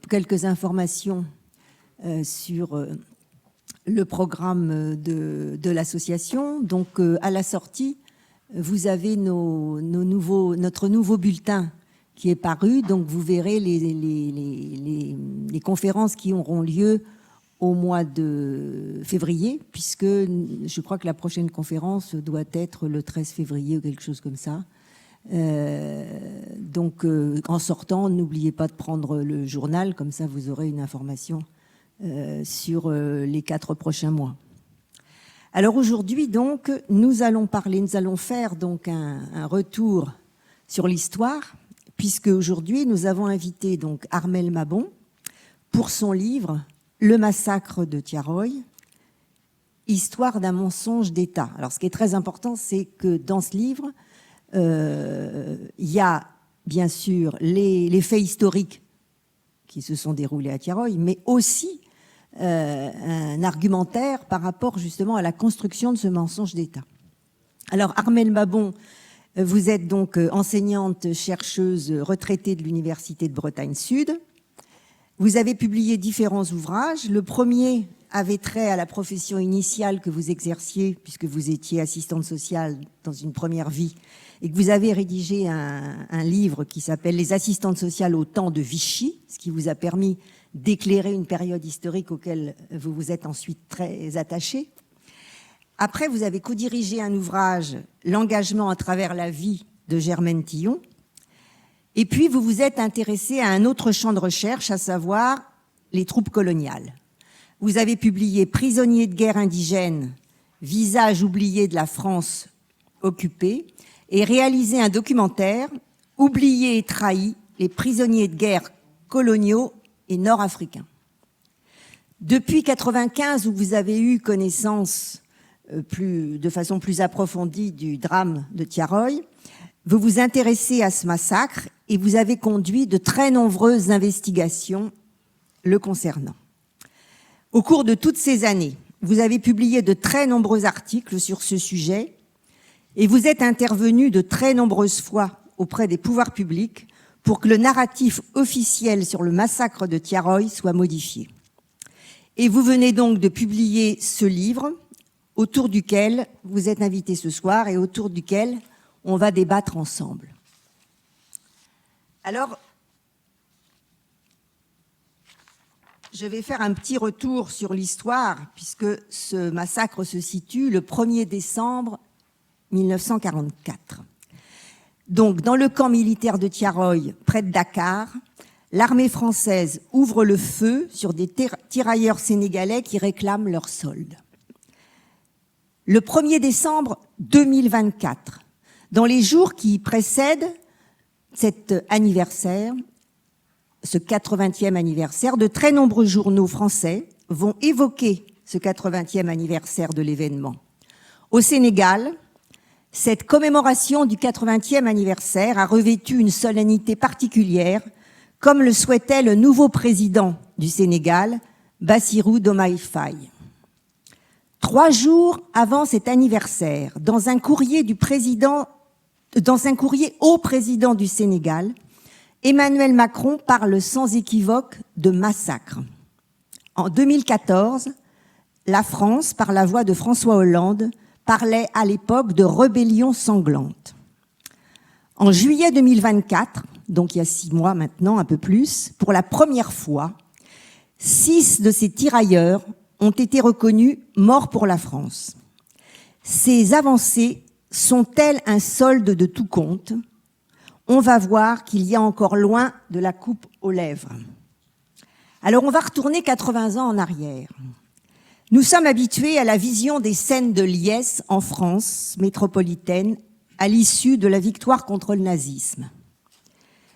quelques informations sur le programme de l'association. Donc, à la sortie, vous avez notre nouveau bulletin qui est paru. Donc, vous verrez les conférences qui auront lieu au mois de février, puisque je crois que la prochaine conférence doit être le 13 février ou quelque chose comme ça. Donc, en sortant, n'oubliez pas de prendre le journal, comme ça vous aurez une information sur les 4 prochains mois. Alors aujourd'hui, donc, nous allons faire donc un retour sur l'histoire, puisque aujourd'hui nous avons invité donc Armelle Mabon pour son livre Le massacre de Thiaroye, histoire d'un mensonge d'État. Alors, ce qui est très important, c'est que dans ce livre, il y a bien sûr les faits historiques qui se sont déroulés à Thiaroye, mais aussi un argumentaire par rapport justement à la construction de ce mensonge d'État. Alors, Armelle Mabon, vous êtes donc enseignante chercheuse retraitée de l'Université de Bretagne Sud. Vous avez publié différents ouvrages. Le premier avait trait à la profession initiale que vous exerciez, puisque vous étiez assistante sociale dans une première vie, et que vous avez rédigé un livre qui s'appelle « Les assistantes sociales au temps de Vichy », ce qui vous a permis d'éclairer une période historique auquel vous vous êtes ensuite très attaché. Après, vous avez co-dirigé un ouvrage « L'engagement à travers la vie » de Germaine Tillon. Et puis, vous vous êtes intéressé à un autre champ de recherche, à savoir les troupes coloniales. Vous avez publié « Prisonniers de guerre indigènes, visage oublié de la France occupée » et réalisé un documentaire « Oubliés et trahis, les prisonniers de guerre coloniaux et nord-africains ». Depuis 1995, où vous avez eu connaissance de façon plus approfondie du drame de Thiaroye, vous vous intéressez à ce massacre et vous avez conduit de très nombreuses investigations le concernant. Au cours de toutes ces années, vous avez publié de très nombreux articles sur ce sujet et vous êtes intervenu de très nombreuses fois auprès des pouvoirs publics pour que le narratif officiel sur le massacre de Thiaroye soit modifié. Et vous venez donc de publier ce livre autour duquel vous êtes invité ce soir et autour duquel on va débattre ensemble. Alors, je vais faire un petit retour sur l'histoire, puisque ce massacre se situe le 1er décembre 1944. Donc, dans le camp militaire de Thiaroye, près de Dakar, l'armée française ouvre le feu sur des tirailleurs sénégalais qui réclament leur solde. Le 1er décembre 2024, dans les jours qui précèdent cet anniversaire, ce 80e anniversaire, de très nombreux journaux français vont évoquer ce 80e anniversaire de l'événement. Au Sénégal, cette commémoration du 80e anniversaire a revêtu une solennité particulière, comme le souhaitait le nouveau président du Sénégal, Bassirou Diomaye Faye. 3 jours avant cet anniversaire, dans un courrier au président du Sénégal, Emmanuel Macron parle sans équivoque de massacre. En 2014, la France, par la voix de François Hollande, parlait à l'époque de rébellion sanglante. En juillet 2024, donc il y a 6 mois maintenant, un peu plus, pour la première fois, 6 de ces tirailleurs ont été reconnus morts pour la France. Ces avancées sont-elles un solde de tout compte ? On va voir qu'il y a encore loin de la coupe aux lèvres. Alors on va retourner 80 ans en arrière. Nous sommes habitués à la vision des scènes de liesse en France métropolitaine à l'issue de la victoire contre le nazisme.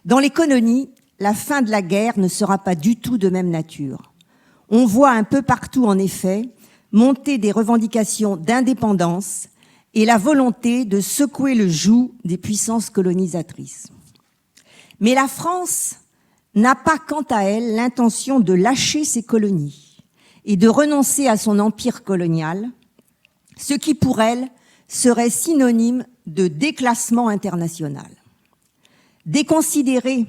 Dans les colonies, la fin de la guerre ne sera pas du tout de même nature. On voit un peu partout, en effet, monter des revendications d'indépendance et la volonté de secouer le joug des puissances colonisatrices. Mais la France n'a pas, quant à elle, l'intention de lâcher ses colonies et de renoncer à son empire colonial, ce qui, pour elle, serait synonyme de déclassement international. Déconsidérer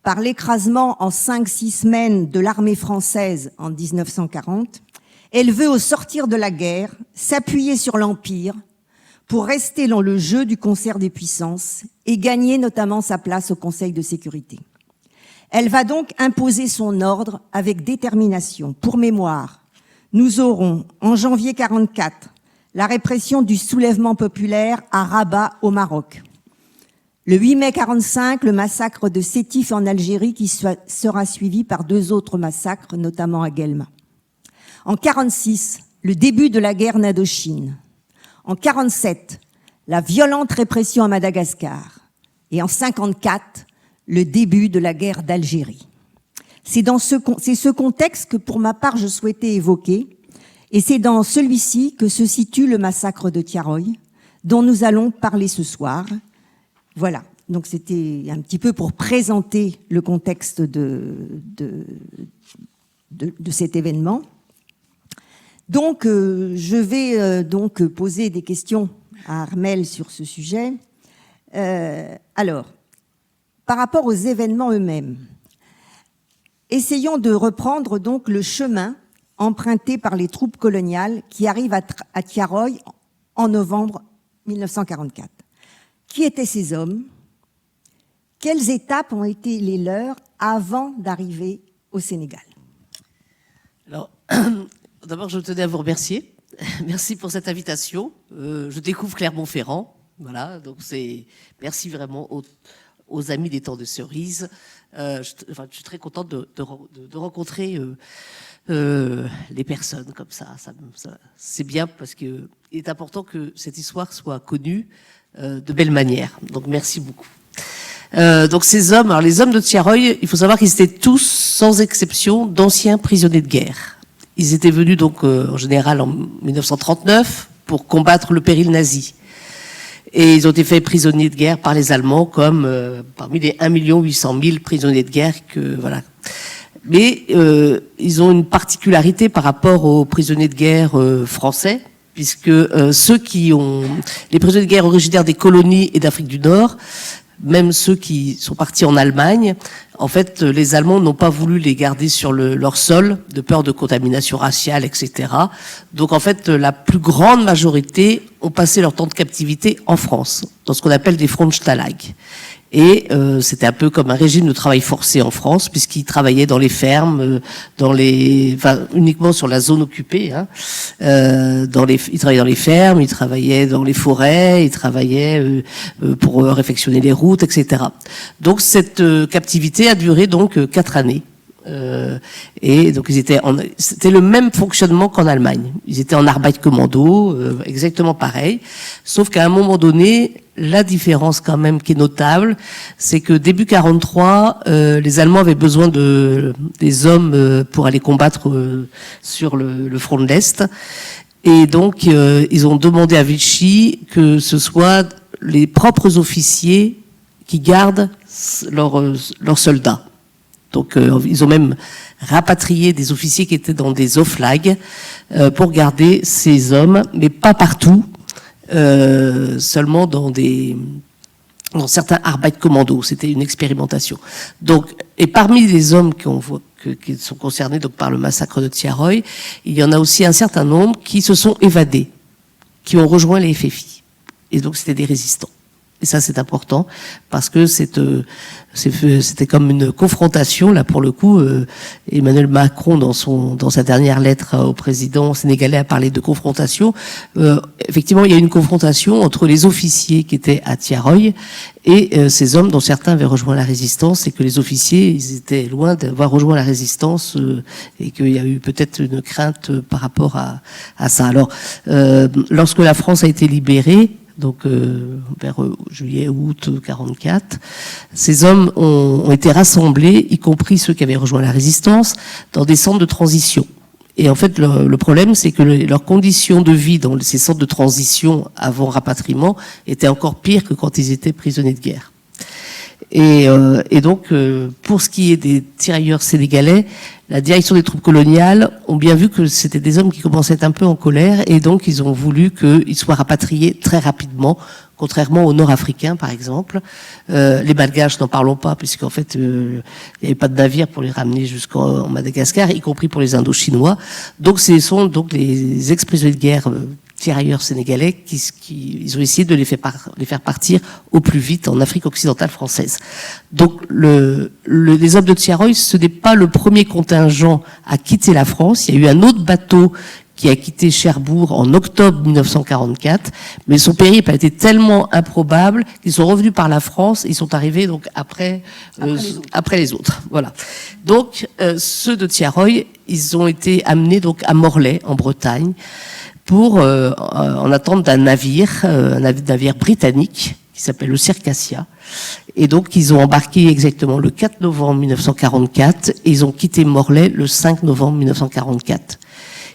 par l'écrasement en 5-6 semaines de l'armée française en 1940, elle veut, au sortir de la guerre, s'appuyer sur l'Empire pour rester dans le jeu du concert des puissances et gagner notamment sa place au Conseil de sécurité. Elle va donc imposer son ordre avec détermination. Pour mémoire, nous aurons, en janvier 1944, la répression du soulèvement populaire à Rabat, au Maroc. Le 8 mai 1945, le massacre de Sétif en Algérie qui sera suivi par 2 autres massacres, notamment à Guelma. En 1946, le début de la guerre d'Indochine. En 1947, la violente répression à Madagascar. Et en 1954, le début de la guerre d'Algérie. C'est ce contexte que, pour ma part, je souhaitais évoquer. Et c'est dans celui-ci que se situe le massacre de Tiaroy, dont nous allons parler ce soir. Voilà. Donc c'était un petit peu pour présenter le contexte de cet événement. Donc, je vais donc poser des questions à Armelle sur ce sujet. Alors, par rapport aux événements eux-mêmes, essayons de reprendre donc le chemin emprunté par les troupes coloniales qui arrivent à Tiaroy en novembre 1944. Qui étaient ces hommes? Quelles étapes ont été les leurs avant d'arriver au Sénégal? Alors, d'abord, je tenais à vous remercier. Merci pour cette invitation. Je découvre Clermont-Ferrand. Voilà, donc merci vraiment aux amis des temps de cerises. Je suis très contente de rencontrer les personnes comme ça. C'est bien parce qu'il est important que cette histoire soit connue de belle manière. Donc merci beaucoup. Donc ces hommes, alors les hommes de Tiaroy, il faut savoir qu'ils étaient tous, sans exception, d'anciens prisonniers de guerre. Ils étaient venus donc en général en 1939 pour combattre le péril nazi. Et ils ont été faits prisonniers de guerre par les Allemands, comme parmi les 1 800 000 prisonniers de guerre que voilà. Mais ils ont une particularité par rapport aux prisonniers de guerre français, puisque les prisonniers de guerre originaires des colonies et d'Afrique du Nord, même ceux qui sont partis en Allemagne, en fait, les Allemands n'ont pas voulu les garder sur leur sol, de peur de contamination raciale, etc. Donc, en fait, la plus grande majorité ont passé leur temps de captivité en France, dans ce qu'on appelle des Frontstalag. Et c'était un peu comme un régime de travail forcé en France, puisqu'ils travaillaient dans les fermes, uniquement sur la zone occupée. Hein. Ils travaillaient dans les fermes, ils travaillaient dans les forêts, ils travaillaient pour réfectionner les routes, etc. Donc cette captivité a duré donc 4 années. Et donc c'était le même fonctionnement qu'en Allemagne. Ils étaient en Arbeitskommando, exactement pareil, sauf qu'à un moment donné, la différence quand même qui est notable, c'est que début 43, les Allemands avaient besoin des hommes pour aller combattre sur le front de l'Est, et donc ils ont demandé à Vichy que ce soit les propres officiers qui gardent leurs soldats. Donc ils ont même rapatrié des officiers qui étaient dans des oflags pour garder ces hommes, mais pas partout, seulement dans certains Arbeitskommando. C'était une expérimentation. Donc, et parmi les hommes qui sont concernés donc par le massacre de Tiaroy, il y en a aussi un certain nombre qui se sont évadés, qui ont rejoint les FFI. Et donc c'était des résistants. Et ça, c'est important parce que c'était comme une confrontation. Là, pour le coup, Emmanuel Macron, dans sa dernière lettre au président sénégalais, a parlé de confrontation. Effectivement, il y a une confrontation entre les officiers qui étaient à Tiaroy et ces hommes dont certains avaient rejoint la résistance, et que les officiers, ils étaient loin d'avoir rejoint la résistance, et qu'il y a eu peut-être une crainte par rapport à ça. Alors, lorsque la France a été libérée, donc vers juillet, août 44, ces hommes ont été rassemblés, y compris ceux qui avaient rejoint la résistance, dans des centres de transition. Et en fait, le problème, c'est que leurs conditions de vie dans ces centres de transition avant rapatriement étaient encore pires que quand ils étaient prisonniers de guerre. Et donc, pour ce qui est des tirailleurs sénégalais, la direction des troupes coloniales ont bien vu que c'était des hommes qui commençaient à être un peu en colère, et donc ils ont voulu qu'ils soient rapatriés très rapidement, contrairement aux Nord-Africains, par exemple. Les Malgaches, n'en parlons pas, puisqu'en fait, il n'y avait pas de navire pour les ramener jusqu'en Madagascar, y compris pour les Indochinois. Donc, ce sont donc les ex-prisonniers de guerre tirailleurs sénégalais ils ont essayé de les faire partir au plus vite en Afrique occidentale française. Donc les hommes de Tiaroy, ce n'est pas le premier contingent à quitter la France. Il y a eu un autre bateau qui a quitté Cherbourg en octobre 1944, mais son périple a été tellement improbable qu'ils sont revenus par la France et ils sont arrivés donc après les autres. Voilà. Donc ceux de Tiaroy, ils ont été amenés donc à Morlaix en Bretagne pour en attente d'un navire britannique qui s'appelle le Circassia. Et donc, ils ont embarqué exactement le 4 novembre 1944 et ils ont quitté Morlaix le 5 novembre 1944.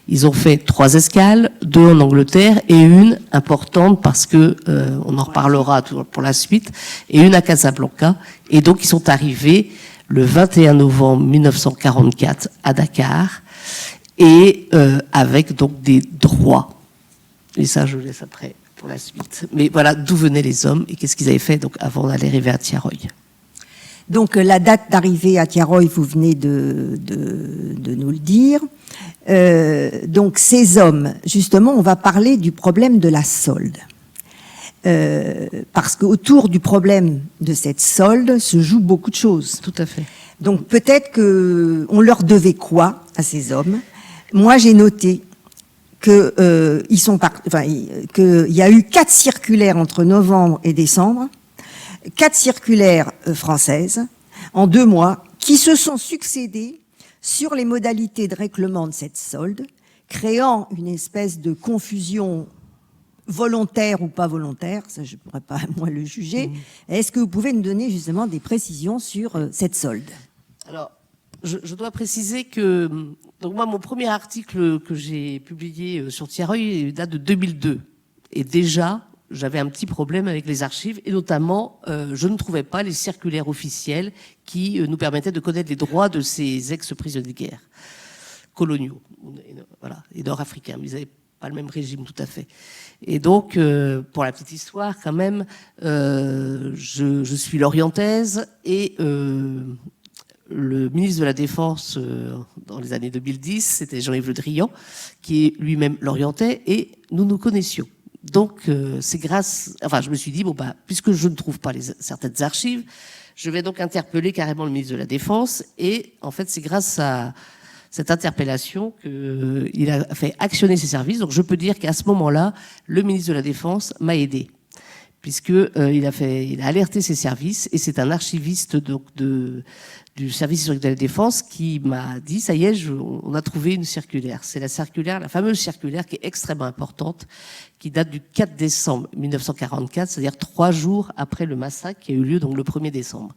Ils ont fait 3 escales, 2 en Angleterre et une importante parce que on en reparlera pour la suite, et une à Casablanca. Et donc, ils sont arrivés le 21 novembre 1944 à Dakar, et avec donc des droits. Et ça, je laisse après pour la suite. Mais voilà, d'où venaient les hommes et qu'est-ce qu'ils avaient fait donc avant d'aller arriver à Tiaroy. Donc la date d'arrivée à Tiaroy, vous venez de nous le dire. Donc ces hommes, justement, on va parler du problème de la solde. Parce qu'autour du problème de cette solde se jouent beaucoup de choses. Tout à fait. Donc peut-être qu'on leur devait quoi à ces hommes? Moi, j'ai noté qu'il y a eu 4 circulaires entre novembre et décembre, 4 circulaires françaises en 2 mois qui se sont succédées sur les modalités de règlement de cette solde, créant une espèce de confusion volontaire ou pas volontaire, ça je ne pourrais pas moi le juger. Est-ce que vous pouvez nous donner justement des précisions sur cette solde? Alors, je dois préciser que donc moi, mon premier article que j'ai publié sur Tiaroy date de 2002. Et déjà, j'avais un petit problème avec les archives, et notamment, je ne trouvais pas les circulaires officiels qui nous permettaient de connaître les droits de ces ex-prisonniers de guerre coloniaux, voilà, et nord-africains. Mais ils n'avaient pas le même régime tout à fait. Et donc, pour la petite histoire, quand même, je suis lorientaise, et le ministre de la Défense dans les années 2010, c'était Jean-Yves Le Drian, qui lui-même l'orientait, et nous nous connaissions. Donc, c'est grâce... Enfin, je me suis dit, bon, bah, puisque je ne trouve pas certaines archives, je vais donc interpeller carrément le ministre de la Défense, et en fait, c'est grâce à cette interpellation qu'il a fait actionner ses services. Donc, je peux dire qu'à ce moment-là, le ministre de la Défense m'a aidé, puisque il a alerté ses services, et c'est un archiviste donc du service historique de la Défense qui m'a dit, ça y est, on a trouvé une circulaire. C'est la fameuse circulaire qui est extrêmement importante, qui date du 4 décembre 1944, c'est-à-dire 3 jours après le massacre qui a eu lieu donc le 1er décembre.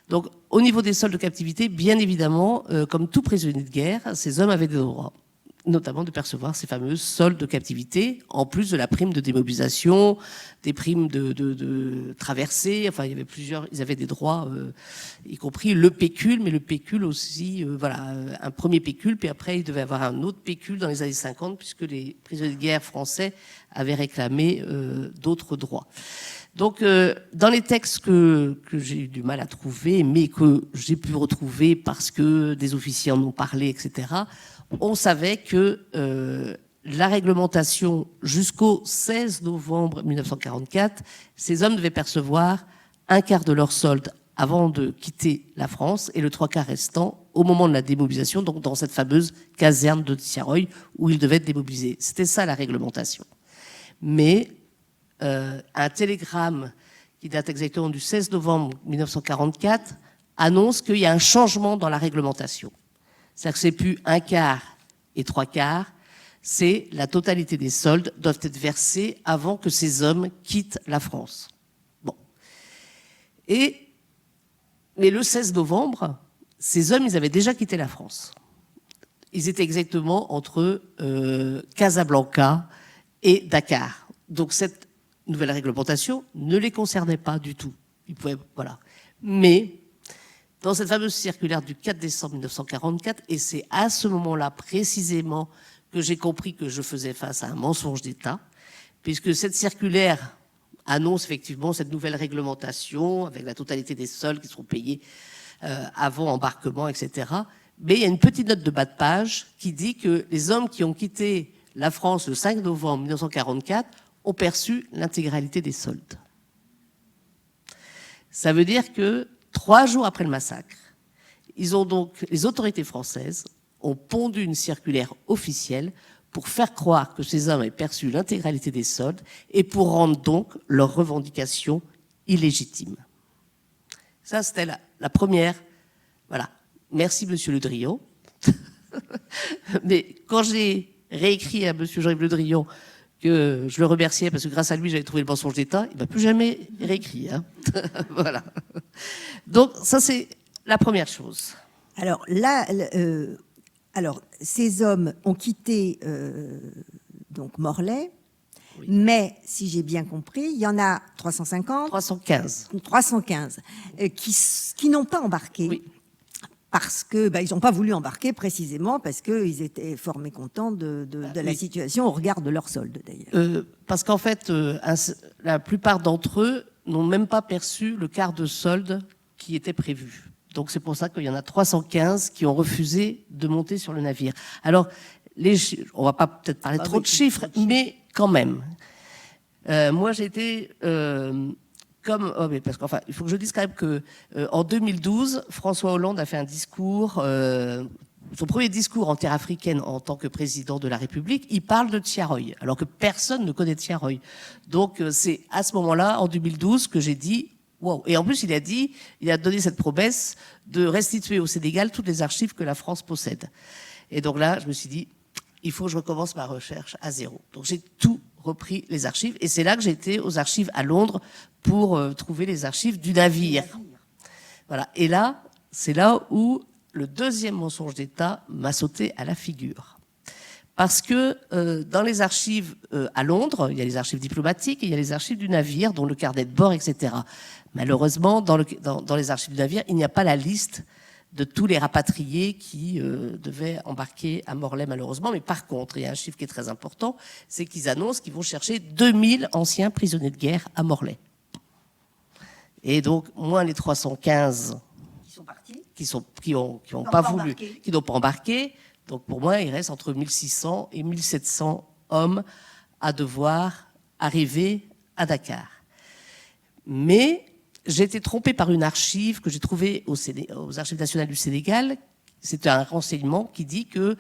Donc, au niveau des soldes de captivité, bien évidemment, comme tout prisonnier de guerre, ces hommes avaient des droits, notamment de percevoir ces fameuses soldes de captivité, en plus de la prime de démobilisation, des primes de traversée. Enfin, il y avait ils avaient des droits, y compris le pécule, mais le pécule aussi, voilà, un premier pécule, puis après, il devait avoir un autre pécule dans les années 50, puisque les prisonniers de guerre français avaient réclamé d'autres droits. Donc, dans les textes que j'ai eu du mal à trouver, mais que j'ai pu retrouver parce que des officiers en ont parlé, etc., on savait que la réglementation jusqu'au 16 novembre 1944, ces hommes devaient percevoir un quart de leur solde avant de quitter la France et le 3/4 restant au moment de la démobilisation, donc dans cette fameuse caserne de Tiaroy où ils devaient être démobilisés. C'était ça la réglementation. Mais un télégramme qui date exactement du 16 novembre 1944 annonce qu'il y a un changement dans la réglementation. C'est-à-dire que c'est plus un quart et 3/4, c'est la totalité des soldes doivent être versés avant que ces hommes quittent la France. Bon. Mais le 16 novembre, ces hommes, ils avaient déjà quitté la France. Ils étaient exactement entre Casablanca et Dakar. Donc cette nouvelle réglementation ne les concernait pas du tout. Ils pouvaient, voilà. Mais dans cette fameuse circulaire du 4 décembre 1944, et c'est à ce moment-là précisément que j'ai compris que je faisais face à un mensonge d'État, puisque cette circulaire annonce effectivement cette nouvelle réglementation avec la totalité des sols qui seront payés avant embarquement, etc. Mais il y a une petite note de bas de page qui dit que les hommes qui ont quitté la France le 5 novembre 1944 ont perçu l'intégralité des soldes. Ça veut dire que 3 jours après le massacre, les autorités françaises ont pondu une circulaire officielle pour faire croire que ces hommes avaient perçu l'intégralité des soldes et pour rendre donc leurs revendications illégitimes. Ça, c'était la première. Voilà. Merci, Monsieur Le Drian. Mais quand j'ai réécrit à Monsieur Jean-Yves Le Drian que je le remerciais parce que grâce à lui, j'avais trouvé le mensonge d'État, il ne m'a plus jamais réécrit. Hein. Voilà. Donc, ça, c'est la première chose. Alors là, ces hommes ont quitté donc Morlaix, oui. Mais si j'ai bien compris, il y en a 315 qui n'ont pas embarqué. Oui. Parce que ils n'ont pas voulu embarquer précisément parce qu'ils étaient fort mécontents de la oui. situation au regard de leur solde d'ailleurs. Parce qu'en fait, la plupart d'entre eux n'ont même pas perçu le quart de solde qui était prévu. Donc c'est pour ça qu'il y en a 315 qui ont refusé de monter sur le navire. Alors, on va pas peut-être parler trop de chiffres, mais quand même. Moi, j'ai été mais parce qu'enfin, il faut que je dise quand même que en 2012, François Hollande a fait un discours, son premier discours en terre africaine en tant que président de la République. Il parle de Tiaroy, alors que personne ne connaît Tiaroy. Donc c'est à ce moment-là, en 2012, que j'ai dit. Wow. Et en plus, il a donné cette promesse de restituer au Sénégal toutes les archives que la France possède. Et donc là, je me suis dit, il faut que je recommence ma recherche à zéro. Donc j'ai tout repris les archives. Et c'est là que j'ai été aux archives à Londres pour trouver les archives du navire. Voilà. Et là, c'est là où le deuxième mensonge d'État m'a sauté à la figure. Parce que dans les archives à Londres, il y a les archives diplomatiques et il y a les archives du navire, dont le carnet de bord, etc. Malheureusement, dans les archives du navire, il n'y a pas la liste de tous les rapatriés qui devaient embarquer à Morlaix, malheureusement. Mais par contre, il y a un chiffre qui est très important, c'est qu'ils annoncent qu'ils vont chercher 2000 anciens prisonniers de guerre à Morlaix. Et donc, moins les 315 qui n'ont pas voulu, qui n'ont pas embarqué. Donc pour moi, il reste entre 1600 et 1700 hommes à devoir arriver à Dakar. Mais j'ai été trompée par une archive que j'ai trouvée aux Archives nationales du Sénégal. C'est un renseignement qui dit que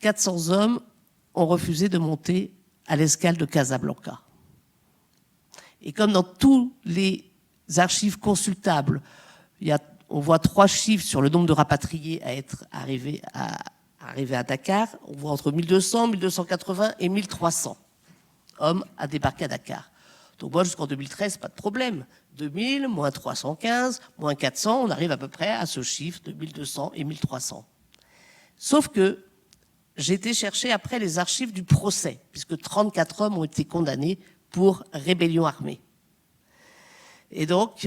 400 hommes ont refusé de monter à l'escale de Casablanca. Et comme dans tous les archives consultables, on voit 3 chiffres sur le nombre de rapatriés à être arrivé à Dakar, on voit entre 1200, 1280 et 1300 hommes à débarquer à Dakar. Donc moi, jusqu'en 2013, pas de problème. 2000, moins 315, moins 400, on arrive à peu près à ce chiffre de 1200 et 1300. Sauf que j'ai été chercher après les archives du procès, puisque 34 hommes ont été condamnés pour rébellion armée. Et donc,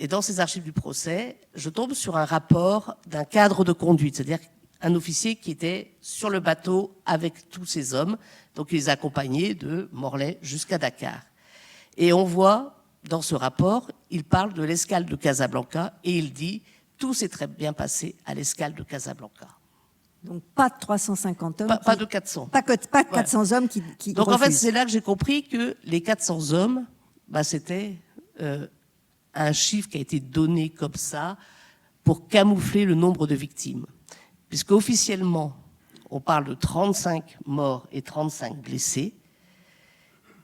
dans ces archives du procès, je tombe sur un rapport d'un cadre de conduite, c'est-à-dire un officier qui était sur le bateau avec tous ces hommes, donc il les a accompagnés de Morlaix jusqu'à Dakar. Et on voit, dans ce rapport, il parle de l'escale de Casablanca et il dit « Tout s'est très bien passé à l'escale de Casablanca ». Donc pas de 350 hommes. Pas de 400. Pas 400 voilà. Hommes qui donc refusent. En fait, c'est là que j'ai compris que les 400 hommes, c'était un chiffre qui a été donné comme ça pour camoufler le nombre de victimes. Puisque officiellement, on parle de 35 morts et 35 blessés.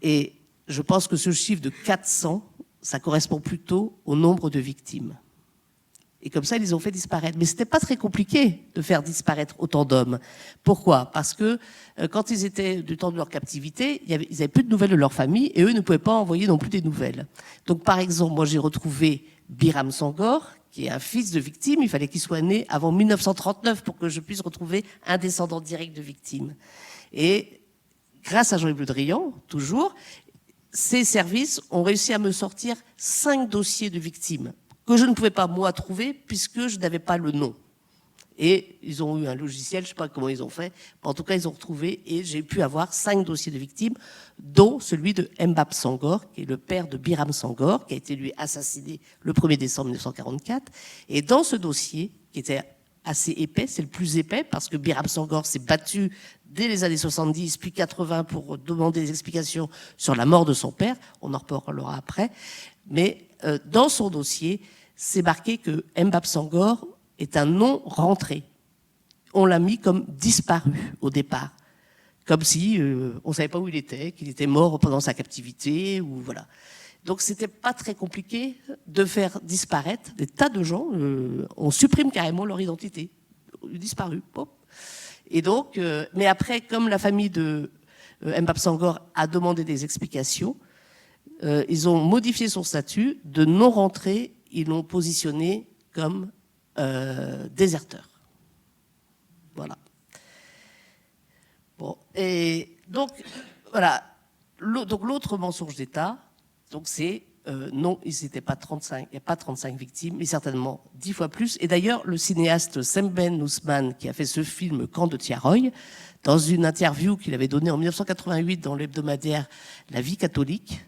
Et je pense que ce chiffre de 400, ça correspond plutôt au nombre de victimes. Et comme ça, ils les ont fait disparaître. Mais c'était pas très compliqué de faire disparaître autant d'hommes. Pourquoi ? Parce que quand ils étaient du temps de leur captivité, ils n'avaient plus de nouvelles de leur famille et eux ne pouvaient pas envoyer non plus des nouvelles. Donc par exemple, moi j'ai retrouvé Biram Sangor, qui est un fils de victime. Il fallait qu'il soit né avant 1939 pour que je puisse retrouver un descendant direct de victime. Et grâce à Jean-Yves Le Drian, toujours, ces services ont réussi à me sortir 5 dossiers de victimes que je ne pouvais pas, moi, trouver, puisque je n'avais pas le nom. Et ils ont eu un logiciel, je ne sais pas comment ils ont fait, mais en tout cas, ils ont retrouvé, et j'ai pu avoir 5 dossiers de victimes, dont celui de Mbap Sangor, qui est le père de Biram Sangor, qui a été, lui, assassiné le 1er décembre 1944. Et dans ce dossier, qui était assez épais, c'est le plus épais, parce que Biram Sangor s'est battu dès les années 70, puis 80, pour demander des explications sur la mort de son père. On en reparlera après. Mais dans son dossier, c'est marqué que Mbap Sangor est un nom rentré. On l'a mis comme disparu au départ, comme si on ne savait pas où il était, qu'il était mort pendant sa captivité, ou voilà. Donc c'était pas très compliqué de faire disparaître des tas de gens. On supprime carrément leur identité, disparu. Hop. Et donc, mais après, comme la famille de Mbap Sangor a demandé des explications, ils ont modifié son statut de non rentré. Ils l'ont positionné comme déserteur. Voilà. Bon, et donc voilà. Donc l'autre mensonge d'État, donc c'est non, il n'y a pas 35 victimes, mais certainement 10 fois plus. Et d'ailleurs, le cinéaste Semben Ousmane, qui a fait ce film Camp de Tiaroy, dans une interview qu'il avait donnée en 1988 dans l'hebdomadaire La Vie catholique,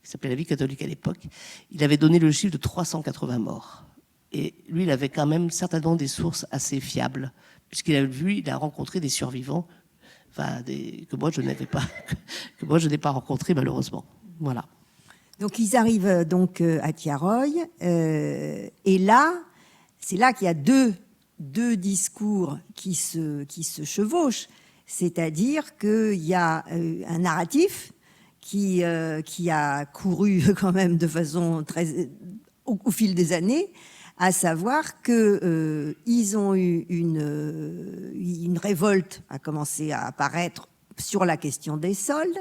qui s'appelait La Vie catholique à l'époque, il avait donné le chiffre de 380 morts. Et lui, il avait quand même certainement des sources assez fiables, puisqu'il a vu, il a rencontré des survivants, enfin, que moi je n'avais pas, que moi je n'ai pas rencontrés malheureusement. Voilà. Donc ils arrivent donc à Tiaroy, et là, c'est là qu'il y a deux discours qui se chevauchent, c'est-à-dire qu'il y a un narratif qui a couru quand même de façon très au fil des années, à savoir que ils ont eu une révolte a commencé à apparaître sur la question des soldes,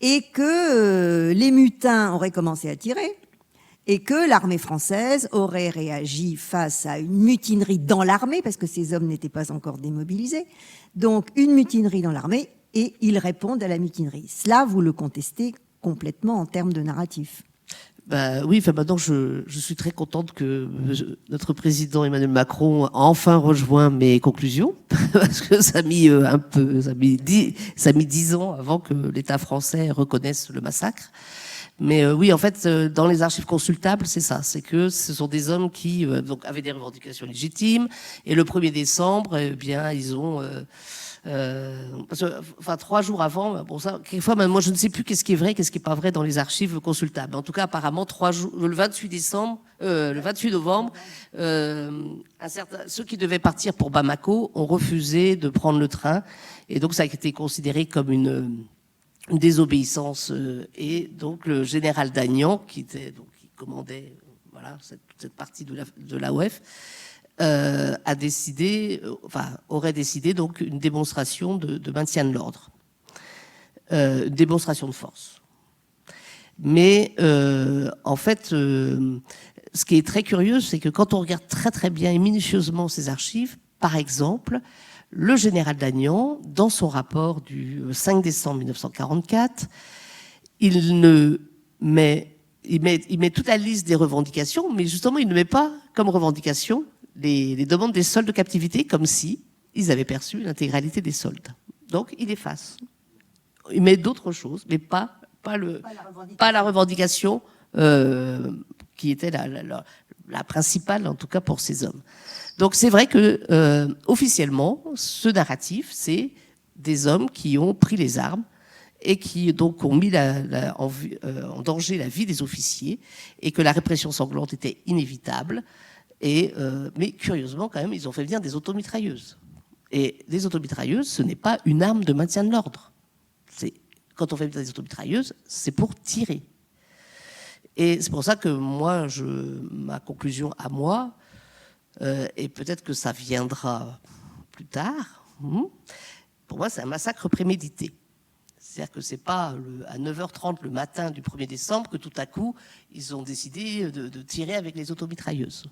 et que les mutins auraient commencé à tirer, et que l'armée française aurait réagi face à une mutinerie dans l'armée, parce que ces hommes n'étaient pas encore démobilisés, donc une mutinerie dans l'armée, et ils répondent à la mutinerie. Cela, vous le contestez complètement en termes de narratif. Bah oui, enfin maintenant je suis très contente que notre président Emmanuel Macron a enfin rejoint mes conclusions, parce que ça a mis ça a mis 10 ans avant que l'État français reconnaisse le massacre. Mais oui, en fait, dans les archives consultables, c'est ça, c'est que ce sont des hommes qui donc avaient des revendications légitimes, et le 1er décembre, eh bien, ils ont parce que, enfin, 3 jours avant, bon ça, quelquefois, moi je ne sais plus qu'est-ce qui est vrai, qu'est-ce qui est pas vrai dans les archives consultables. En tout cas, apparemment, 3 jours, le 28 novembre, ceux qui devaient partir pour Bamako ont refusé de prendre le train, et donc ça a été considéré comme une désobéissance, et donc le général Dagnan, qui commandait voilà cette partie de l'AOF, a décidé, aurait décidé donc une démonstration de maintien de l'ordre, une démonstration de force. Mais en fait, ce qui est très curieux, c'est que quand on regarde très très bien et minutieusement ces archives, par exemple, le général Dagnan, dans son rapport du 5 décembre 1944, il met toute la liste des revendications, mais justement, il ne met pas comme revendication les demandes des soldes de captivité, comme si ils avaient perçu l'intégralité des soldes. Donc, il efface. Il met d'autres choses, mais pas la revendication qui était la principale, en tout cas pour ces hommes. Donc, c'est vrai que officiellement, ce narratif, c'est des hommes qui ont pris les armes et qui donc ont mis en danger la vie des officiers, et que la répression sanglante était inévitable. Mais curieusement, quand même, ils ont fait venir des automitrailleuses. Et les automitrailleuses, ce n'est pas une arme de maintien de l'ordre. Quand on fait venir des automitrailleuses, c'est pour tirer. Et c'est pour ça que moi, ma conclusion à moi, et peut-être que ça viendra plus tard, pour moi, c'est un massacre prémédité. C'est-à-dire que c'est pas à 9h30 le matin du 1er décembre que tout à coup, ils ont décidé de tirer avec les automitrailleuses.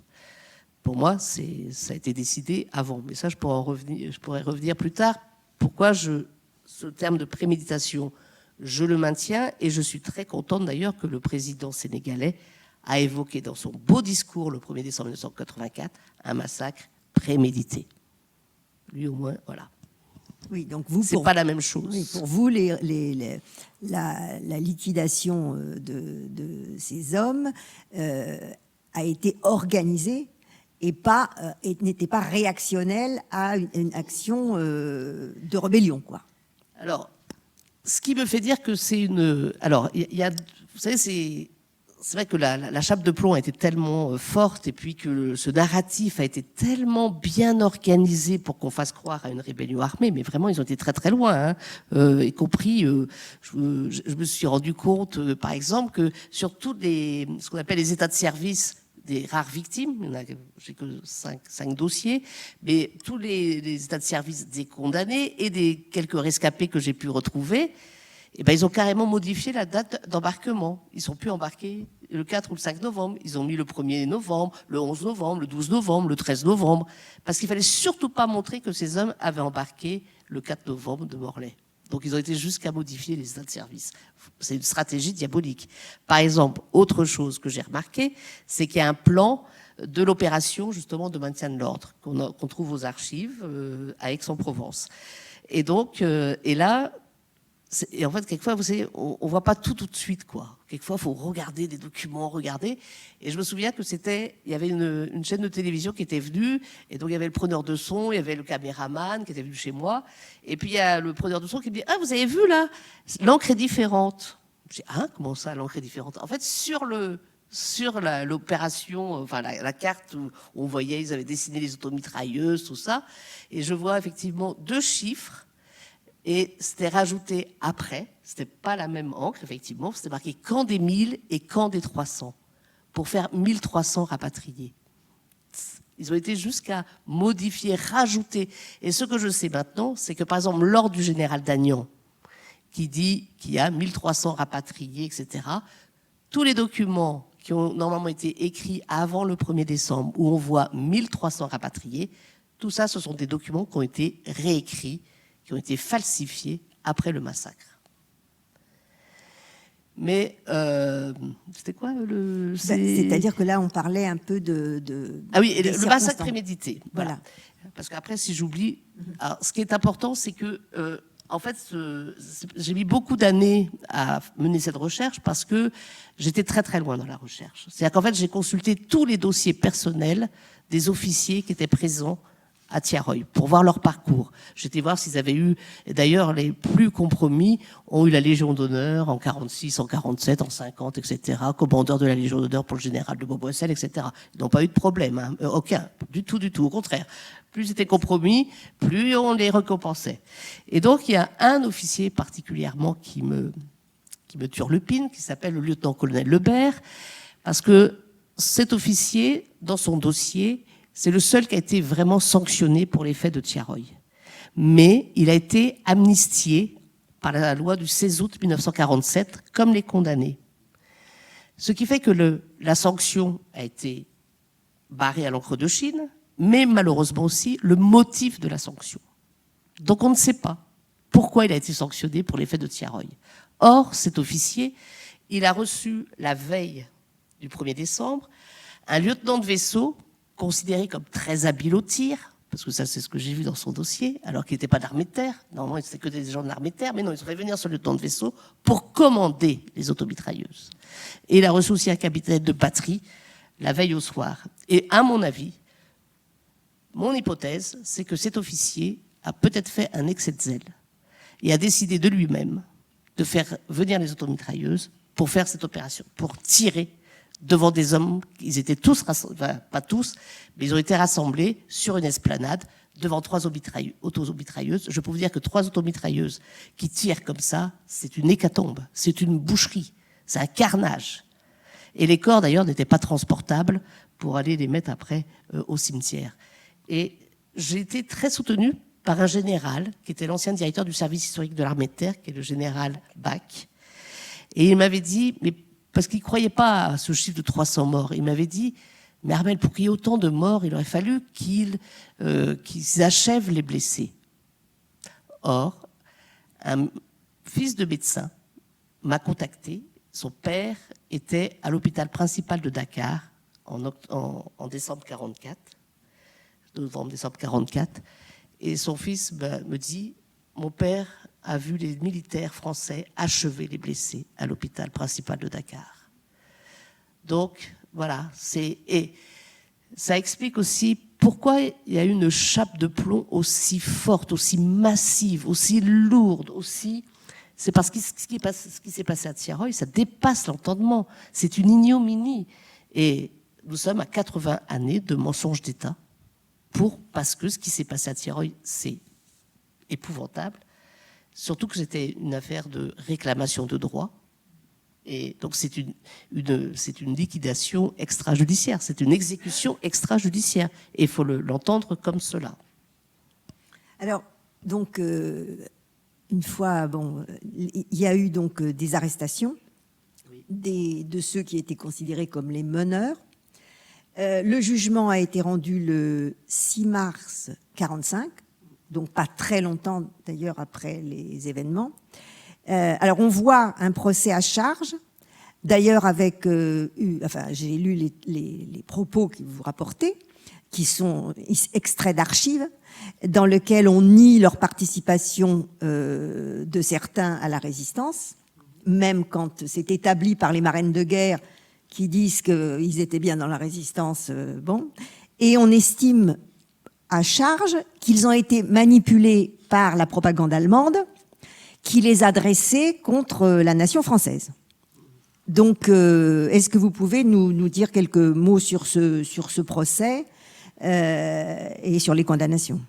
Pour moi, ça a été décidé avant. Mais ça, je pourrais revenir plus tard. Pourquoi ce terme de préméditation, je le maintiens, et je suis très contente d'ailleurs que le président sénégalais a évoqué dans son beau discours le 1er décembre 1984 un massacre prémédité. Lui, au moins, voilà. Oui, donc vous, c'est pas la même chose. Oui, pour vous, la liquidation de ces hommes a été organisée et n'était pas réactionnelle à une action de rébellion, quoi. Alors, ce qui me fait dire que c'est une... Alors, il y a... Vous savez, c'est vrai que la chape de plomb a été tellement forte et puis que ce narratif a été tellement bien organisé pour qu'on fasse croire à une rébellion armée, mais vraiment ils ont été très très loin, hein, y compris, je me suis rendu compte, par exemple, que sur tous ce qu'on appelle les états de service des rares victimes, j'ai que 5 dossiers, mais tous les états de service des condamnés et des quelques rescapés que j'ai pu retrouver, eh ben, ils ont carrément modifié la date d'embarquement. Ils sont plus embarqués le 4 ou le 5 novembre. Ils ont mis le 1er novembre, le 11 novembre, le 12 novembre, le 13 novembre. Parce qu'il fallait surtout pas montrer que ces hommes avaient embarqué le 4 novembre de Morlaix. Donc ils ont été jusqu'à modifier les états de service. C'est une stratégie diabolique. Par exemple, autre chose que j'ai remarqué, c'est qu'il y a un plan de l'opération justement de maintien de l'ordre qu'on trouve aux archives à Aix-en-Provence. Et donc, et là, et en fait, quelquefois, vous savez, on voit pas tout de suite, quoi. Quelquefois, il faut regarder des documents, regarder. Et je me souviens que il y avait une chaîne de télévision qui était venue, et donc il y avait le preneur de son, il y avait le caméraman qui était venu chez moi, et puis il y a le preneur de son qui me dit « Ah, vous avez vu là, l'encre est différente. » Je dis « Ah, comment ça, l'encre est différente ?» En fait, sur l'opération, enfin la carte où on voyait, ils avaient dessiné les automitrailleuses, tout ça, et je vois effectivement 2 chiffres. Et c'était rajouté après, c'était pas la même encre, effectivement, c'était marqué camp des 1000 et camp des 300, pour faire 1300 rapatriés. Ils ont été jusqu'à modifier, rajouter. Et ce que je sais maintenant, c'est que par exemple, l'ordre du général Dagnan, qui dit qu'il y a 1300 rapatriés, etc., tous les documents qui ont normalement été écrits avant le 1er décembre, où on voit 1300 rapatriés, tout ça, ce sont des documents qui ont été réécrits, qui ont été falsifiés après le massacre. Mais c'était quoi C'est-à-dire que là, on parlait un peu de ah oui, le massacre prémédité. Voilà. Parce qu'après, si j'oublie... Alors, ce qui est important, c'est que, en fait, j'ai mis beaucoup d'années à mener cette recherche parce que j'étais très très loin dans la recherche. C'est-à-dire qu'en fait, j'ai consulté tous les dossiers personnels des officiers qui étaient présents à Thiaroye, pour voir leur parcours. J'étais voir s'ils avaient eu, et d'ailleurs les plus compromis ont eu la Légion d'honneur en 46, en 47, en 50, etc., commandeur de la Légion d'honneur pour le général de Beauboissel, etc. Ils n'ont pas eu de problème, hein, aucun, du tout, au contraire. Plus c'était compromis, plus on les récompensait. Et donc il y a un officier particulièrement qui me turlupine, qui s'appelle le lieutenant-colonel Lebert, parce que cet officier, dans son dossier, c'est le seul qui a été vraiment sanctionné pour les faits de Thiaroye. Mais il a été amnistié par la loi du 16 août 1947, comme les condamnés. Ce qui fait que la sanction a été barrée à l'encre de Chine, mais malheureusement aussi le motif de la sanction. Donc on ne sait pas pourquoi il a été sanctionné pour les faits de Thiaroye. Or, cet officier, il a reçu la veille du 1er décembre un lieutenant de vaisseau considéré comme très habile au tir, parce que ça c'est ce que j'ai vu dans son dossier, alors qu'il n'était pas d'armée de terre, normalement c'était que des gens de l'armée de terre, mais non, ils ont fait venir ce lieutenant de vaisseau pour commander les automitrailleuses. Et il a reçu aussi un capitaine de batterie la veille au soir. Et à mon avis, mon hypothèse, c'est que cet officier a peut-être fait un excès de zèle et a décidé de lui-même de faire venir les automitrailleuses pour faire cette opération, pour tirer devant des hommes, ils étaient tous, enfin, pas tous, mais ils ont été rassemblés sur une esplanade devant 3 automitrailleuses. Je peux vous dire que 3 automitrailleuses qui tirent comme ça, c'est une hécatombe, c'est une boucherie, c'est un carnage. Et les corps, d'ailleurs, n'étaient pas transportables pour aller les mettre après au cimetière. Et j'ai été très soutenue par un général, qui était l'ancien directeur du service historique de l'armée de terre, qui est le général Bach. Et il m'avait dit, mais parce qu'il ne croyait pas à ce chiffre de 300 morts. Il m'avait dit, mais Armelle, pour qu'il y ait autant de morts, il aurait fallu qu'ils achèvent les blessés. Or, un fils de médecin m'a contacté. Son père était à l'hôpital principal de Dakar en décembre 44, novembre-décembre 44, et son fils me dit, mon père a vu les militaires français achever les blessés à l'hôpital principal de Dakar. Donc, voilà, et ça explique aussi pourquoi il y a une chape de plomb aussi forte, aussi massive, aussi lourde, aussi... C'est parce que ce qui s'est passé à Thiaroye, ça dépasse l'entendement. C'est une ignominie. Et nous sommes à 80 années de mensonges d'État parce que ce qui s'est passé à Thiaroye, c'est épouvantable. Surtout que c'était une affaire de réclamation de droits. Et donc c'est une liquidation extrajudiciaire, c'est une exécution extrajudiciaire. Et il faut l'entendre comme cela. Alors, donc, une fois, il y a eu donc des arrestations de ceux qui étaient considérés comme les meneurs. Le jugement a été rendu le 6 mars 45, donc pas très longtemps d'ailleurs après les événements. Alors on voit un procès à charge, d'ailleurs avec, j'ai lu les propos que vous rapportez, qui sont extraits d'archives, dans lesquels on nie leur participation de certains à la résistance, même quand c'est établi par les marraines de guerre qui disent qu'ils étaient bien dans la résistance. Et on estime à charge qu'ils ont été manipulés par la propagande allemande qui les a dressés contre la nation française. Donc, est-ce que vous pouvez nous dire quelques mots sur ce procès et sur les condamnations?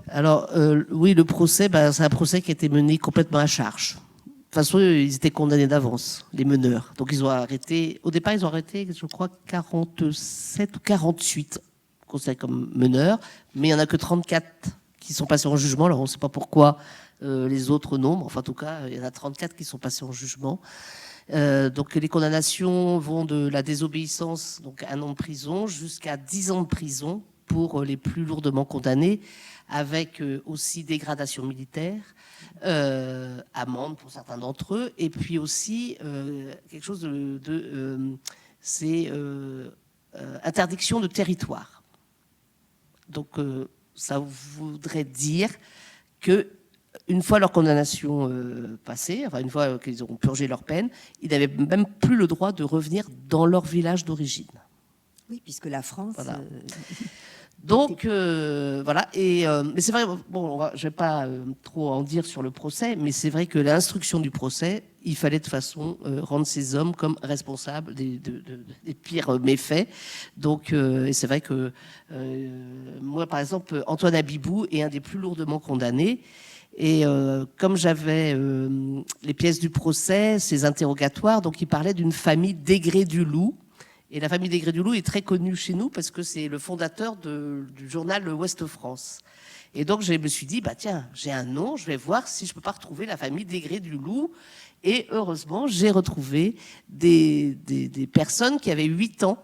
Alors, oui, le procès, c'est un procès qui a été mené complètement à charge. De toute façon, ils étaient condamnés d'avance, les meneurs. Donc, ils ont arrêté... Au départ, ils ont arrêté, je crois, 47 ou 48 considérés comme meneurs. Mais il n'y en a que 34 qui sont passés en jugement. Alors, on ne sait pas pourquoi les autres nombres. Enfin, en tout cas, il y en a 34 qui sont passés en jugement. Donc, les condamnations vont de la désobéissance, donc 1 an de prison, jusqu'à 10 ans de prison pour les plus lourdement condamnés, avec aussi dégradation militaire, amende pour certains d'entre eux, et puis aussi quelque chose c'est interdiction de territoire. Donc ça voudrait dire que une fois leur condamnation passée, enfin une fois qu'ils auront purgé leur peine, ils n'avaient même plus le droit de revenir dans leur village d'origine. Oui, puisque la France... Voilà. Donc, voilà. Mais c'est vrai, bon, je ne vais pas trop en dire sur le procès, mais c'est vrai que l'instruction du procès, il fallait de toute façon rendre ces hommes comme responsables des pires méfaits. Donc, et c'est vrai que moi, par exemple, Antoine Abibou est un des plus lourdement condamnés. Et comme j'avais les pièces du procès, ces interrogatoires, donc il parlait d'une famille d'Aigret du Loup. Et la famille d'Aigret du Loup est très connue chez nous parce que c'est le fondateur du journal Ouest France. Et donc je me suis dit, tiens, j'ai un nom, je vais voir si je peux pas retrouver la famille d'Aigret du Loup. Et heureusement, j'ai retrouvé des personnes qui avaient 8 ans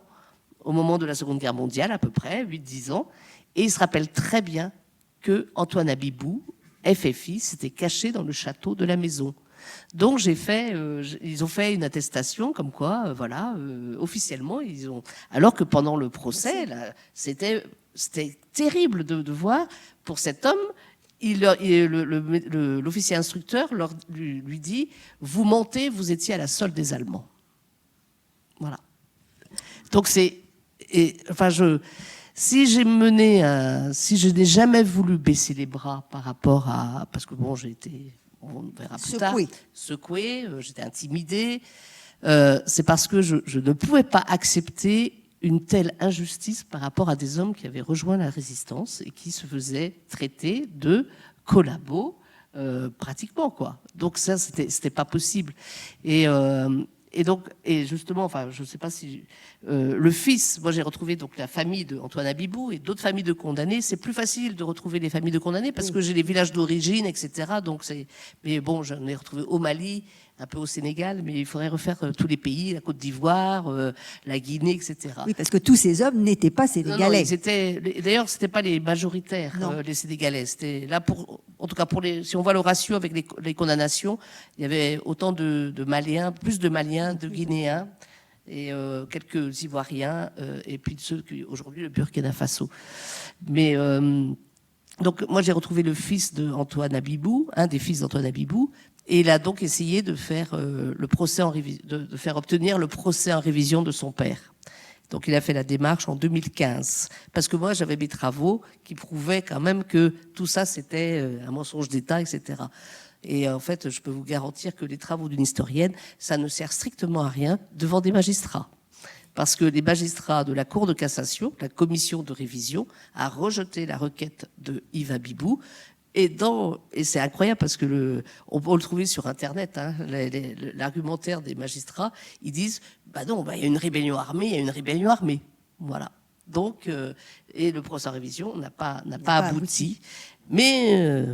au moment de la Seconde Guerre mondiale, à peu près, 8-10 ans. Et ils se rappellent très bien que Antoine Abibou, FFI, s'était caché dans le château de la Maison. Donc ils ont fait une attestation comme quoi, officiellement, alors que pendant le procès, là, c'était terrible de voir pour cet homme. L'officier instructeur lui dit, vous mentez, vous étiez à la solde des Allemands. Voilà. Donc si je n'ai jamais voulu baisser les bras par rapport à, parce que j'ai été, on verra plus tard, secouée, j'étais intimidée, c'est parce que je ne pouvais pas accepter une telle injustice par rapport à des hommes qui avaient rejoint la résistance et qui se faisaient traiter de collabos, pratiquement, quoi. Donc ça, c'était pas possible. Et justement, je ne sais pas si le fils, moi j'ai retrouvé donc la famille d'Antoine Abibou et d'autres familles de condamnés. C'est plus facile de retrouver les familles de condamnés parce que j'ai les villages d'origine, etc. Donc mais bon, j'en ai retrouvé au Mali, un peu au Sénégal, mais il faudrait refaire tous les pays, la Côte d'Ivoire, la Guinée, etc. Oui, parce que tous ces hommes n'étaient pas sénégalais. D'ailleurs, c'était pas les majoritaires, les Sénégalais. C'était là en tout cas si on voit le ratio avec les condamnations, il y avait autant de Maliens, plus de Maliens, de Guinéens et quelques Ivoiriens, et puis ceux qui aujourd'hui le Burkina Faso. Mais donc moi j'ai retrouvé le fils d'Antoine Abibou, un des fils d'Antoine Abibou. Et il a donc essayé de faire le procès de faire obtenir le procès en révision de son père. Donc il a fait la démarche en 2015, parce que moi j'avais mes travaux qui prouvaient quand même que tout ça c'était un mensonge d'État, etc. Et en fait, je peux vous garantir que les travaux d'une historienne, ça ne sert strictement à rien devant des magistrats. Parce que les magistrats de la Cour de cassation, la commission de révision, a rejeté la requête de Yves Abibou. Et c'est incroyable parce que on peut le trouver sur Internet, hein, l'argumentaire des magistrats, ils disent, bah non, bah, il y a une rébellion armée, voilà. Donc, et le procès en révision n'a pas abouti. Mais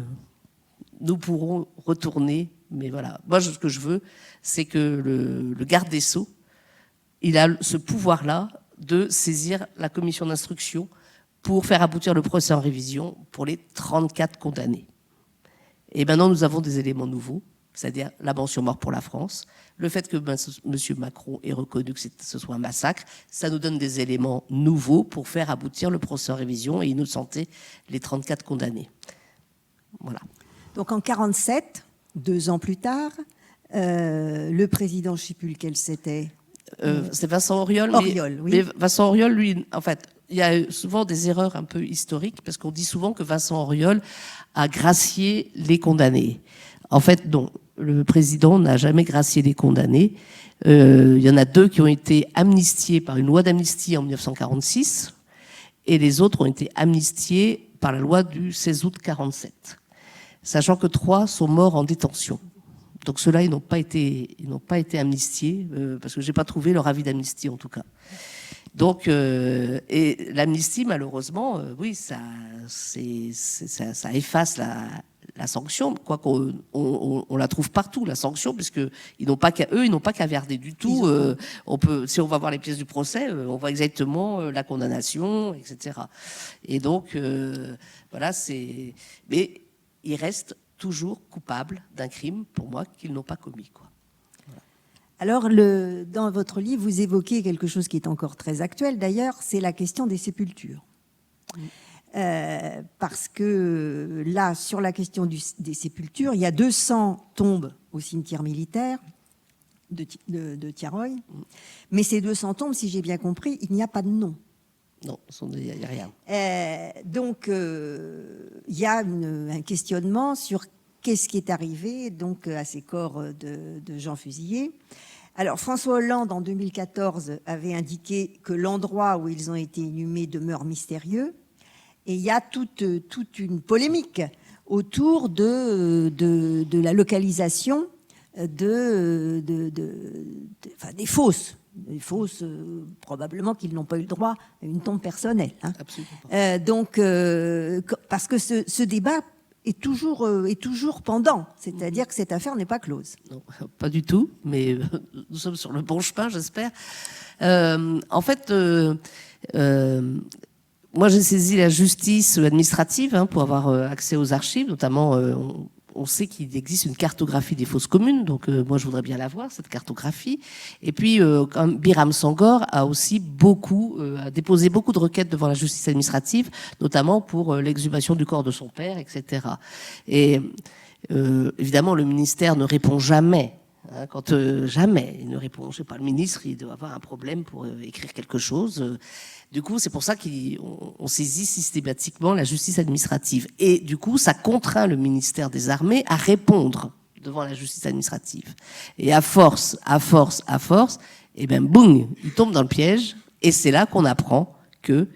nous pourrons retourner, mais voilà. Moi, ce que je veux, c'est que le garde des Sceaux, il a ce pouvoir-là de saisir la commission d'instruction pour faire aboutir le procès en révision pour les 34 condamnés. Et maintenant, nous avons des éléments nouveaux, c'est-à-dire la mention mort pour la France, le fait que M. Macron ait reconnu que ce soit un massacre, ça nous donne des éléments nouveaux pour faire aboutir le procès en révision et innocenter les 34 condamnés. Voilà. Donc en 1947, 2 ans plus tard, le président, je ne sais plus lequel c'était. C'est Vincent Auriol. Auriol, oui. Mais Vincent Auriol, lui, en fait, il y a souvent des erreurs un peu historiques, parce qu'on dit souvent que Vincent Auriol a gracié les condamnés. En fait, non. Le président n'a jamais gracié les condamnés. Il y en a 2 qui ont été amnistiés par une loi d'amnistie en 1946, et les autres ont été amnistiés par la loi du 16 août 1947. Sachant que 3 sont morts en détention. Donc ceux-là, ils n'ont pas été amnistiés, parce que j'ai pas trouvé leur avis d'amnistie en tout cas. Donc, et l'amnistie, malheureusement, oui, ça efface la sanction, quoiqu'on on la trouve partout, la sanction, puisque ils n'ont pas qu'à verder du tout. Si on va voir les pièces du procès, on voit exactement la condamnation, etc. Et donc, voilà, mais ils restent toujours coupables d'un crime, pour moi, qu'ils n'ont pas commis, quoi. Alors, dans votre livre, vous évoquez quelque chose qui est encore très actuel, d'ailleurs, c'est la question des sépultures. Parce que là, sur la question des sépultures, il y a 200 tombes au cimetière militaire de Tiaroy, mais ces 200 tombes, si j'ai bien compris, il n'y a pas de nom. Non, il n'y a rien. Donc, il y a un questionnement sur qu'est-ce qui est arrivé donc à ces corps de gens fusillés. Alors, François Hollande, en 2014, avait indiqué que l'endroit où ils ont été inhumés demeure mystérieux. Et il y a toute une polémique autour de la localisation des fosses. Des fosses, probablement qu'ils n'ont pas eu le droit à une tombe personnelle. Hein. Absolument pas. Donc, parce que ce débat est toujours pendant, c'est-à-dire que cette affaire n'est pas close. Non, pas du tout, mais nous sommes sur le bon chemin, j'espère. En fait, moi j'ai saisi la justice administrative pour avoir accès aux archives, notamment on sait qu'il existe une cartographie des fosses communes, donc moi je voudrais bien la voir, cette cartographie. Et puis Biram Sangor a aussi déposé beaucoup de requêtes devant la justice administrative, notamment pour l'exhumation du corps de son père, etc. Et évidemment le ministère ne répond jamais. Jamais il ne répond. Je sais pas, le ministre il doit avoir un problème pour écrire quelque chose. Du coup, c'est pour ça qu'on saisit systématiquement la justice administrative. Et du coup, ça contraint le ministère des Armées à répondre devant la justice administrative. Et à force, et ben boum, il tombe dans le piège. Et c'est là qu'on apprend que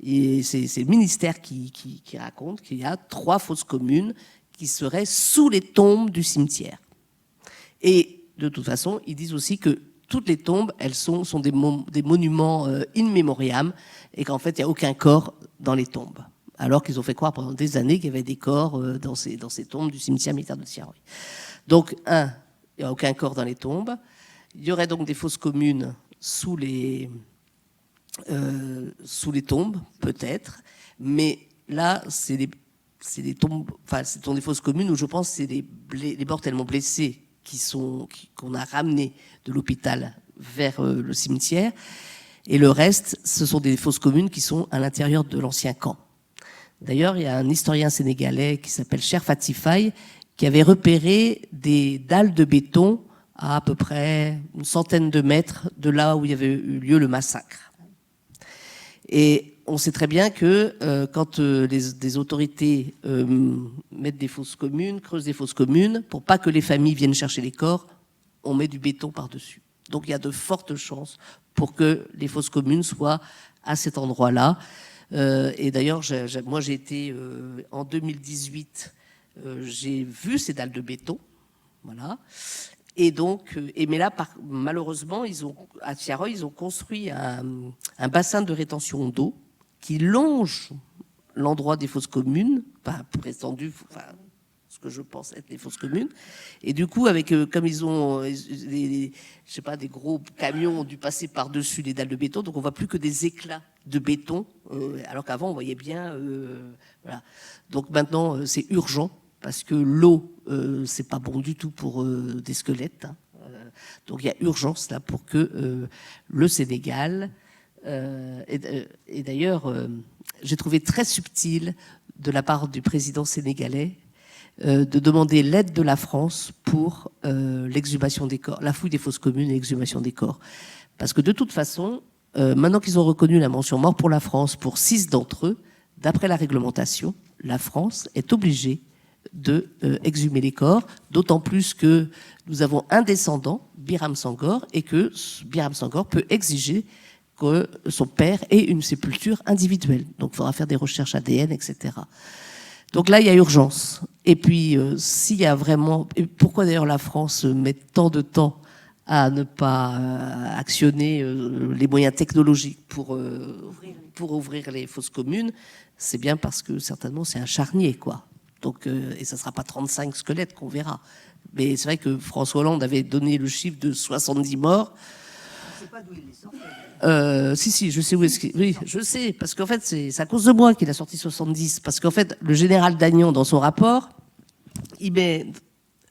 c'est le ministère qui raconte qu'il y a 3 fosses communes qui seraient sous les tombes du cimetière. Et de toute façon, ils disent aussi que toutes les tombes, elles sont des monuments in memoriam, et qu'en fait, il n'y a aucun corps dans les tombes. Alors qu'ils ont fait croire pendant des années qu'il y avait des corps dans ces tombes du cimetière militaire de Tiaroy. Donc, il n'y a aucun corps dans les tombes. Il y aurait donc des fosses communes sous les tombes, peut-être. Mais là, c'est des tombes, enfin, ce sont des fosses communes où je pense que c'est les mortellement blessés qu'on a ramenés de l'hôpital vers le cimetière. Et le reste, ce sont des fosses communes qui sont à l'intérieur de l'ancien camp. D'ailleurs, il y a un historien sénégalais qui s'appelle Cherfati Faye qui avait repéré des dalles de béton à peu près une centaine de mètres de là où il y avait eu lieu le massacre. Et on sait très bien que quand des autorités mettent des fosses communes, creusent des fosses communes, pour pas que les familles viennent chercher les corps, on met du béton par-dessus. Donc il y a de fortes chances pour que les fosses communes soient à cet endroit-là. Et d'ailleurs, moi j'ai été en 2018, j'ai vu ces dalles de béton, voilà. Et donc, mais là, malheureusement, à Tiaroy, ils ont construit un bassin de rétention d'eau qui longe l'endroit des fosses communes, prétendu, ce que je pense être les fosses communes. Et du coup, comme ils ont, je sais pas, des gros camions ont dû passer par-dessus les dalles de béton, donc on voit plus que des éclats de béton, alors qu'avant on voyait bien, voilà. Donc maintenant, c'est urgent. Parce que l'eau, c'est pas bon du tout pour des squelettes. Hein. Donc il y a urgence là pour que le Sénégal, et d'ailleurs, j'ai trouvé très subtil de la part du président sénégalais de demander l'aide de la France pour l'exhumation des corps, la fouille des fosses communes et l'exhumation des corps. Parce que de toute façon, maintenant qu'ils ont reconnu la mention mort pour la France pour 6 d'entre eux, d'après la réglementation, la France est obligée de exhumer les corps, d'autant plus que nous avons un descendant, Biram Sangor, et que Biram Sangor peut exiger que son père ait une sépulture individuelle. Donc il faudra faire des recherches ADN, etc. Donc là, il y a urgence. Et puis, s'il y a vraiment... Et pourquoi d'ailleurs la France met tant de temps à ne pas actionner les moyens technologiques pour ouvrir les fosses communes, c'est bien parce que certainement c'est un charnier, quoi. Donc, et ça ne sera pas 35 squelettes qu'on verra. Mais c'est vrai que François Hollande avait donné le chiffre de 70 morts. Je ne sais pas d'où il est sorti. Si, je sais où est-ce qu'il... Oui, je sais, parce qu'en fait, c'est à cause de moi qu'il a sorti 70. Parce qu'en fait, le général Dagnan, dans son rapport, il met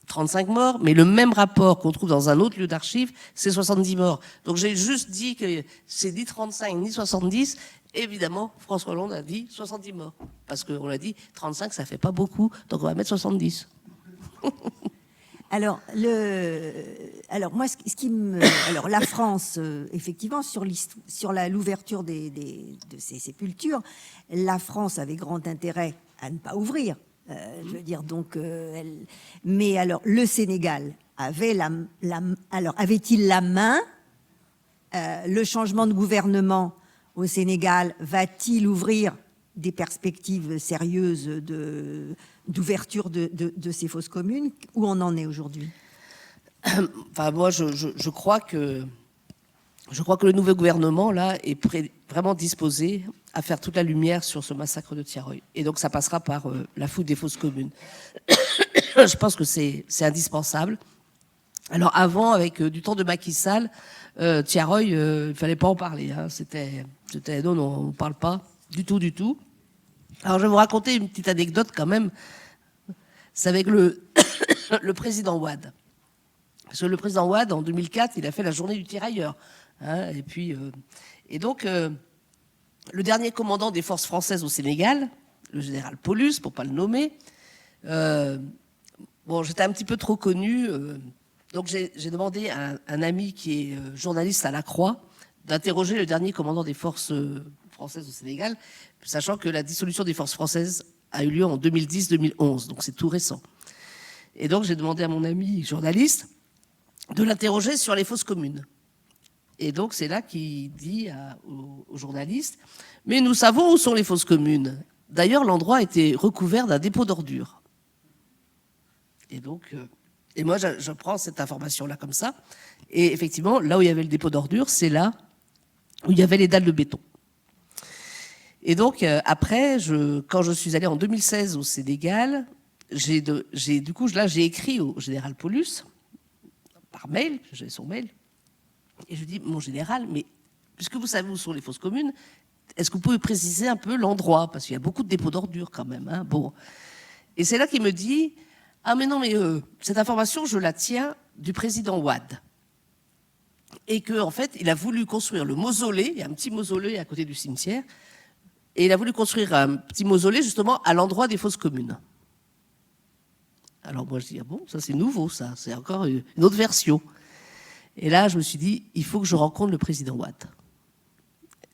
35 morts, mais le même rapport qu'on trouve dans un autre lieu d'archives, c'est 70 morts. Donc j'ai juste dit que c'est ni 35 ni 70. Évidemment, François Hollande a dit 70 morts. Parce qu'on a dit 35, ça fait pas beaucoup, donc on va mettre 70. Alors moi, alors la France, effectivement, sur l'ouverture de ces sépultures, la France avait grand intérêt à ne pas ouvrir. Je veux dire, donc, mais alors le Sénégal avait-il la main? Le changement de gouvernement au Sénégal va-t-il ouvrir des perspectives sérieuses d'ouverture de ces fosses communes? Où on en est aujourd'hui? Enfin, moi, je crois que le nouveau gouvernement là est vraiment disposé à faire toute la lumière sur ce massacre de Tiaroy. Et donc, ça passera par la fouille des fosses communes. Je pense que c'est indispensable. Alors, avant, avec du temps de Macky Sall, Tiaroy, il ne fallait pas en parler. Hein. C'était non, on ne parle pas du tout. Alors, je vais vous raconter une petite anecdote quand même. C'est avec le président Wade. Parce que le président Wade, en 2004, il a fait la journée du tirailleur. Hein, et puis, et donc, le dernier commandant des forces françaises au Sénégal, le général Paulus, pour ne pas le nommer, bon, j'étais un petit peu trop connu, donc j'ai demandé à un ami qui est journaliste à La Croix d'interroger le dernier commandant des forces françaises au Sénégal, sachant que la dissolution des forces françaises a eu lieu en 2010-2011, donc c'est tout récent. Et donc j'ai demandé à mon ami journaliste de l'interroger sur les fosses communes. Et donc c'est là qu'il dit aux journalistes « Mais nous savons où sont les fosses communes. D'ailleurs, l'endroit était recouvert d'un dépôt d'ordures. » Et donc, et moi je prends cette information-là comme ça. Et effectivement, là où il y avait le dépôt d'ordures, c'est là où il y avait les dalles de béton. Et donc, après, quand je suis allée en 2016 au Sénégal, j'ai écrit au général Paulus par mail, j'avais son mail, et je lui dis, mon général, mais puisque vous savez où sont les fosses communes, est-ce que vous pouvez préciser un peu l'endroit? Parce qu'il y a beaucoup de dépôts d'ordures quand même. Hein, bon. Et c'est là qu'il me dit, ah mais non, mais cette information, je la tiens du président Wade. Et qu'en fait, il a voulu construire le mausolée, il y a un petit mausolée à côté du cimetière, et il a voulu construire un petit mausolée justement à l'endroit des fosses communes. Alors moi je dis, ah bon, ça c'est nouveau, ça, c'est encore une autre version. Et là, je me suis dit, il faut que je rencontre le président Wade.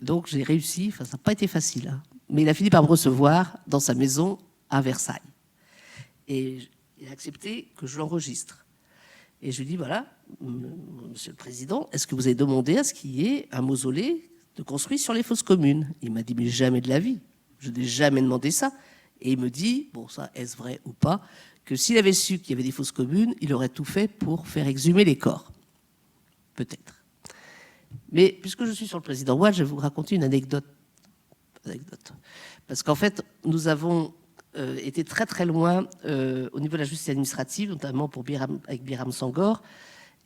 Donc j'ai réussi, enfin ça n'a pas été facile, hein, mais il a fini par me recevoir dans sa maison à Versailles. Et il a accepté que je l'enregistre. Et je lui dis, voilà, monsieur le président, est-ce que vous avez demandé à ce qu'il y ait un mausolée de construit sur les fosses communes? Il m'a dit, mais jamais de la vie, je n'ai jamais demandé ça. Et il me dit, bon ça, est-ce vrai ou pas, que s'il avait su qu'il y avait des fosses communes, il aurait tout fait pour faire exhumer les corps. Peut-être. Mais puisque je suis sur le président Wade, je vais vous raconter une anecdote. Parce qu'en fait, nous avons été très très loin au niveau de la justice administrative, notamment avec Biram Sangor,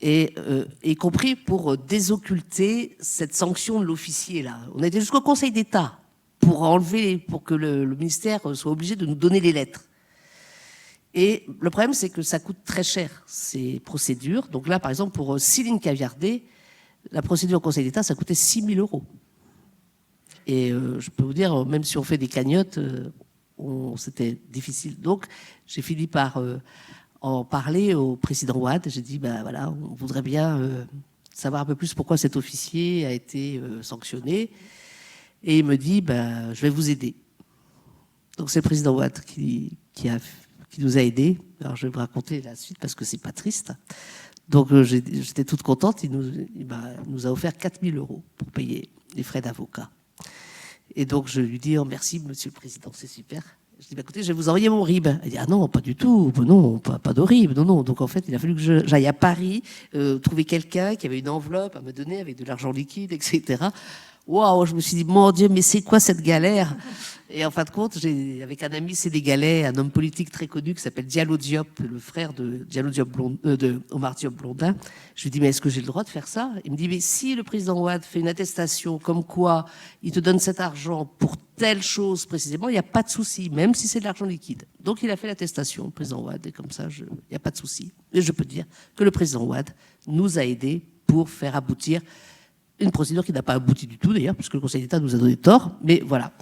et y compris pour désocculter cette sanction de l'officier là. On a été jusqu'au Conseil d'État pour enlever, pour que le ministère soit obligé de nous donner les lettres. Et le problème, c'est que ça coûte très cher, ces procédures. Donc là, par exemple, pour Céline Caviardet, la procédure au Conseil d'État, ça coûtait 6 000 €. Et je peux vous dire, même si on fait des cagnottes, c'était difficile. Donc, j'ai fini par en parler au président Wade. J'ai dit, ben voilà, on voudrait bien savoir un peu plus pourquoi cet officier a été sanctionné. Et il me dit, ben, je vais vous aider. Donc, c'est le président Wade qui nous a aidés. Alors, je vais vous raconter la suite parce que c'est pas triste. Donc, j'étais toute contente. Il nous a offert 4 000 € pour payer les frais d'avocat. Et donc, je lui dis, oh, merci, monsieur le président, c'est super. Je dis, bah, écoutez, je vais vous envoyer mon RIB. Il dit, ah non, pas du tout. Non, pas de RIB. Non. Donc, en fait, il a fallu que j'aille à Paris, trouver quelqu'un qui avait une enveloppe à me donner avec de l'argent liquide, etc. Waouh, je me suis dit, mon Dieu, mais c'est quoi cette galère? Et en fin de compte, avec un ami sénégalais, un homme politique très connu qui s'appelle Diallo Diop, le frère de Omar Diop Blondin. Je lui dis, mais est-ce que j'ai le droit de faire ça? Il me dit, mais si le président Wade fait une attestation comme quoi il te donne cet argent pour telle chose précisément, il n'y a pas de souci, même si c'est de l'argent liquide. Donc il a fait l'attestation, le président Wade, et comme ça, il n'y a pas de souci. Et je peux dire que le président Wade nous a aidés pour faire aboutir une procédure qui n'a pas abouti du tout d'ailleurs, puisque le Conseil d'État nous a donné tort, mais voilà.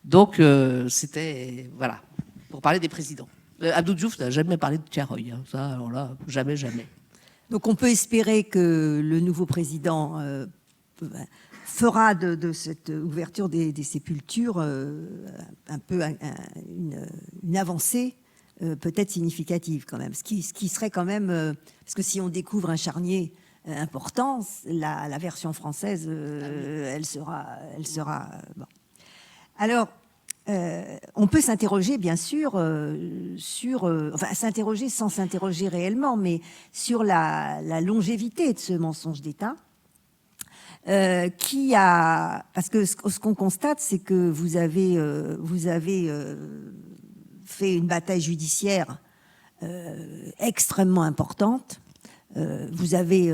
Donc c'était, voilà, pour parler des présidents. Abdou Diouf n'a jamais parlé de Tiaroy, hein. Ça, alors là, jamais. Donc on peut espérer que le nouveau président fera de cette ouverture des sépultures un peu une avancée peut-être significative quand même, ce qui serait quand même, parce que si on découvre un charnier important, la version française, elle sera bon. Alors, on peut s'interroger, bien sûr, enfin, s'interroger sans s'interroger réellement, mais sur la longévité de ce mensonge d'État, parce que ce qu'on constate, c'est que vous avez fait une bataille judiciaire extrêmement importante. Vous avez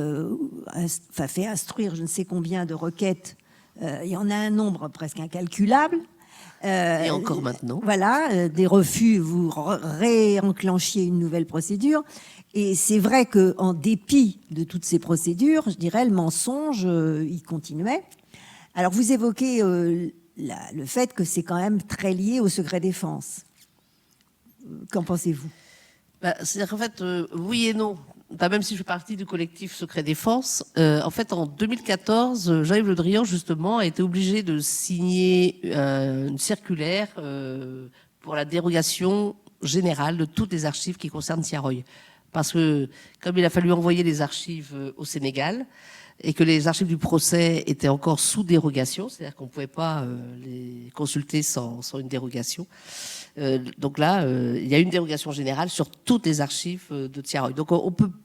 fait instruire je ne sais combien de requêtes. Il y en a un nombre presque incalculable. Et encore maintenant. Voilà, des refus, vous réenclenchiez une nouvelle procédure. Et c'est vrai qu'en dépit de toutes ces procédures, je dirais, le mensonge, il continuait. Alors, vous évoquez le fait que c'est quand même très lié au secret défense. Qu'en pensez-vous? C'est-à-dire qu'en fait, oui et non. Pas même si je fais partie du collectif Secret Défense. En fait, en 2014, Jean-Yves Le Drian, justement, a été obligé de signer une circulaire pour la dérogation générale de toutes les archives qui concernent Tiaroy. Parce que, comme il a fallu envoyer les archives au Sénégal, et que les archives du procès étaient encore sous dérogation, c'est-à-dire qu'on ne pouvait pas les consulter sans une dérogation. Donc là, il y a une dérogation générale sur toutes les archives de Tiaroy. Donc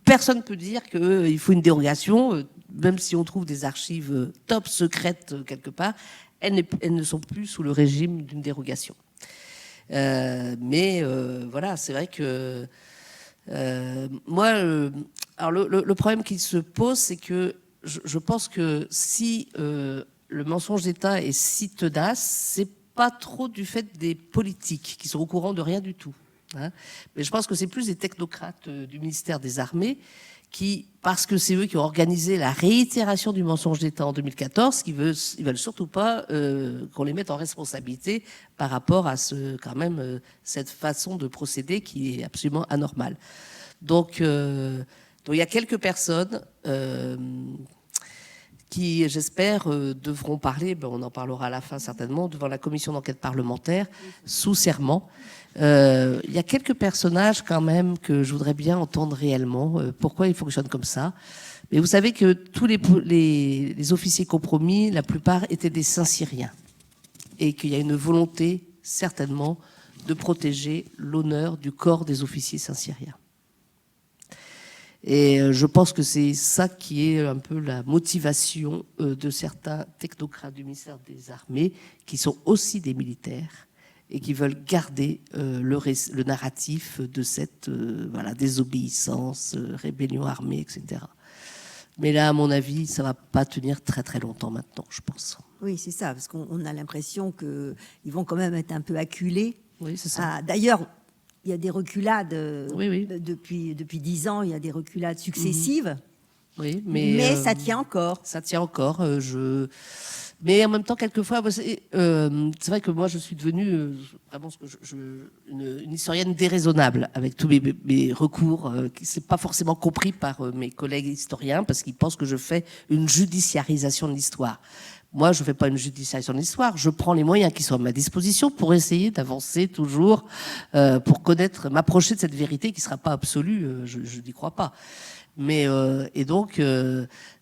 personne ne peut dire qu'il faut une dérogation, même si on trouve des archives top secrètes quelque part, elles ne sont plus sous le régime d'une dérogation. Mais voilà, c'est vrai que moi, Alors le problème qui se pose, c'est que je pense que si le mensonge d'État est si tenace, c'est pas trop du fait des politiques qui sont au courant de rien du tout. Hein. Mais je pense que c'est plus des technocrates du ministère des Armées qui, parce que c'est eux qui ont organisé la réitération du mensonge d'État en 2014, ils veulent surtout pas qu'on les mette en responsabilité par rapport à quand même cette façon de procéder qui est absolument anormale. Donc il y a quelques personnes qui, j'espère, devront parler, on en parlera à la fin certainement, devant la commission d'enquête parlementaire, sous serment. Il y a quelques personnages quand même que je voudrais bien entendre réellement, pourquoi ils fonctionnent comme ça. Mais vous savez que tous les officiers compromis, la plupart étaient des Saint-Cyriens. Et qu'il y a une volonté, certainement, de protéger l'honneur du corps des officiers Saint-Cyriens. Et je pense que c'est ça qui est un peu la motivation de certains technocrates du ministère des Armées, qui sont aussi des militaires et qui veulent garder le narratif de cette désobéissance, rébellion armée, etc. Mais là, à mon avis, ça ne va pas tenir très très longtemps maintenant, je pense. Oui, c'est ça, parce qu'on a l'impression qu'ils vont quand même être un peu acculés. Oui, c'est ça. D'ailleurs, il y a des reculades oui. depuis 10 ans, il y a des reculades successives. Oui, mais ça tient encore. Ça tient encore. Mais en même temps, quelquefois, c'est vrai que moi, je suis devenue vraiment une historienne déraisonnable avec tous mes recours, qui n'est pas forcément compris par mes collègues historiens, parce qu'ils pensent que je fais une judiciarisation de l'histoire. Moi, je ne fais pas une judiciarisation de l'histoire. Je prends les moyens qui sont à ma disposition pour essayer d'avancer toujours, pour connaître, m'approcher de cette vérité qui ne sera pas absolue. Je n'y crois pas. Mais et donc,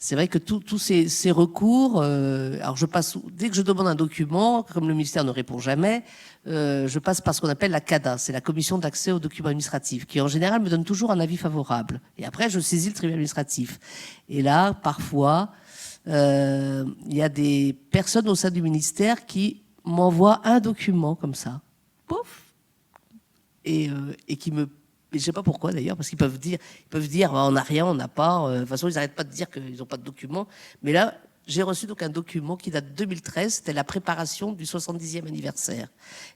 c'est vrai que tous ces recours. Alors, je passe dès que je demande un document, comme le ministère ne répond jamais, je passe par ce qu'on appelle la CADA, c'est la Commission d'accès aux documents administratifs, qui en général me donne toujours un avis favorable. Et après, je saisis le tribunal administratif. Et là, parfois. Il y a des personnes au sein du ministère qui m'envoient un document comme ça, pouf, et qui me, je sais pas pourquoi d'ailleurs, parce qu'ils peuvent dire on n'a rien, on n'a pas. De toute façon, ils n'arrêtent pas de dire qu'ils n'ont pas de document. Mais là, j'ai reçu donc un document qui date de 2013. C'était la préparation du 70e anniversaire,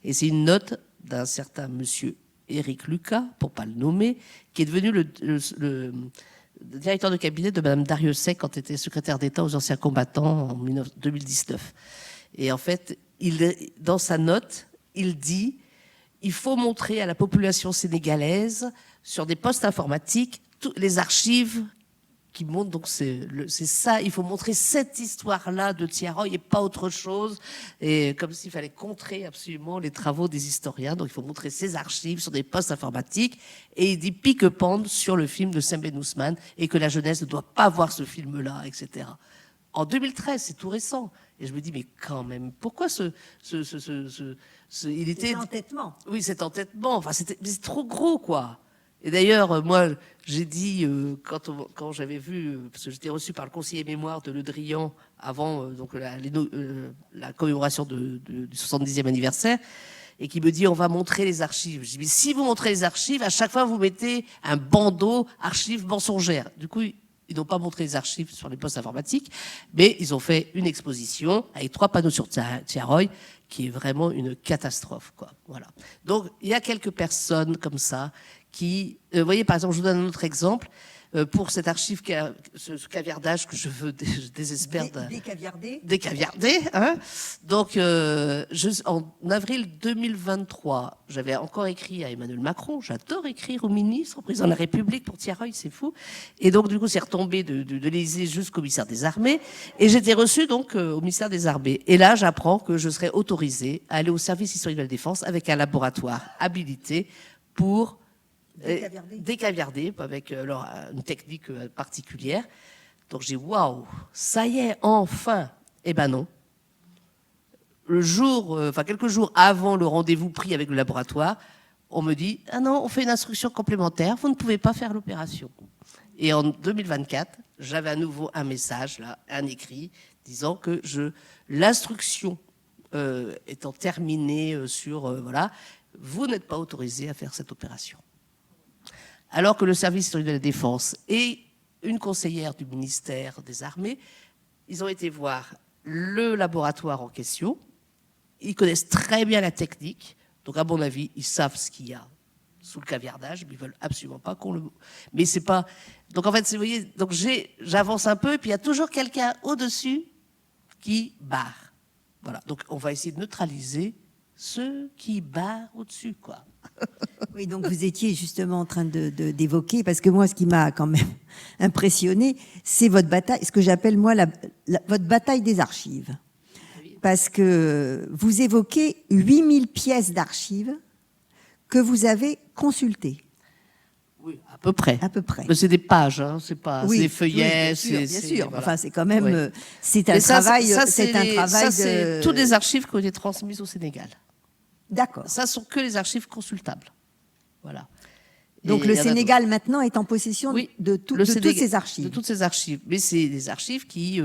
et c'est une note d'un certain monsieur Éric Lucas, pour pas le nommer, qui est devenu le directeur de cabinet de Mme Dariussec quand elle était secrétaire d'État aux anciens combattants en 2019. Et en fait, dans sa note, il dit il faut montrer à la population sénégalaise, sur des postes informatiques, les archives qui montrent. Donc c'est ça, il faut montrer cette histoire-là de Thiaroye et pas autre chose. Et comme s'il fallait contrer absolument les travaux des historiens. Donc il faut montrer ces archives sur des postes informatiques. Et il dit pique-pendre sur le film de Sembène Ousmane et que la jeunesse ne doit pas voir ce film-là, etc. En 2013, c'est tout récent. Et je me dis, mais quand même, pourquoi il était... Cet entêtement. Oui, cet entêtement. Enfin, c'est trop gros, quoi. Et d'ailleurs, moi, j'ai dit, quand j'avais vu, parce que j'étais reçu par le conseiller mémoire de Le Drian avant la commémoration du 70e anniversaire, et qui me dit, on va montrer les archives. Je dis, mais si vous montrez les archives, à chaque fois, vous mettez un bandeau archives mensongères. Du coup, ils n'ont pas montré les archives sur les postes informatiques, mais ils ont fait une exposition avec 3 panneaux sur Thiaroye, qui est vraiment une catastrophe, quoi. Voilà. Donc, il y a quelques personnes comme ça qui, vous voyez, par exemple, je vous donne un autre exemple, pour cette archive, ce caviardage que je désespère décaviarder, hein. Donc, en avril 2023, j'avais encore écrit à Emmanuel Macron. J'adore écrire au ministre, au président de la République pour Thiaroye, c'est fou. Et donc, du coup, c'est retombé de l'Élysée jusqu'au ministère des Armées. Et j'étais reçue donc au ministère des Armées. Et là, j'apprends que je serais autorisée à aller au service historique de la défense avec un laboratoire habilité pour décaviarder avec une technique particulière. Donc j'ai dit waouh, ça y est, enfin. Eh ben non. Quelques jours avant le rendez-vous pris avec le laboratoire, on me dit ah non, on fait une instruction complémentaire, vous ne pouvez pas faire l'opération. Et en 2024, j'avais à nouveau un message là, un écrit disant que l'instruction étant terminée voilà, vous n'êtes pas autorisé à faire cette opération. Alors que le service historique de la défense et une conseillère du ministère des Armées. Ils ont été voir le laboratoire en question. Ils connaissent très bien la technique. Donc, à mon avis, ils savent ce qu'il y a sous le caviardage, mais ils veulent absolument pas qu'on le... Mais c'est pas... Donc, en fait, vous voyez, donc j'avance un peu, et puis il y a toujours quelqu'un au-dessus qui barre. Voilà. Donc, on va essayer de neutraliser ceux qui barrent au-dessus, quoi. Oui, donc vous étiez justement en train d'évoquer, parce que moi, ce qui m'a quand même impressionné, c'est votre bataille, ce que j'appelle moi votre bataille des archives. Parce que vous évoquez 8000 pièces d'archives que vous avez consultées. Oui, à peu près. À peu près. Mais c'est des pages, hein, c'est pas oui, des feuillets. Oui, bien sûr. Voilà. Enfin, c'est quand même, oui. c'est un travail. C'est toutes les archives qui ont été transmises au Sénégal. D'accord. Ça sont que les archives consultables. Voilà. Donc le Sénégal maintenant est en possession de toutes ces archives. De toutes ces archives, mais c'est des archives qui,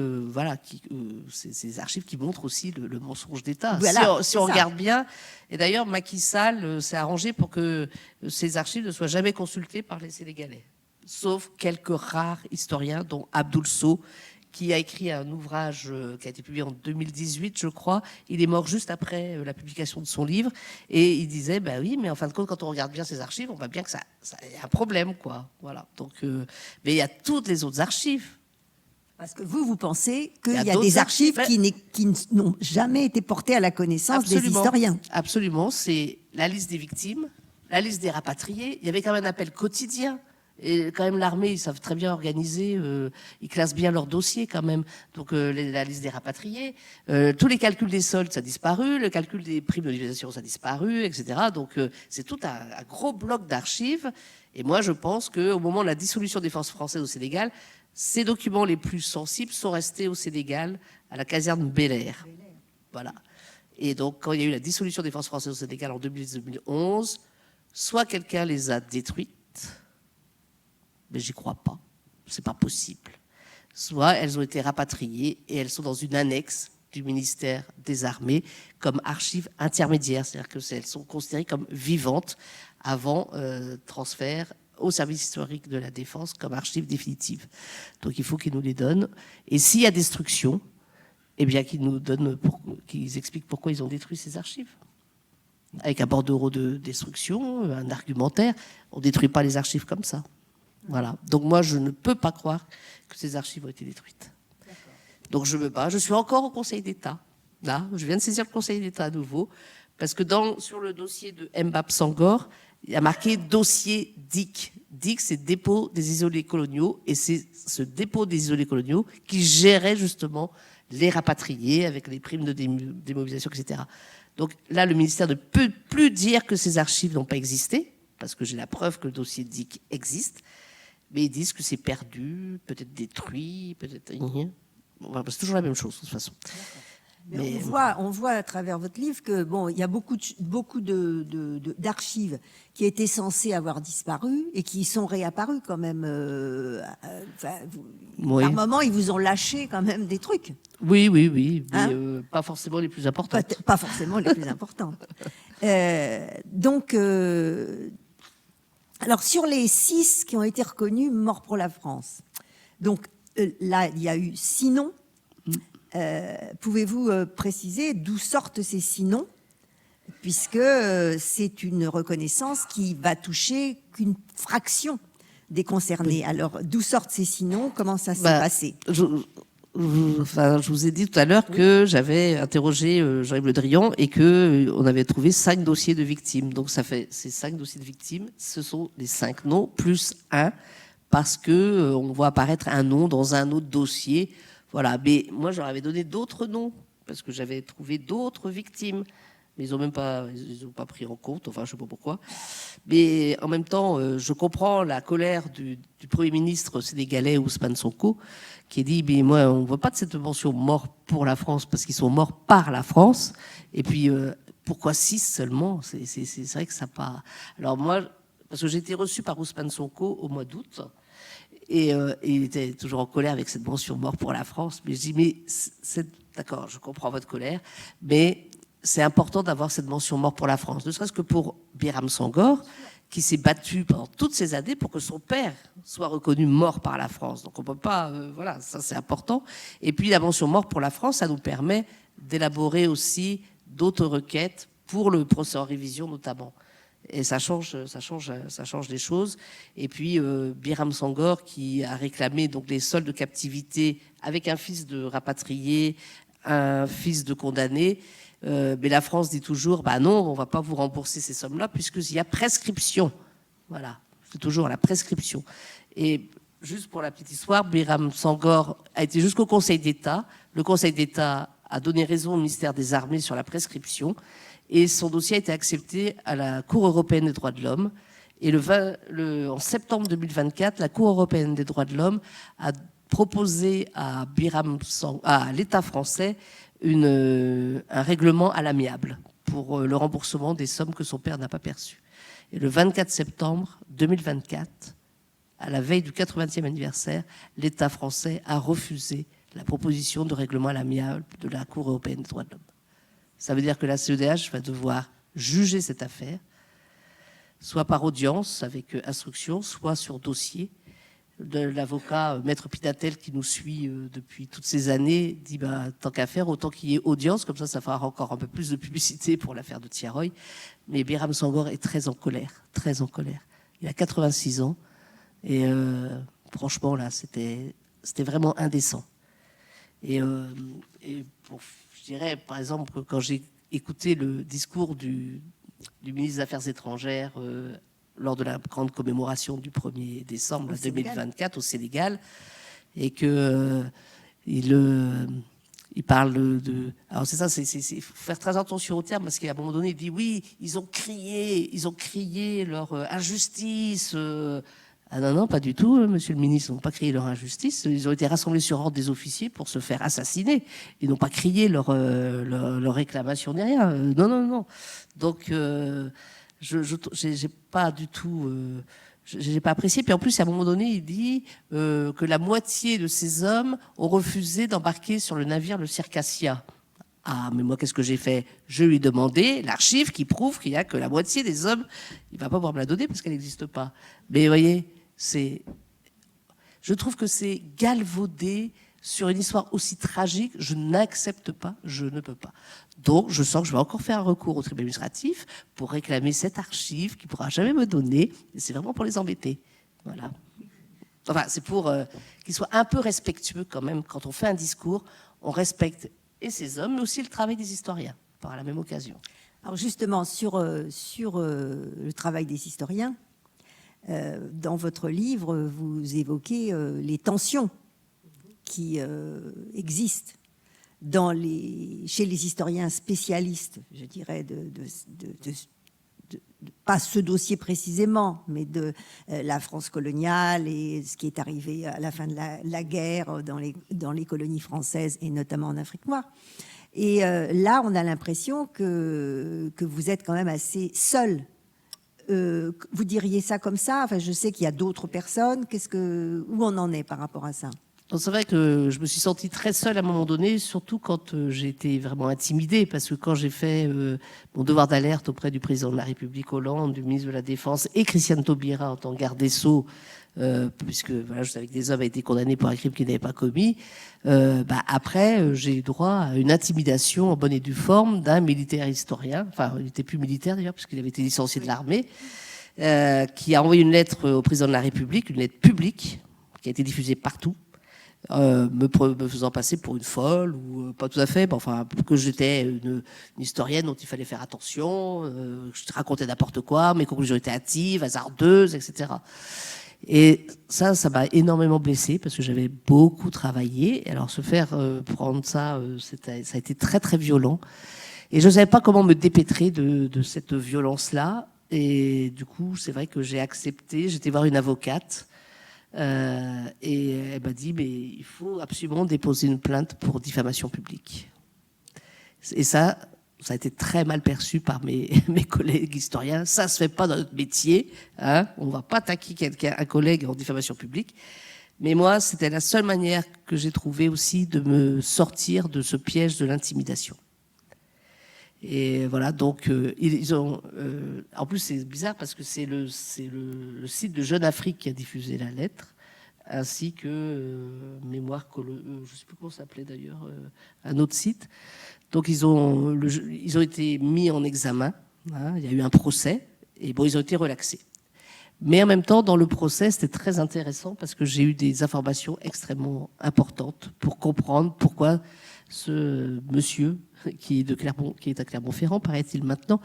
c'est des archives qui montrent aussi le mensonge d'État. Voilà, si on regarde bien, et d'ailleurs Macky Sall s'est arrangé pour que ces archives ne soient jamais consultées par les Sénégalais, sauf quelques rares historiens, dont Abdoul Sow, qui a écrit un ouvrage qui a été publié en 2018, je crois. Il est mort juste après la publication de son livre. Et il disait, bah oui, mais en fin de compte, quand on regarde bien ces archives, on voit bien que ça y a un problème, quoi. Voilà. Donc, mais il y a toutes les autres archives. Parce que vous pensez qu'il y a des archives qui n'ont jamais été portées à la connaissance des historiens. Absolument. C'est la liste des victimes, la liste des rapatriés. Il y avait quand même un appel quotidien. Et quand même, l'armée, ils savent très bien organiser, ils classent bien leurs dossiers quand même. Donc, la liste des rapatriés, tous les calculs des soldes, ça a disparu, le calcul des primes de mobilisation, ça a disparu, etc. Donc, c'est tout un gros bloc d'archives. Et moi, je pense qu'au moment de la dissolution des forces françaises au Sénégal, ces documents les plus sensibles sont restés au Sénégal, à la caserne Bel-Air. Voilà. Et donc, quand il y a eu la dissolution des forces françaises au Sénégal en 2010-2011, soit quelqu'un les a détruites, mais j'y crois pas, c'est pas possible. Soit elles ont été rapatriées et elles sont dans une annexe du ministère des Armées comme archives intermédiaires, c'est-à-dire qu'elles sont considérées comme vivantes avant transfert au service historique de la Défense comme archives définitives. Donc il faut qu'ils nous les donnent. Et s'il y a destruction, eh bien qu'ils nous donnent, qu'ils expliquent pourquoi ils ont détruit ces archives. Avec un bordereau de destruction, un argumentaire, on ne détruit pas les archives comme ça. Voilà. Donc moi, je ne peux pas croire que ces archives ont été détruites. Donc je me bats. Je suis encore au Conseil d'État. Là, je viens de saisir le Conseil d'État à nouveau, parce que sur le dossier de Mbap Sangor, il y a marqué dossier DIC. DIC, c'est dépôt des isolés coloniaux, et c'est ce dépôt des isolés coloniaux qui gérait justement les rapatriés avec les primes de démobilisation, etc. Donc là, le ministère ne peut plus dire que ces archives n'ont pas existé, parce que j'ai la preuve que le dossier DIC existe. Mais ils disent que c'est perdu, peut-être détruit, peut-être rien. C'est toujours la même chose, de toute façon. Mais on voit à travers votre livre que il y a beaucoup d'archives qui étaient censées avoir disparu et qui sont réapparues quand même. Par moment, ils vous ont lâché quand même des trucs. Oui, mais pas forcément les plus importantes. Pas forcément les plus importantes. Alors, sur les 6 qui ont été reconnus morts pour la France, donc là, il y a eu 6 noms. Pouvez-vous préciser d'où sortent ces 6 noms, puisque c'est une reconnaissance qui va toucher qu'une fraction des concernés. Alors, d'où sortent ces 6 noms? Comment ça s'est passé? Je vous ai dit tout à l'heure que j'avais interrogé Jean-Yves Le Drian et qu'on avait trouvé 5 dossiers de victimes. Donc ça fait ces 5 dossiers de victimes, ce sont les 5 noms plus 1, parce que on voit apparaître un nom dans un autre dossier. Voilà. Mais moi, je leur avais donné d'autres noms, parce que j'avais trouvé d'autres victimes. Mais ils n'ont pas pris en compte, enfin je ne sais pas pourquoi. Mais en même temps, je comprends la colère du Premier ministre sénégalais Ousmane Sonko, qui a dit, mais moi, on ne voit pas de cette mention mort pour la France, parce qu'ils sont morts par la France. Et puis, pourquoi 6 seulement? C'est vrai que ça pas... Alors moi, parce que j'ai été reçu par Ousmane Sonko au mois d'août, et il était toujours en colère avec cette mention mort pour la France. Mais je dis, mais d'accord, je comprends votre colère, mais c'est important d'avoir cette mention mort pour la France, ne serait-ce que pour Biram Sangor, qui s'est battu pendant toutes ces années pour que son père soit reconnu mort par la France. Donc on peut pas, voilà, ça c'est important. Et puis la mention mort pour la France, ça nous permet d'élaborer aussi d'autres requêtes pour le procès en révision notamment. Et ça change les choses. Et puis Biram Sangor qui a réclamé donc les soldes de captivité avec un fils de rapatrié, un fils de condamné. Mais la France dit toujours, bah non, on va pas vous rembourser ces sommes-là puisqu'il y a prescription. Voilà, c'est toujours la prescription. Et juste pour la petite histoire, Biram Sangor a été jusqu'au Conseil d'État. Le Conseil d'État a donné raison au ministère des Armées sur la prescription. Et son dossier a été accepté à la Cour européenne des droits de l'homme. Et en septembre 2024, la Cour européenne des droits de l'homme a proposé à l'État français un règlement à l'amiable pour le remboursement des sommes que son père n'a pas perçues. Et le 24 septembre 2024, à la veille du 80e anniversaire, l'État français a refusé la proposition de règlement à l'amiable de la Cour européenne des droits de l'homme. Ça veut dire que la CEDH va devoir juger cette affaire, soit par audience avec instruction, soit sur dossier. L'avocat Maître Pinatel qui nous suit depuis toutes ces années dit bah, tant qu'à faire, autant qu'il y ait audience, comme ça fera encore un peu plus de publicité pour l'affaire de Thiaroye. Mais Biram Sangor est très en colère, très en colère. Il a 86 ans et franchement là, c'était vraiment indécent. Et je dirais, par exemple, quand j'ai écouté le discours du ministre des Affaires étrangères lors de la grande commémoration du 1er décembre 2024 au Sénégal, et que il parle de... Alors c'est ça, il faut faire très attention au terme, parce qu'à un moment donné, il dit oui, ils ont crié leur injustice... Ah non, pas du tout, monsieur le ministre, ils n'ont pas crié leur injustice. Ils ont été rassemblés sur ordre des officiers pour se faire assassiner. Ils n'ont pas crié leur réclamation ni rien. Non. Donc, j'ai pas du tout... j'ai pas apprécié. Puis en plus, à un moment donné, il dit que la moitié de ces hommes ont refusé d'embarquer sur le navire le Circassia. Ah, mais moi, qu'est-ce que j'ai fait? Je lui ai demandé l'archive qui prouve qu'il n'y a que la moitié des hommes. Il ne va pas pouvoir me la donner parce qu'elle n'existe pas. Mais vous voyez, je trouve que c'est galvaudé sur une histoire aussi tragique. Je n'accepte pas, je ne peux pas. Donc, je sens que je vais encore faire un recours au tribunal administratif pour réclamer cette archive qu'il ne pourra jamais me donner. Et c'est vraiment pour les embêter. Voilà. Enfin, c'est pour qu'ils soient un peu respectueux quand même. Quand on fait un discours, on respecte et ces hommes, mais aussi le travail des historiens, par la même occasion. Alors justement, sur le travail des historiens, dans votre livre, vous évoquez les tensions qui existent chez les historiens spécialistes, je dirais, pas ce dossier précisément, mais de la France coloniale et ce qui est arrivé à la fin de la guerre dans les colonies françaises et notamment en Afrique noire. Et là, on a l'impression que vous êtes quand même assez seul. Vous diriez ça comme ça? Enfin, je sais qu'il y a d'autres personnes. Où on en est par rapport à ça? C'est vrai que je me suis sentie très seule à un moment donné, surtout quand j'ai été vraiment intimidée, parce que quand j'ai fait mon devoir d'alerte auprès du président de la République Hollande, du ministre de la Défense et Christiane Taubira en tant que garde des Sceaux, puisque voilà, je savais que des hommes avaient été condamnés pour un crime qu'ils n'avaient pas commis, après j'ai eu droit à une intimidation en bonne et due forme d'un militaire historien, enfin il n'était plus militaire d'ailleurs, puisqu'il avait été licencié de l'armée, qui a envoyé une lettre au président de la République, une lettre publique, qui a été diffusée partout, me faisant passer pour une folle ou pas tout à fait, mais enfin que j'étais une historienne dont il fallait faire attention, je racontais n'importe quoi, mes conclusions étaient hâtives, hasardeuses, etc. Et ça m'a énormément blessée parce que j'avais beaucoup travaillé. Alors se faire prendre ça, ça a été très très violent. Et je ne savais pas comment me dépêtrer de cette violence-là. Et du coup, c'est vrai que j'ai accepté. J'étais voir une avocate. Et elle m'a dit, mais il faut absolument déposer une plainte pour diffamation publique. Et ça a été très mal perçu par mes collègues historiens. Ça se fait pas dans notre métier, hein. On va pas attaquer un collègue en diffamation publique. Mais moi, c'était la seule manière que j'ai trouvé aussi de me sortir de ce piège de l'intimidation. Et voilà, donc ils ont. En plus, c'est bizarre parce que c'est le site de Jeune Afrique qui a diffusé la lettre, ainsi que Mémoire coloniale, je ne sais plus comment ça s'appelait d'ailleurs, un autre site. Donc ils ont été mis en examen. Hein, il y a eu un procès et bon, ils ont été relaxés. Mais en même temps, dans le procès, c'était très intéressant parce que j'ai eu des informations extrêmement importantes pour comprendre pourquoi ce monsieur qui est à Clermont-Ferrand, paraît-il maintenant,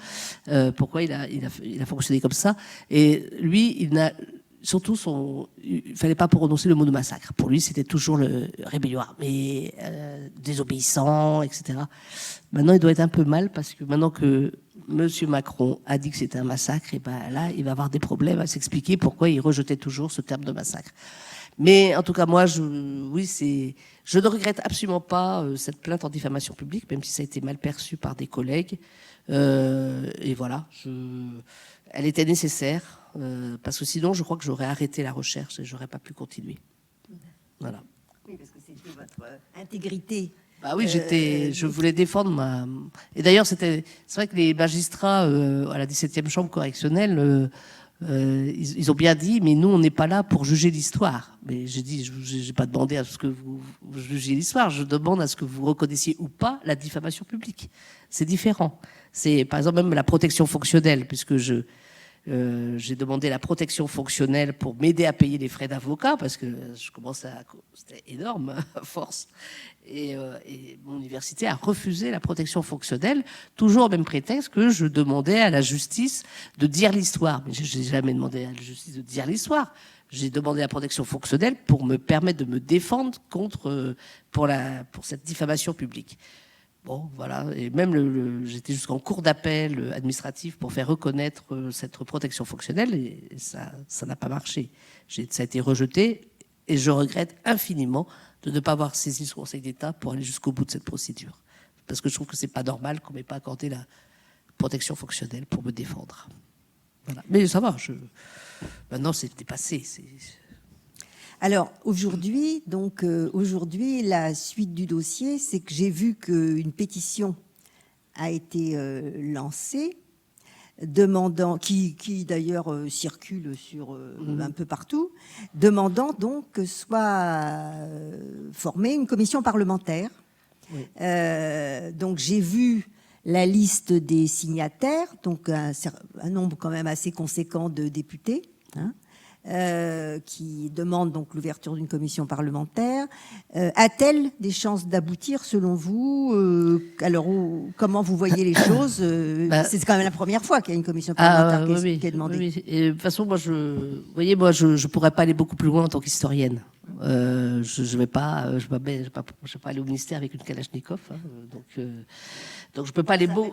pourquoi il a fonctionné comme ça. Et lui, il fallait pas prononcer le mot de massacre. Pour lui, c'était toujours le rébellion armé, désobéissant, etc. Maintenant, il doit être un peu mal parce que maintenant que Monsieur Macron a dit que c'était un massacre, et ben là, il va avoir des problèmes à s'expliquer pourquoi il rejetait toujours ce terme de massacre. Mais en tout cas, moi, je ne regrette absolument pas cette plainte en diffamation publique, même si ça a été mal perçu par des collègues. Et voilà, elle était nécessaire, parce que sinon, je crois que j'aurais arrêté la recherche et j'aurais pas pu continuer. Voilà. Oui, parce que c'était votre intégrité. Bah oui, je voulais défendre Et d'ailleurs, c'est vrai que les magistrats à la 17e chambre correctionnelle, ils ont bien dit, mais nous, on n'est pas là pour juger l'histoire. Mais j'ai dit, j'ai pas demandé à ce que vous jugiez l'histoire, je demande à ce que vous reconnaissiez ou pas la diffamation publique. C'est différent. C'est, par exemple, même la protection fonctionnelle, puisque j'ai demandé la protection fonctionnelle pour m'aider à payer les frais d'avocat, parce que c'était énorme, à force. Et mon université a refusé la protection fonctionnelle, toujours au même prétexte que je demandais à la justice de dire l'histoire. Mais je n'ai jamais demandé à la justice de dire l'histoire. J'ai demandé la protection fonctionnelle pour me permettre de me défendre pour cette diffamation publique. Bon, voilà. Et même j'étais jusqu'en cour d'appel administratif pour faire reconnaître cette protection fonctionnelle, et ça n'a pas marché. Ça a été rejeté, et je regrette infiniment de ne pas avoir saisi ce Conseil d'État pour aller jusqu'au bout de cette procédure. Parce que je trouve que c'est pas normal qu'on m'ait pas accordé la protection fonctionnelle pour me défendre. Voilà. Mais ça va, maintenant c'est dépassé. Alors aujourd'hui, la suite du dossier, c'est que j'ai vu qu'une pétition a été lancée, qui d'ailleurs circule sur un peu partout, demandant donc que soit formée une commission parlementaire. Oui. Donc j'ai vu la liste des signataires, donc un nombre quand même assez conséquent de députés, hein, qui demande donc l'ouverture d'une commission parlementaire. A-t-elle des chances d'aboutir selon vous? Alors, comment vous voyez les choses? C'est quand même la première fois qu'il y a une commission parlementaire qui est demandée. Oui. Et de toute façon, moi, je pourrais pas aller beaucoup plus loin en tant qu'historienne. Je vais pas aller au ministère avec une Kalachnikov, hein, donc je peux pas aller beaucoup.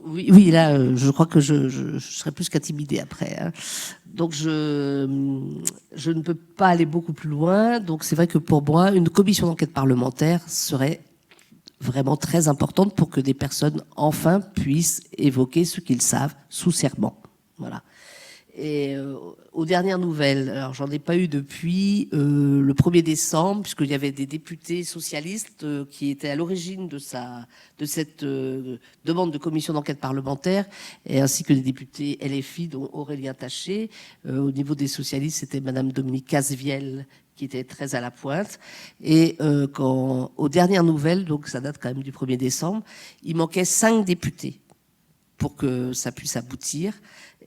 Oui, là, je crois que je serais plus qu'intimidée après. Hein. Donc je ne peux pas aller beaucoup plus loin. Donc c'est vrai que pour moi, une commission d'enquête parlementaire serait vraiment très importante pour que des personnes enfin puissent évoquer ce qu'ils savent sous serment. Voilà. Et aux dernières nouvelles, alors j'en ai pas eu depuis le 1er décembre, puisqu'il y avait des députés socialistes qui étaient à l'origine de cette demande de commission d'enquête parlementaire, et ainsi que des députés LFI, dont Aurélien Taché. Au niveau des socialistes, c'était Madame Dominique Cazevielle qui était très à la pointe. Et aux dernières nouvelles, donc ça date quand même du 1er décembre, il manquait 5 députés pour que ça puisse aboutir.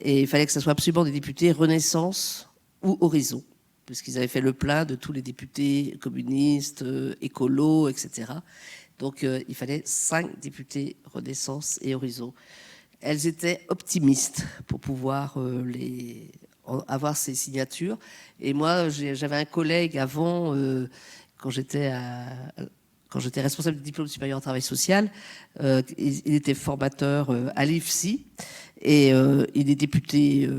Et il fallait que ce soit absolument des députés Renaissance ou Horizon, puisqu'ils avaient fait le plein de tous les députés communistes, écolos, etc. Donc il fallait 5 députés Renaissance et Horizon. Elles étaient optimistes pour pouvoir avoir ces signatures. Et moi, j'avais un collègue avant, quand j'étais responsable du diplôme supérieur en travail social, il était formateur à l'IFSI, et il est député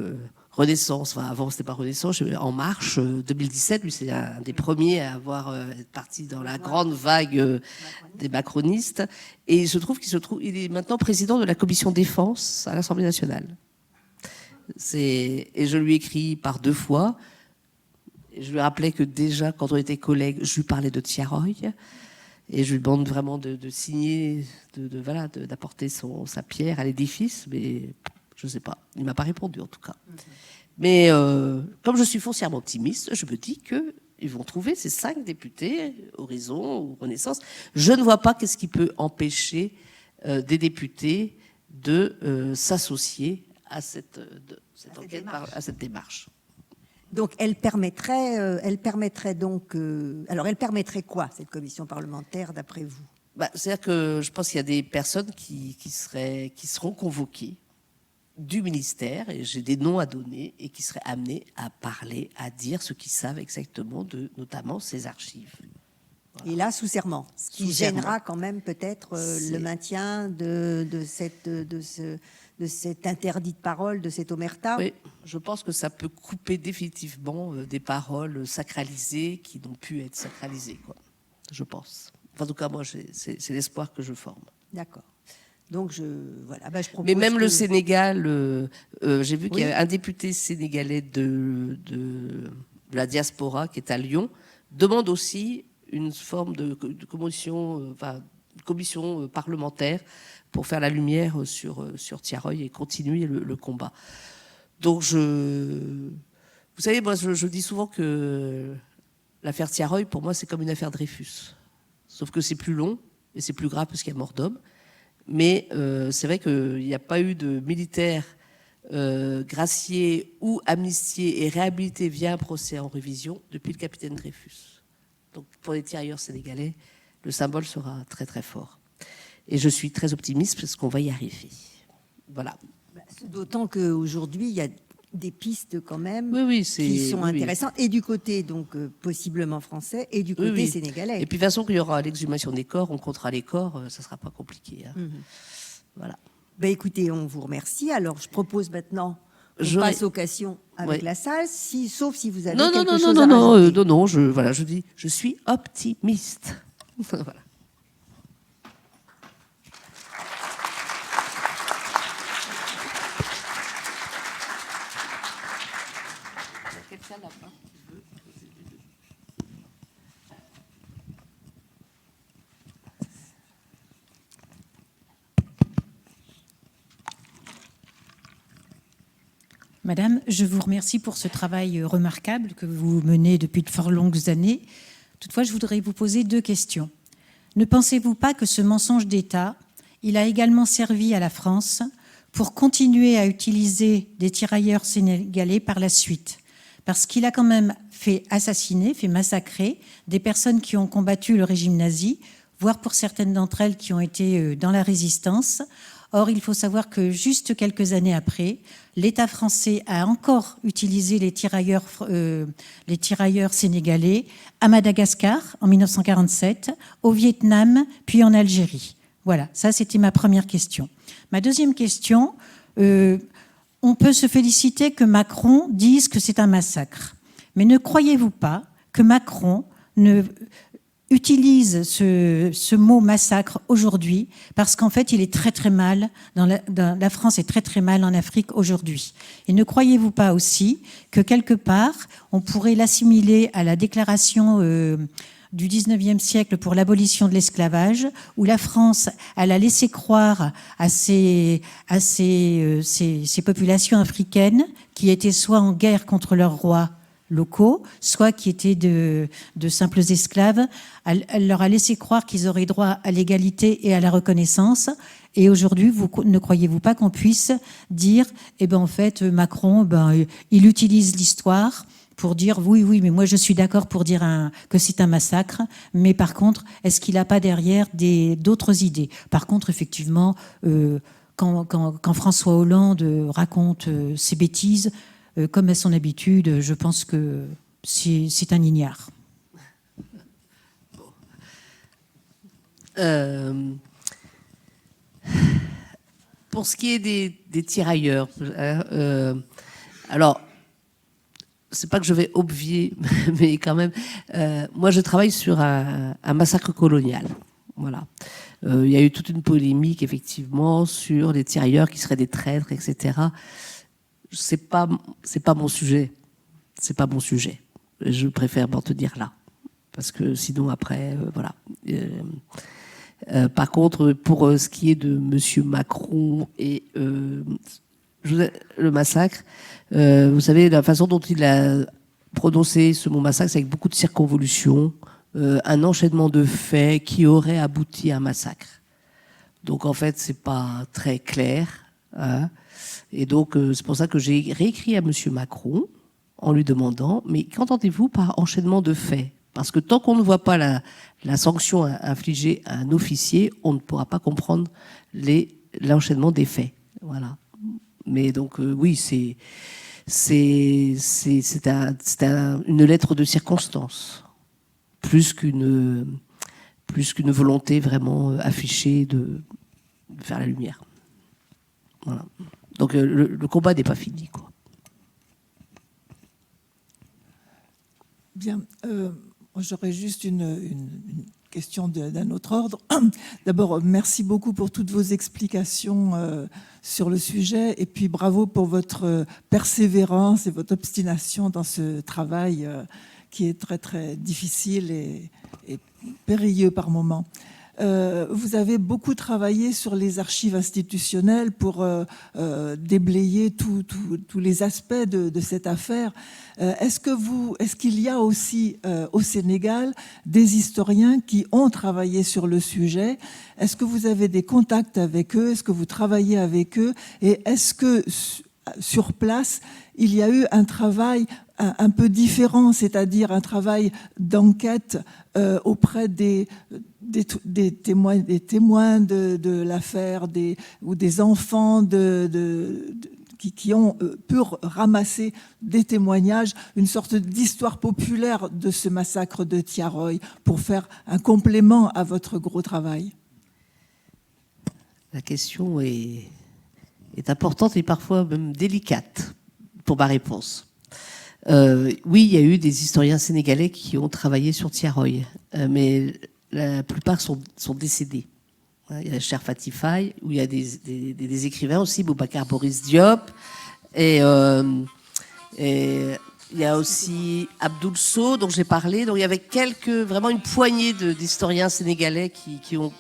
Renaissance, enfin avant c'était pas Renaissance, En Marche 2017, lui c'est un des premiers à avoir être parti dans la grande vague des macronistes, et il est maintenant président de la commission défense à l'Assemblée nationale. Et je lui écris par 2 fois. Je lui rappelais que déjà, quand on était collègues, je lui parlais de Tiaroy. Et je lui demande vraiment de signer, voilà, d'apporter sa pierre à l'édifice, mais je ne sais pas. Il ne m'a pas répondu en tout cas. Mais comme je suis foncièrement optimiste, je me dis qu'ils vont trouver ces 5 députés, Horizon ou Renaissance. Je ne vois pas qu'est-ce qui peut empêcher des députés de s'associer à cette démarche. Donc, elle permettrait donc. Alors, elle permettrait quoi, cette commission parlementaire, d'après vous? C'est-à-dire que je pense qu'il y a des personnes qui seront convoquées du ministère, et j'ai des noms à donner, et qui seraient amenés à parler, à dire ce qu'ils savent exactement de, notamment, ces archives. Voilà. Et là, sous serment, ce qui gênera quand même peut-être le maintien de cet interdit de parole, de cette omerta. Oui, je pense que ça peut couper définitivement des paroles sacralisées qui n'ont pu être sacralisées, quoi. Je pense. Enfin, en tout cas, moi, c'est l'espoir que je forme. D'accord. Donc, je propose. Mais même le Sénégal, j'ai vu qu'il y avait un député sénégalais de la diaspora qui est à Lyon, demande aussi une forme de commission parlementaire pour faire la lumière sur Thiaroye et continuer le combat. Donc, vous savez, moi, je dis souvent que l'affaire Thiaroye, pour moi, c'est comme une affaire Dreyfus. Sauf que c'est plus long et c'est plus grave parce qu'il y a mort d'homme. Mais c'est vrai qu'il n'y a pas eu de militaires graciés ou amnistiés et réhabilités via un procès en révision depuis le capitaine Dreyfus. Donc, pour les tirailleurs sénégalais, le symbole sera très, très fort. Et je suis très optimiste parce qu'on va y arriver. Voilà. D'autant qu'aujourd'hui, il y a des pistes quand même qui sont intéressantes, et du côté donc possiblement français et du côté sénégalais. Et puis de toute façon, il y aura l'exhumation des corps, on comptera les corps, ça ne sera pas compliqué. Hein. Voilà. Écoutez, on vous remercie. Alors, je propose maintenant qu'on passe aux questions avec la salle, sauf si vous avez quelque chose à rajouter. Non, je dis, je suis optimiste. Voilà. Madame, je vous remercie pour ce travail remarquable que vous menez depuis de fort longues années. Toutefois, je voudrais vous poser 2 questions. Ne pensez-vous pas que ce mensonge d'État, il a également servi à la France pour continuer à utiliser des tirailleurs sénégalais par la suite? Parce qu'il a quand même fait assassiner, fait massacrer des personnes qui ont combattu le régime nazi, voire pour certaines d'entre elles qui ont été dans la résistance. Or, il faut savoir que juste quelques années après, l'État français a encore utilisé les tirailleurs sénégalais à Madagascar en 1947, au Vietnam, puis en Algérie. Voilà, ça c'était ma première question. Ma deuxième question, on peut se féliciter que Macron dise que c'est un massacre. Mais ne croyez-vous pas que Macron utilise ce mot massacre aujourd'hui parce qu'en fait il est très très mal la France est très très mal en Afrique aujourd'hui. Et ne croyez-vous pas aussi que quelque part on pourrait l'assimiler à la déclaration du 19e siècle pour l'abolition de l'esclavage, où la France elle a laissé croire à ces populations africaines qui étaient soit en guerre contre leurs rois locaux, soit qui étaient de simples esclaves. Elle leur a laissé croire qu'ils auraient droit à l'égalité et à la reconnaissance. Et aujourd'hui, ne croyez-vous pas qu'on puisse dire, en fait, Macron, il utilise l'histoire pour dire oui, mais moi je suis d'accord pour dire que c'est un massacre, mais par contre, est-ce qu'il n'a pas derrière d'autres idées? Par contre, effectivement, quand François Hollande raconte ses bêtises, comme à son habitude, je pense que c'est un ignare. Pour ce qui est des tirailleurs, alors, c'est pas que je vais obvier, mais quand même, moi je travaille sur un massacre colonial. Voilà. Il y a eu toute une polémique, effectivement, sur les tirailleurs qui seraient des traîtres, etc. C'est pas mon sujet. C'est pas mon sujet. Je préfère m'en tenir là. parce que sinon après, voilà. Par contre, pour ce qui est de Monsieur Macron et le massacre, vous savez, la façon dont il a prononcé ce mot massacre, c'est avec beaucoup de circonvolutions, un enchaînement de faits qui aurait abouti à un massacre. Donc en fait, c'est pas très clair. Hein. Et donc c'est pour ça que j'ai réécrit à Monsieur Macron en lui demandant, mais qu'entendez-vous par enchaînement de faits ? Parce que tant qu'on ne voit pas la sanction infligée à un officier, on ne pourra pas comprendre l'enchaînement des faits. Voilà. Mais donc oui, c'est une lettre de circonstance, plus qu'une volonté vraiment affichée de faire la lumière. Voilà. Donc le combat n'est pas fini, quoi. Bien. J'aurais juste une question d'un autre ordre. D'abord, merci beaucoup pour toutes vos explications sur le sujet et puis bravo pour votre persévérance et votre obstination dans ce travail qui est très très difficile et périlleux par moments. Vous avez beaucoup travaillé sur les archives institutionnelles pour déblayer tous les aspects de cette affaire. Est-ce qu'il y a aussi au Sénégal des historiens qui ont travaillé sur le sujet? Est-ce que vous avez des contacts avec eux? Est-ce que vous travaillez avec eux? Et est-ce que sur place, il y a eu un travail un peu différent, c'est-à-dire un travail d'enquête auprès des témoins de l'affaire ou des enfants qui ont pu ramasser des témoignages, une sorte d'histoire populaire de ce massacre de Thiaroye pour faire un complément à votre gros travail? La question est importante et parfois même délicate pour ma réponse. Oui, il y a eu des historiens sénégalais qui ont travaillé sur Thiaroye, mais la plupart sont décédés. Il y a Cher Fatifay, où il y a des écrivains aussi, Boubacar Boris Diop, et il y a aussi Abdoul Sow, dont j'ai parlé. Donc il y avait vraiment une poignée d'historiens sénégalais qui ont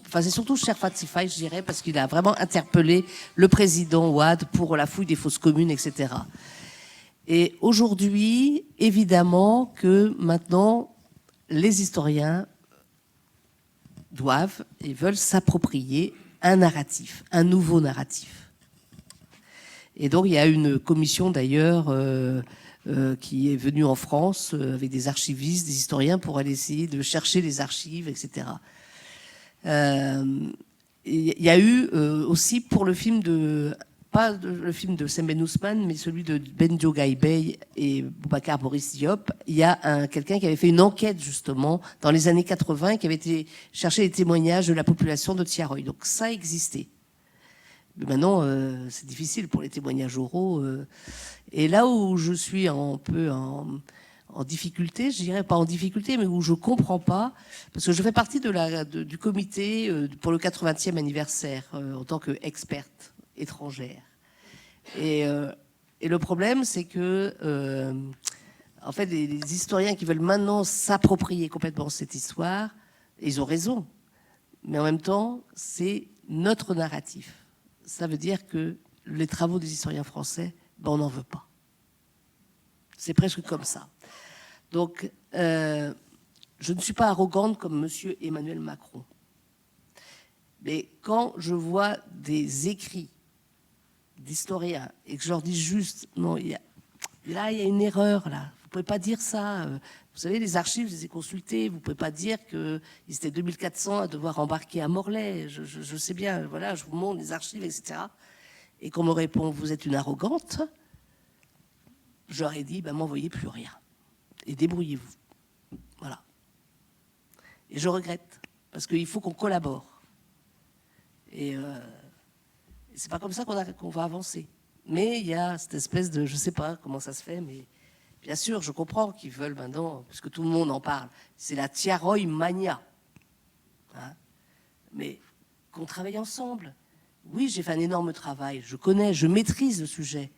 enfin c'est surtout Cher Fatifay, je dirais, parce qu'il a vraiment interpellé le président Ouad pour la fouille des fosses communes, etc. Et aujourd'hui, évidemment que maintenant, les historiens doivent et veulent s'approprier un narratif, un nouveau narratif. Et donc, il y a une commission d'ailleurs qui est venue en France avec des archivistes, des historiens pour aller essayer de chercher les archives, etc. Il y a eu aussi pour le film pas le film de Sembène Ousmane, mais celui de Ben Diogaye Bey et Boubacar Boris Diop, il y a quelqu'un qui avait fait une enquête justement dans les années 80 qui avait été chercher les témoignages de la population de Thiaroye. Donc ça existait. Mais maintenant, c'est difficile pour les témoignages oraux. Et là où je suis un peu en difficulté, je dirais pas en difficulté, mais où je comprends pas, parce que je fais partie du comité pour le 80e anniversaire en tant qu'experte étrangère. Et le problème, c'est que en fait, les historiens qui veulent maintenant s'approprier complètement cette histoire, ils ont raison. Mais en même temps, c'est notre narratif. Ça veut dire que les travaux des historiens français, on n'en veut pas. C'est presque comme ça. Donc, je ne suis pas arrogante comme monsieur Emmanuel Macron. Mais quand je vois des écrits d'historiens et que je leur dis juste, non, il y a une erreur là. Vous pouvez pas dire ça. Vous savez, les archives, je les ai consultées. Vous pouvez pas dire qu'ils étaient 2400 à devoir embarquer à Morlaix. Je sais bien, voilà, je vous montre les archives, etc. Et qu'on me répond, vous êtes une arrogante. J'aurais dit, m'envoyez plus rien. Et débrouillez-vous. Voilà. Et je regrette. Parce qu'il faut qu'on collabore. Et c'est pas comme ça qu'on va avancer. Mais il y a cette espèce de, je sais pas comment ça se fait, mais bien sûr, je comprends qu'ils veulent maintenant, parce que tout le monde en parle. C'est la Thiaroye mania. Hein, mais qu'on travaille ensemble. Oui, j'ai fait un énorme travail. Je connais, je maîtrise le sujet.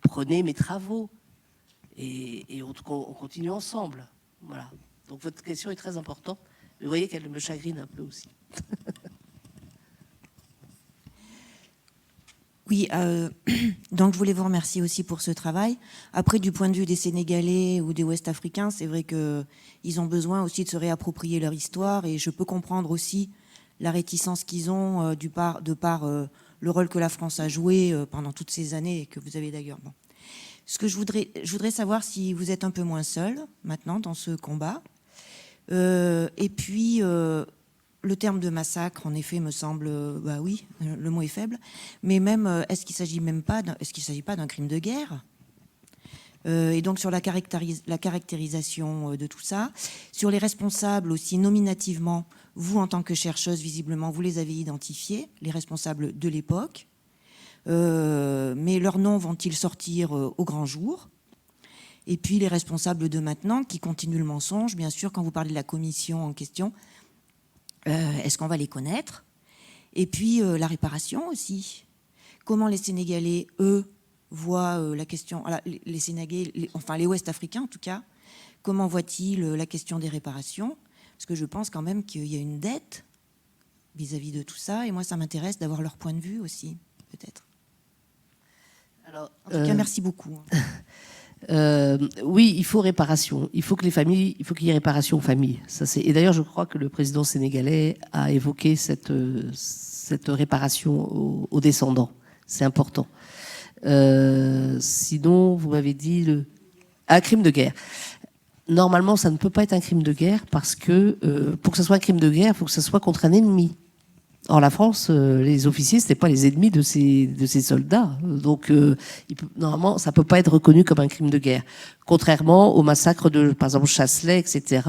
Prenez mes travaux et on continue ensemble. Voilà. Donc votre question est très importante. Vous voyez qu'elle me chagrine un peu aussi. Oui, donc je voulais vous remercier aussi pour ce travail. Après, du point de vue des Sénégalais ou des Ouest-Africains, c'est vrai qu'ils ont besoin aussi de se réapproprier leur histoire, et je peux comprendre aussi la réticence qu'ils ont de par le rôle que la France a joué pendant toutes ces années, et que vous avez d'ailleurs. Bon. Ce que je voudrais savoir si vous êtes un peu moins seul maintenant dans ce combat. Et puis, le terme de massacre, en effet, me semble, bah oui, le mot est faible. Mais même, est-ce qu'il s'agit pas d'un crime de guerre ? Et donc sur la caractérisation de tout ça, sur les responsables aussi nominativement, vous en tant que chercheuse, visiblement, vous les avez identifiés, les responsables de l'époque. Mais leurs noms vont-ils sortir au grand jour ? Et puis les responsables de maintenant qui continuent le mensonge, bien sûr, quand vous parlez de la commission en question, est-ce qu'on va les connaître ? Et puis la réparation aussi. Comment les Sénégalais, eux, voient la question, les Sénégalais, enfin les Ouest-Africains en tout cas, comment voient-ils la question des réparations ? Parce que je pense quand même qu'il y a une dette vis-à-vis de tout ça, et moi ça m'intéresse d'avoir leur point de vue aussi, peut-être. Alors, en tout cas, merci beaucoup. Oui, il faut réparation. Il faut qu'il y ait réparation aux familles. Et d'ailleurs, je crois que le président sénégalais a évoqué cette réparation aux descendants. C'est important. Sinon, vous m'avez dit un crime de guerre. Normalement, ça ne peut pas être un crime de guerre parce que pour que ça soit un crime de guerre, il faut que ça soit contre un ennemi. Or, la France, les officiers, c'était pas les ennemis de ces soldats. Donc, normalement, ça peut pas être reconnu comme un crime de guerre. Contrairement au massacre de, par exemple, Chasselet, etc.,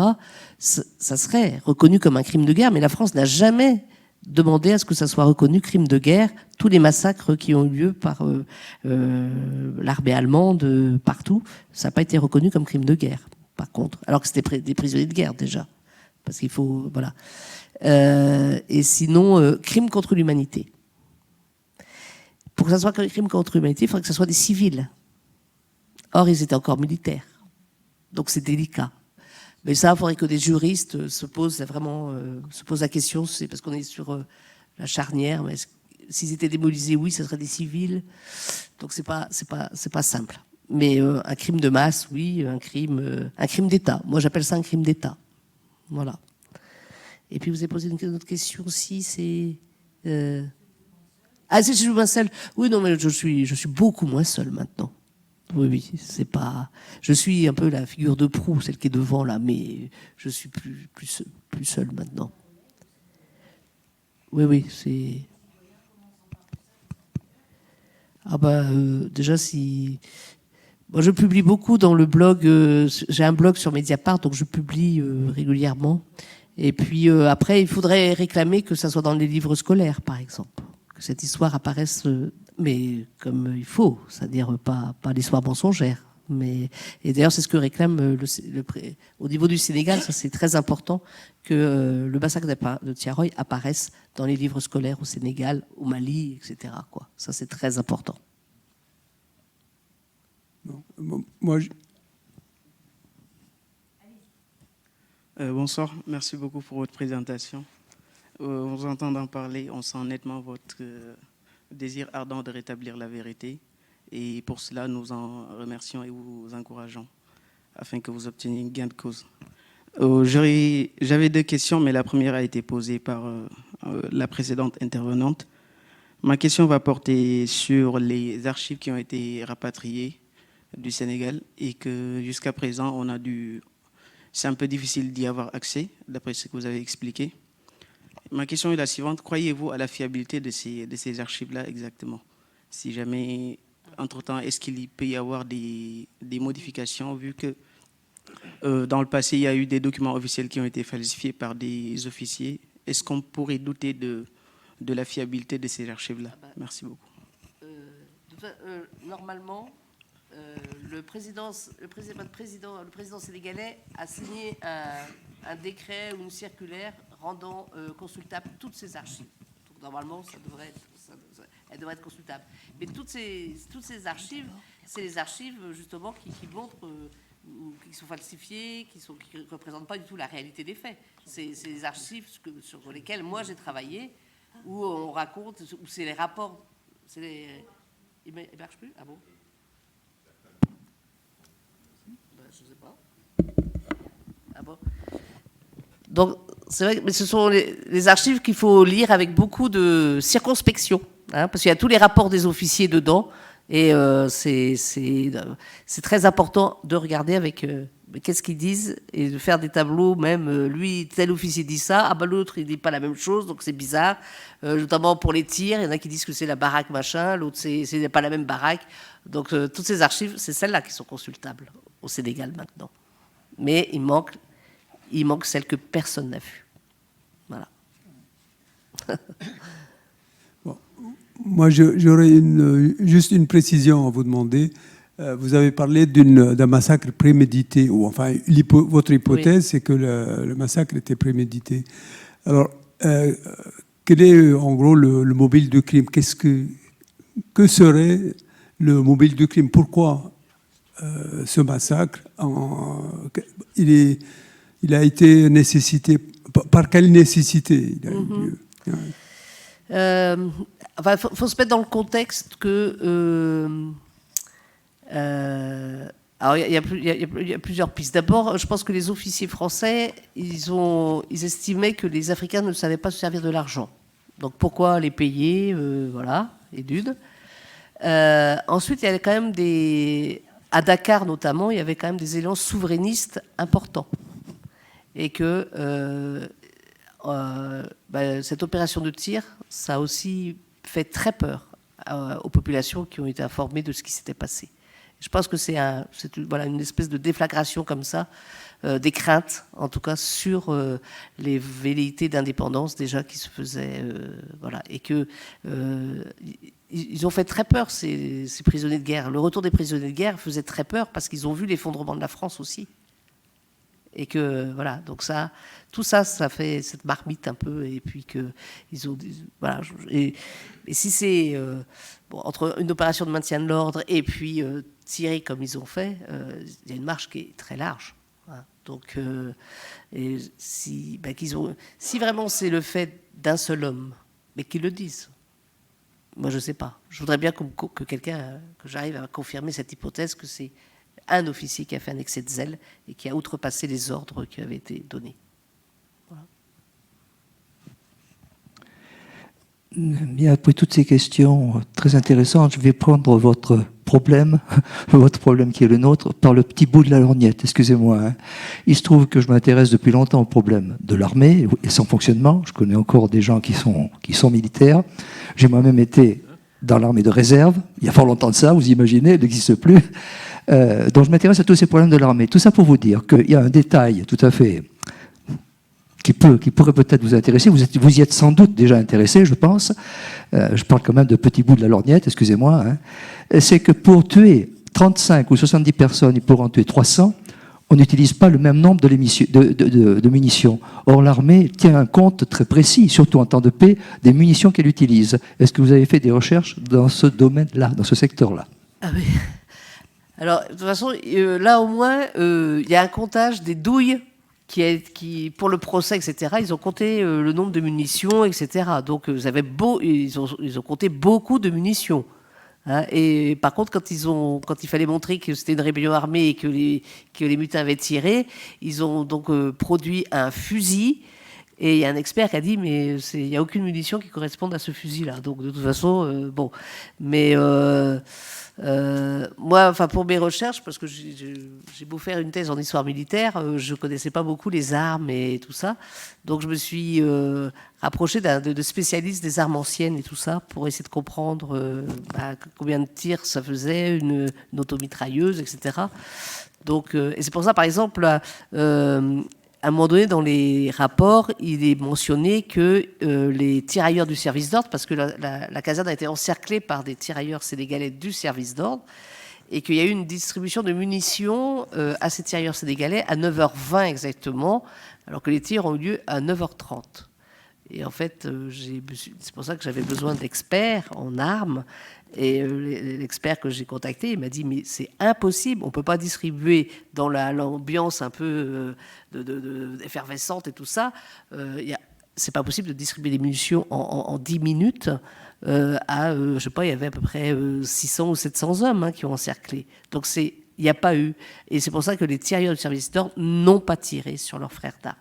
ça serait reconnu comme un crime de guerre. Mais la France n'a jamais demandé à ce que ça soit reconnu crime de guerre. Tous les massacres qui ont eu lieu par l'armée allemande, partout, ça n'a pas été reconnu comme crime de guerre, par contre. Alors que c'était des prisonniers de guerre, déjà. Parce qu'il faut... Voilà. Et sinon, crime contre l'humanité. Pour que ça soit un crime contre l'humanité, il faudrait que ce soit des civils. Or, ils étaient encore militaires. Donc, c'est délicat. Mais ça, il faudrait que des juristes se posent la question. C'est parce qu'on est sur la charnière. Mais s'ils étaient démobilisés, oui, ce seraient des civils. Donc, c'est pas simple. Mais un crime de masse, oui, un crime d'État. Moi, j'appelle ça un crime d'État. Voilà. Et puis vous avez posé une autre question aussi, c'est... si je suis moins seule. Oui, non, mais je suis beaucoup moins seule maintenant. Oui, c'est pas... Je suis un peu la figure de proue, celle qui est devant là, mais je suis plus seule maintenant. Oui, c'est... Déjà, si... Moi, je publie beaucoup dans le blog. J'ai un blog sur Mediapart, donc je publie régulièrement. Et puis après, il faudrait réclamer que ça soit dans les livres scolaires, par exemple. Que cette histoire apparaisse, mais comme il faut, c'est-à-dire pas l'histoire mensongère. Et d'ailleurs, c'est ce que réclame au niveau du Sénégal. Ça, c'est très important que le massacre de Thiaroye apparaisse dans les livres scolaires au Sénégal, au Mali, etc. Quoi. Ça, c'est très important. Bon, bonsoir, merci beaucoup pour votre présentation. Vous entendant parler, on sent nettement votre désir ardent de rétablir la vérité. Et pour cela, nous en remercions et vous encourageons afin que vous obteniez une gain de cause. J'avais deux questions, mais la première a été posée par la précédente intervenante. Ma question va porter sur les archives qui ont été rapatriées du Sénégal et que jusqu'à présent, c'est un peu difficile d'y avoir accès, d'après ce que vous avez expliqué. Ma question est la suivante. Croyez-vous à la fiabilité de ces archives-là exactement ? Si jamais, entre-temps, est-ce qu'il peut y avoir des modifications, vu que dans le passé, il y a eu des documents officiels qui ont été falsifiés par des officiers. Est-ce qu'on pourrait douter de la fiabilité de ces archives-là ? Merci beaucoup. Normalement, le président sénégalais a signé un décret ou une circulaire rendant consultables toutes ces archives. Donc normalement, elles devraient être consultables. Mais toutes ces archives, c'est les archives justement qui montrent qui sont falsifiées, qui ne représentent pas du tout la réalité des faits. C'est les archives sur lesquelles moi j'ai travaillé, où on raconte, où c'est les rapports. Il ne marche plus? Ah bon? Ben, je ne sais pas. Ah bon? Donc, c'est vrai, mais ce sont les archives qu'il faut lire avec beaucoup de circonspection, hein, parce qu'il y a tous les rapports des officiers dedans, et c'est très important de regarder avec qu'est-ce qu'ils disent, et de faire des tableaux, même, lui, tel officier dit ça, ah ben l'autre, il dit pas la même chose, donc c'est bizarre, notamment pour les tirs, il y en a qui disent que c'est la baraque machin, l'autre, c'est pas la même baraque, donc toutes ces archives, c'est celles-là qui sont consultables au Sénégal maintenant. Mais il manque celle que personne n'a vue. Voilà. Bon. Moi, j'aurais juste une précision à vous demander. Vous avez parlé d'un massacre prémédité, ou enfin, votre hypothèse, oui, c'est que le massacre était prémédité. Alors, quel est en gros le mobile du crime? Que serait le mobile du crime? Pourquoi ce massacre il a été nécessité, par quelle nécessité il a eu lieu? Enfin, faut se mettre dans le contexte que... alors, il y a plusieurs pistes. D'abord, je pense que les officiers français, ils estimaient que les Africains ne savaient pas se servir de l'argent. Donc, pourquoi les payer? Voilà, et d'une. Ensuite, il y avait quand même à Dakar notamment, il y avait quand même des élans souverainistes importants. Et que cette opération de tir, ça a aussi fait très peur aux populations qui ont été informées de ce qui s'était passé. Je pense que c'est une espèce de déflagration comme ça, des craintes, en tout cas, sur les velléités d'indépendance déjà qui se faisaient. Voilà, et que ils ont fait très peur, ces prisonniers de guerre. Le retour des prisonniers de guerre faisait très peur parce qu'ils ont vu l'effondrement de la France aussi. Et que, voilà, donc tout ça fait cette marmite un peu, et puis que ils ont, voilà, et si c'est entre une opération de maintien de l'ordre et puis tirer comme ils ont fait, il y a une marge qui est très large. Hein. Donc, si vraiment c'est le fait d'un seul homme, mais qu'ils le disent. Moi, je ne sais pas. Je voudrais bien que j'arrive à confirmer cette hypothèse que c'est un officier qui a fait un excès de zèle et qui a outrepassé les ordres qui avaient été donnés. Voilà. Bien, après toutes ces questions très intéressantes, je vais prendre votre problème qui est le nôtre, par le petit bout de la lorgnette, excusez-moi. Hein. Il se trouve que je m'intéresse depuis longtemps au problème de l'armée et son fonctionnement. Je connais encore des gens qui sont militaires. J'ai moi-même été dans l'armée de réserve, il y a fort longtemps de ça, vous imaginez, elle n'existe plus. Donc je m'intéresse à tous ces problèmes de l'armée. Tout ça pour vous dire qu'il y a un détail tout à fait qui pourrait peut-être vous intéresser. Vous y êtes sans doute déjà intéressé, je pense. Je parle quand même de petits bouts de la lorgnette, excusez-moi. Hein. C'est que pour tuer 35 ou 70 personnes, et pour en tuer 300, on n'utilise pas le même nombre de munitions. Or, l'armée tient un compte très précis, surtout en temps de paix, des munitions qu'elle utilise. Est-ce que vous avez fait des recherches dans ce domaine-là, dans ce secteur-là? Ah oui. Alors, de toute façon, là au moins, il y a un comptage des douilles qui, pour le procès, etc., ils ont compté le nombre de munitions, etc. Donc, ils ont compté beaucoup de munitions. Hein, et par contre, quand il fallait montrer que c'était une rébellion armée et que les mutins avaient tiré, ils ont donc produit un fusil. Et il y a un expert qui a dit, mais il n'y a aucune munition qui corresponde à ce fusil-là. Donc, de toute façon, bon. Mais moi, enfin, pour mes recherches, parce que j'ai beau faire une thèse en histoire militaire, je ne connaissais pas beaucoup les armes et tout ça. Donc, je me suis rapprochée de spécialistes des armes anciennes et tout ça pour essayer de comprendre combien de tirs ça faisait, une automitrailleuse, etc. Donc, et c'est pour ça, par exemple, à un moment donné, dans les rapports, il est mentionné que les tirailleurs du service d'ordre, parce que la caserne a été encerclée par des tirailleurs sénégalais du service d'ordre, et qu'il y a eu une distribution de munitions à ces tirailleurs sénégalais à 9h20 exactement, alors que les tirs ont eu lieu à 9h30. Et en fait, c'est pour ça que j'avais besoin d'experts en armes. Et l'expert que j'ai contacté, il m'a dit, mais c'est impossible, on ne peut pas distribuer dans l'ambiance un peu effervescente et tout ça. C'est pas possible de distribuer des munitions en 10 minutes je sais pas, il y avait à peu près 600 ou 700 hommes qui ont encerclé. Donc il n'y a pas eu. Et c'est pour ça que les tirailleurs du service d'ordre n'ont pas tiré sur leurs frères d'armes.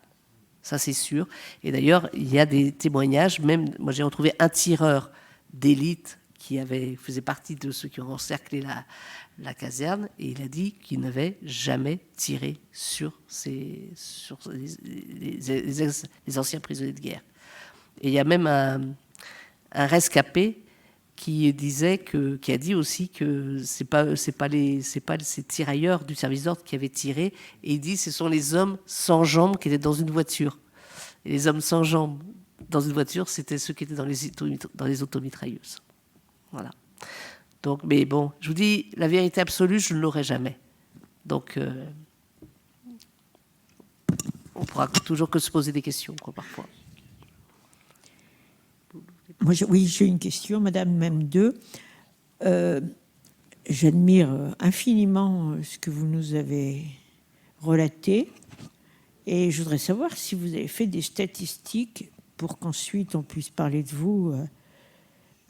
Ça, c'est sûr. Et d'ailleurs, il y a des témoignages. Même, moi, j'ai retrouvé un tireur d'élite qui faisait partie de ceux qui ont encerclé la caserne, et il a dit qu'il n'avait jamais tiré sur les anciens prisonniers de guerre. Et il y a même un rescapé qui a dit aussi que c'est pas ces tirailleurs du service d'ordre qui avaient tiré, et il dit ce sont les hommes sans jambes qui étaient dans une voiture. Et les hommes sans jambes dans une voiture, c'était ceux qui étaient dans les automitrailleuses. Voilà. Donc, mais bon, je vous dis, la vérité absolue, je ne l'aurai jamais. Donc, on pourra toujours que se poser des questions, parfois. Moi, j'ai une question, madame, même deux. J'admire infiniment ce que vous nous avez relaté, et je voudrais savoir si vous avez fait des statistiques pour qu'ensuite on puisse parler de vous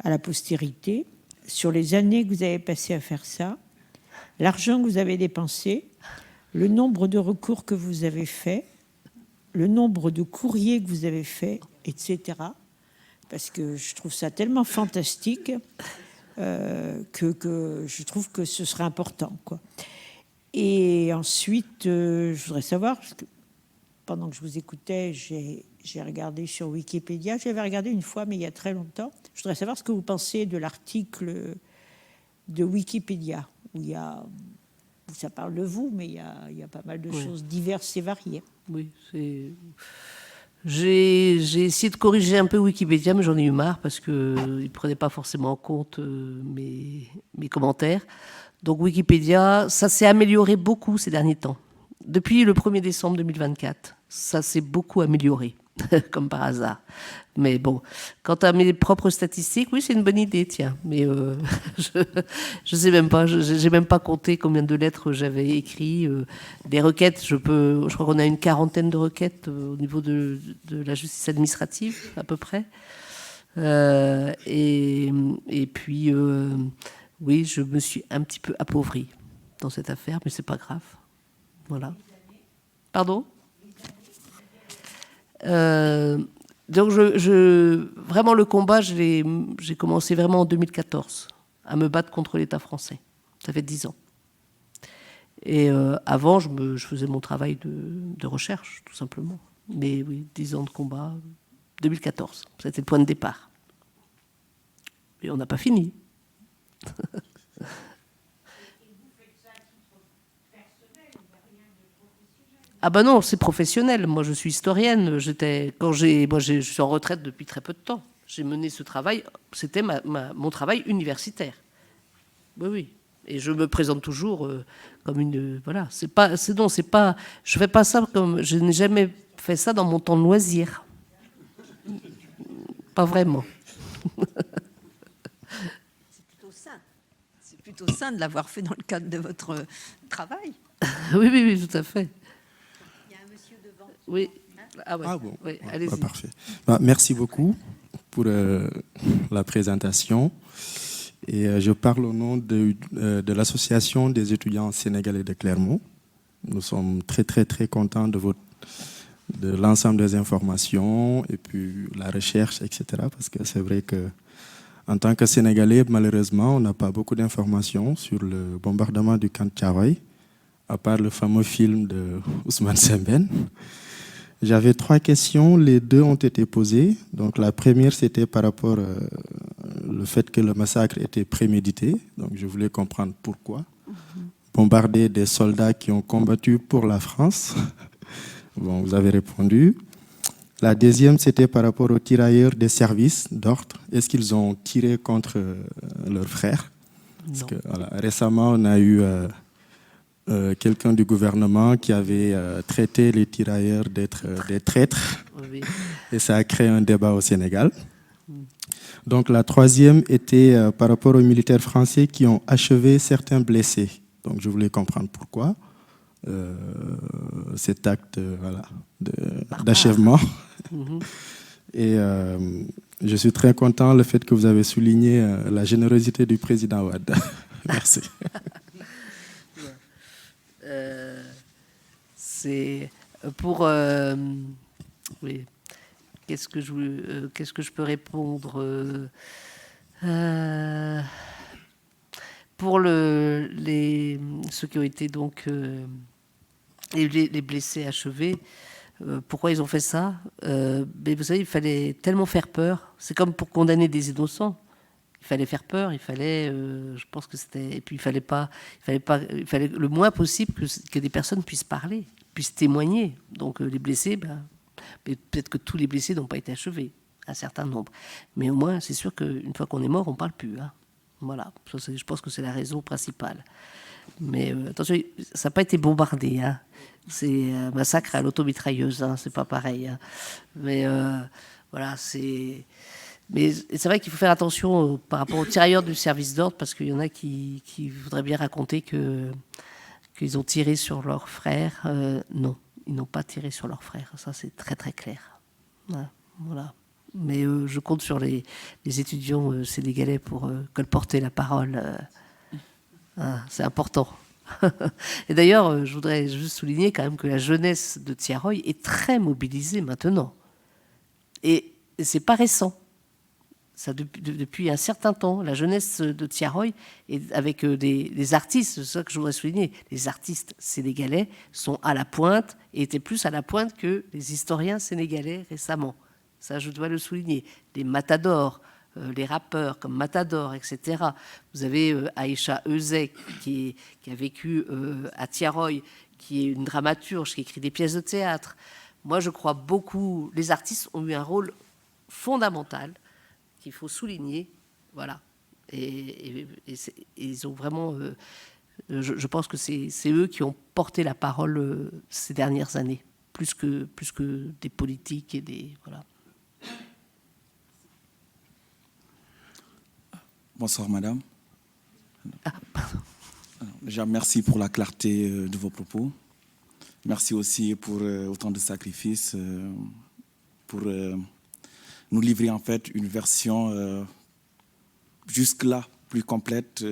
à la postérité, sur les années que vous avez passées à faire ça, l'argent que vous avez dépensé, le nombre de recours que vous avez fait, le nombre de courriers que vous avez fait, etc., parce que je trouve ça tellement fantastique que je trouve que ce serait important, quoi. Et ensuite, je voudrais savoir, parce que pendant que je vous écoutais, j'ai regardé sur Wikipédia. J'avais regardé une fois, mais il y a très longtemps. Je voudrais savoir ce que vous pensez de l'article de Wikipédia, où ça parle de vous, mais il y a pas mal de choses diverses et variées. Oui, j'ai essayé de corriger un peu Wikipédia, mais j'en ai eu marre parce qu'il ne prenait pas forcément en compte mes commentaires. Donc Wikipédia, ça s'est amélioré beaucoup ces derniers temps. Depuis le 1er décembre 2024, ça s'est beaucoup amélioré, comme par hasard. Mais bon, quant à mes propres statistiques, oui, c'est une bonne idée, tiens. Mais je sais même pas, j'ai même pas compté combien de lettres j'avais écrit. Des requêtes, je crois qu'on a une 40aine de requêtes au niveau de la justice administrative, à peu près. Et puis, oui, je me suis un petit peu appauvrie dans cette affaire, mais c'est pas grave. Voilà. Pardon ? Donc, vraiment, le combat, j'ai commencé vraiment en 2014 à me battre contre l'État français. Ça fait 10 ans. Et avant, je faisais mon travail de recherche, tout simplement. Mais oui, 10 ans de combat, 2014. C'était le point de départ. Et on n'a pas fini. Ah ben non, c'est professionnel. Moi, je suis historienne. Je suis en retraite depuis très peu de temps. J'ai mené ce travail. C'était mon travail universitaire. Oui, oui. Et je me présente toujours comme une. Voilà. C'est pas. Je fais pas ça comme. Je n'ai jamais fait ça dans mon temps de loisir. Pas vraiment. C'est plutôt sain de l'avoir fait dans le cadre de votre travail. Oui, oui, oui, tout à fait. Il y a un monsieur devant. Oui. Ah, ouais. Ah bon, oui, ouais, allez-y. parfait. Merci beaucoup pour la présentation. Et je parle au nom de l'association des étudiants sénégalais de Clermont. Nous sommes très, très, très contents de l'ensemble des informations et puis la recherche, etc. Parce que c'est vrai que en tant que Sénégalais, malheureusement, on n'a pas beaucoup d'informations sur le bombardement du camp de Thiaroye, à part le fameux film de Ousmane Sembène. J'avais 3 questions, les 2 ont été posées. Donc la première, c'était par rapport au fait que le massacre était prémédité. Donc je voulais comprendre pourquoi. Bombarder des soldats qui ont combattu pour la France. Bon, vous avez répondu. La deuxième, c'était par rapport aux tirailleurs des services d'ordre. Est-ce qu'ils ont tiré contre leurs frères? Parce que, voilà, récemment, on a eu quelqu'un du gouvernement qui avait traité les tirailleurs d'être des traîtres. Oui. Et ça a créé un débat au Sénégal. Donc la troisième était par rapport aux militaires français qui ont achevé certains blessés. Donc je voulais comprendre pourquoi cet acte d'achèvement. Et je suis très content le fait que vous avez souligné la générosité du président Wade. Merci. C'est pour... oui. Qu'est-ce que je peux répondre pour ceux qui ont été donc les blessés achevés, pourquoi ils ont fait ça? Mais vous savez, il fallait tellement faire peur. C'est comme pour condamner des innocents. Il fallait faire peur. Il fallait, je pense que c'était. Et puis il fallait le moins possible que des personnes puissent parler, puissent témoigner. Donc les blessés, mais peut-être que tous les blessés n'ont pas été achevés, un certain nombre. Mais au moins, c'est sûr qu'une fois qu'on est mort, on ne parle plus. Hein. Voilà, je pense que c'est la raison principale. Mais attention, ça n'a pas été bombardé. Hein. C'est un massacre à l'automitrailleuse, hein. C'est pas pareil. Hein. Mais voilà, c'est... Mais c'est vrai qu'il faut faire attention par rapport aux tirailleurs du service d'ordre, parce qu'il y en a qui voudraient bien raconter qu'ils ont tiré sur leurs frères. Non. Ils n'ont pas tiré sur leurs frères. Ça, c'est très, très clair. Voilà. Mais je compte sur les étudiants sénégalais pour colporter la parole. C'est important. Et d'ailleurs, je voudrais juste souligner quand même que la jeunesse de Thiaroye est très mobilisée maintenant. Et c'est pas récent. Ça, depuis un certain temps, la jeunesse de Thiaroye, avec des artistes, c'est ça que je voudrais souligner, les artistes sénégalais sont à la pointe et étaient plus à la pointe que les historiens sénégalais récemment. Ça, je dois le souligner. Les matadors, les rappeurs comme Matador, etc. Vous avez Aïcha Euzek qui a vécu à Thiaroye, qui est une dramaturge, qui écrit des pièces de théâtre. Moi, je crois beaucoup. Les artistes ont eu un rôle fondamental qu'il faut souligner, voilà. Et ils ont vraiment, je pense que c'est eux qui ont porté la parole ces dernières années, plus que des politiques et des voilà. Bonsoir madame. Déjà merci pour la clarté de vos propos. Merci aussi pour autant de sacrifices pour nous livrer en fait une version jusque-là plus complète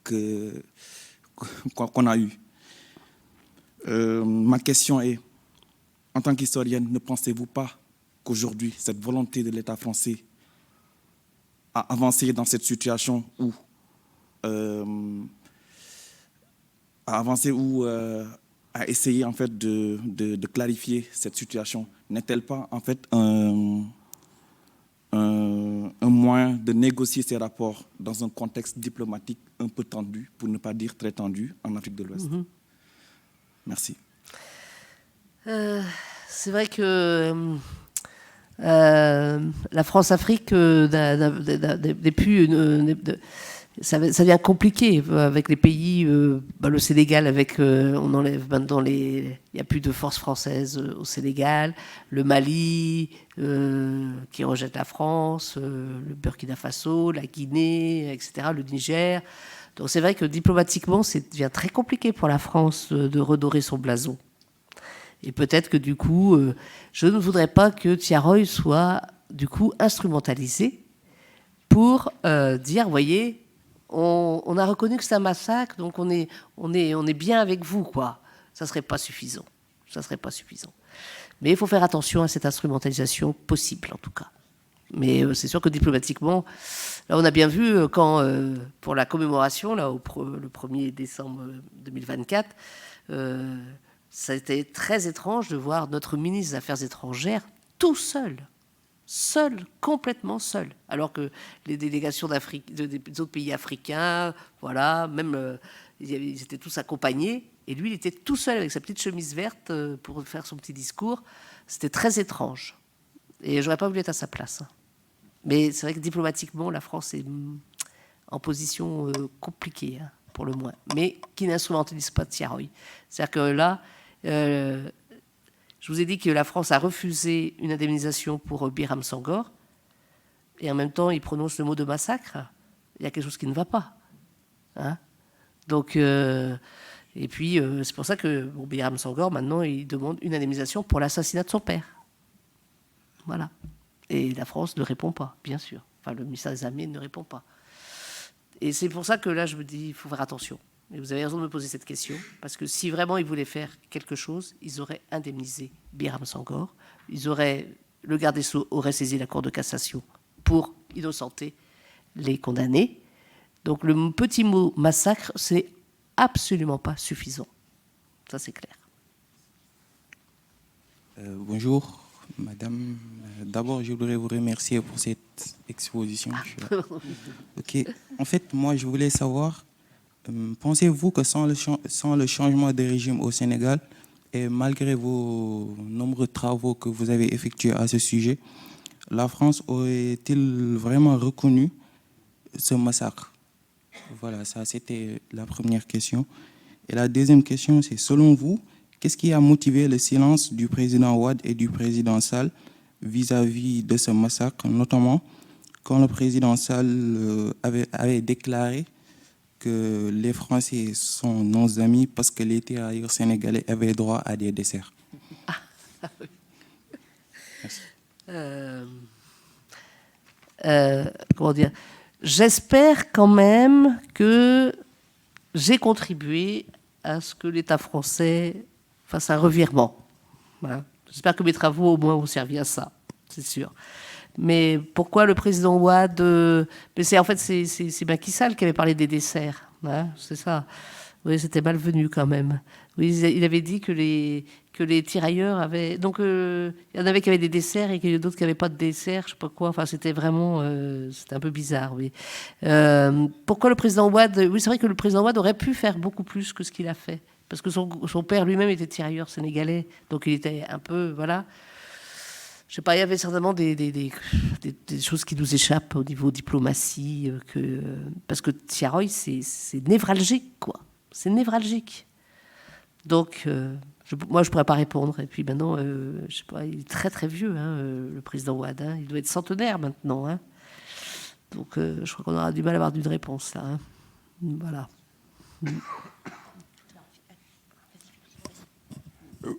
qu'on a eue. Ma question est, en tant qu'historienne, ne pensez-vous pas qu'aujourd'hui, cette volonté de l'État français à avancer dans cette situation où à essayer en fait de clarifier cette situation n'est-elle pas en fait un moyen de négocier ces rapports dans un contexte diplomatique un peu tendu, pour ne pas dire très tendu, en Afrique de l'Ouest? Merci. C'est vrai que la France-Afrique, depuis ça devient compliqué avec les pays, le Sénégal, on enlève maintenant il n'y a plus de forces françaises au Sénégal, le Mali qui rejette la France, le Burkina Faso, la Guinée, etc., le Niger. Donc c'est vrai que diplomatiquement, ça devient très compliqué pour la France de redorer son blason. Et peut-être que du coup, je ne voudrais pas que Thiaroye soit du coup instrumentalisé pour dire, voyez, on a reconnu que c'est un massacre, donc on est bien avec vous, quoi. Ça serait pas suffisant. Ça serait pas suffisant. Mais il faut faire attention à cette instrumentalisation possible, en tout cas. Mais c'est sûr que diplomatiquement, là, on a bien vu quand, pour la commémoration, là, le 1er décembre 2024, ça a été très étrange de voir notre ministre des Affaires étrangères tout seul, complètement seul, alors que les délégations des autres pays africains, voilà, même ils étaient tous accompagnés, et lui, il était tout seul avec sa petite chemise verte pour faire son petit discours. C'était très étrange, et j'aurais pas voulu être à sa place. Mais c'est vrai que diplomatiquement, la France est en position compliquée, hein, pour le moins, mais qui n'instrumentalise pas Thiaroye. C'est-à-dire que là, Je vous ai dit que la France a refusé une indemnisation pour Biram Sangor, et en même temps, il prononce le mot de massacre. Il y a quelque chose qui ne va pas. Hein, donc, et puis, c'est pour ça que Biram Sangor, maintenant, il demande une indemnisation pour l'assassinat de son père. Voilà. Et la France ne répond pas, bien sûr. Enfin, le ministère des Armées ne répond pas. Et c'est pour ça que là, je me dis, il faut faire attention. Et vous avez raison de me poser cette question, parce que si vraiment ils voulaient faire quelque chose, ils auraient indemnisé Biram Sangor. Le garde des Sceaux aurait saisi la Cour de cassation pour innocenter les condamnés. Donc le petit mot massacre, c'est absolument pas suffisant. Ça, c'est clair. Bonjour, madame. D'abord, je voudrais vous remercier pour cette exposition. Ok. En fait, moi, je voulais savoir, pensez-vous que sans le changement de régime au Sénégal, et malgré vos nombreux travaux que vous avez effectués à ce sujet, la France aurait-il vraiment reconnu ce massacre? Voilà, ça c'était la première question. Et la deuxième question, c'est selon vous, qu'est-ce qui a motivé le silence du président Wade et du président Sall vis-à-vis de ce massacre, notamment quand le président Sall avait déclaré que les Français sont nos amis parce que les tirailleurs sénégalais avaient droit à des desserts? Comment dire? J'espère quand même que j'ai contribué à ce que l'État français fasse un revirement. Voilà. J'espère que mes travaux au moins ont servi à ça, c'est sûr. Mais pourquoi le président Wade mais c'est Macky Sall qui avait parlé des desserts, hein, c'est ça. Oui, c'était malvenu quand même. Oui, il avait dit que les tirailleurs avaient... Donc, il y en avait qui avaient des desserts et qu'il y en a d'autres qui n'avaient pas de dessert, je ne sais pas quoi. Enfin, c'était vraiment... c'était un peu bizarre, oui. Pourquoi le président Wade... Oui, c'est vrai que le président Wade aurait pu faire beaucoup plus que ce qu'il a fait. Parce que son père lui-même était tirailleur sénégalais. Donc, il était un peu... Voilà. Je sais pas, il y avait certainement des choses qui nous échappent au niveau diplomatie. Parce que Tiaroy, c'est névralgique, quoi. C'est névralgique. Donc, moi, je ne pourrais pas répondre. Et puis maintenant, je sais pas, il est très très vieux, hein, le président Wade. Hein. Il doit être centenaire maintenant. Hein. Donc, je crois qu'on aura du mal à avoir d'une réponse là. Hein. Voilà.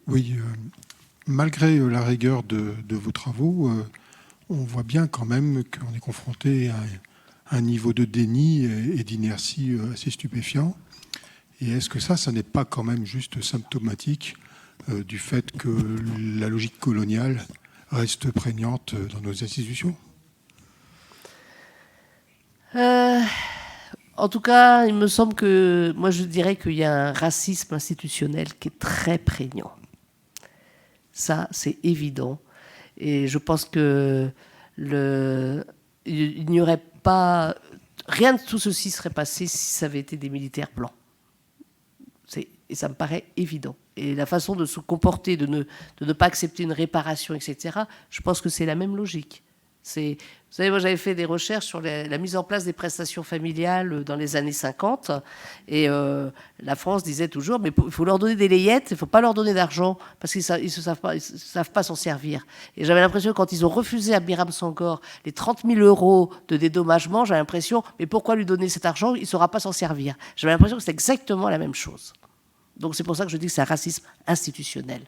Oui, malgré la rigueur de vos travaux, on voit bien quand même qu'on est confronté à un niveau de déni et d'inertie assez stupéfiant. Et est-ce que ça n'est pas quand même juste symptomatique du fait que la logique coloniale reste prégnante dans nos institutions? En tout cas, il me semble que... Moi, je dirais qu'il y a un racisme institutionnel qui est très prégnant. Ça, c'est évident. Et je pense que il n'y aurait pas... Rien de tout ceci serait passé si ça avait été des militaires blancs. Et ça me paraît évident. Et la façon de se comporter, de ne pas accepter une réparation, etc., je pense que c'est la même logique. Vous savez, moi j'avais fait des recherches sur la mise en place des prestations familiales dans les années 50, et la France disait toujours, mais il faut leur donner des layettes, il ne faut pas leur donner d'argent, parce qu'ils ne savent pas s'en servir. Et j'avais l'impression que quand ils ont refusé à Biram Sangor les 30 000 € de dédommagement, j'avais l'impression, mais pourquoi lui donner cet argent? Il ne saura pas s'en servir. J'avais l'impression que c'était exactement la même chose. Donc c'est pour ça que je dis que c'est un racisme institutionnel.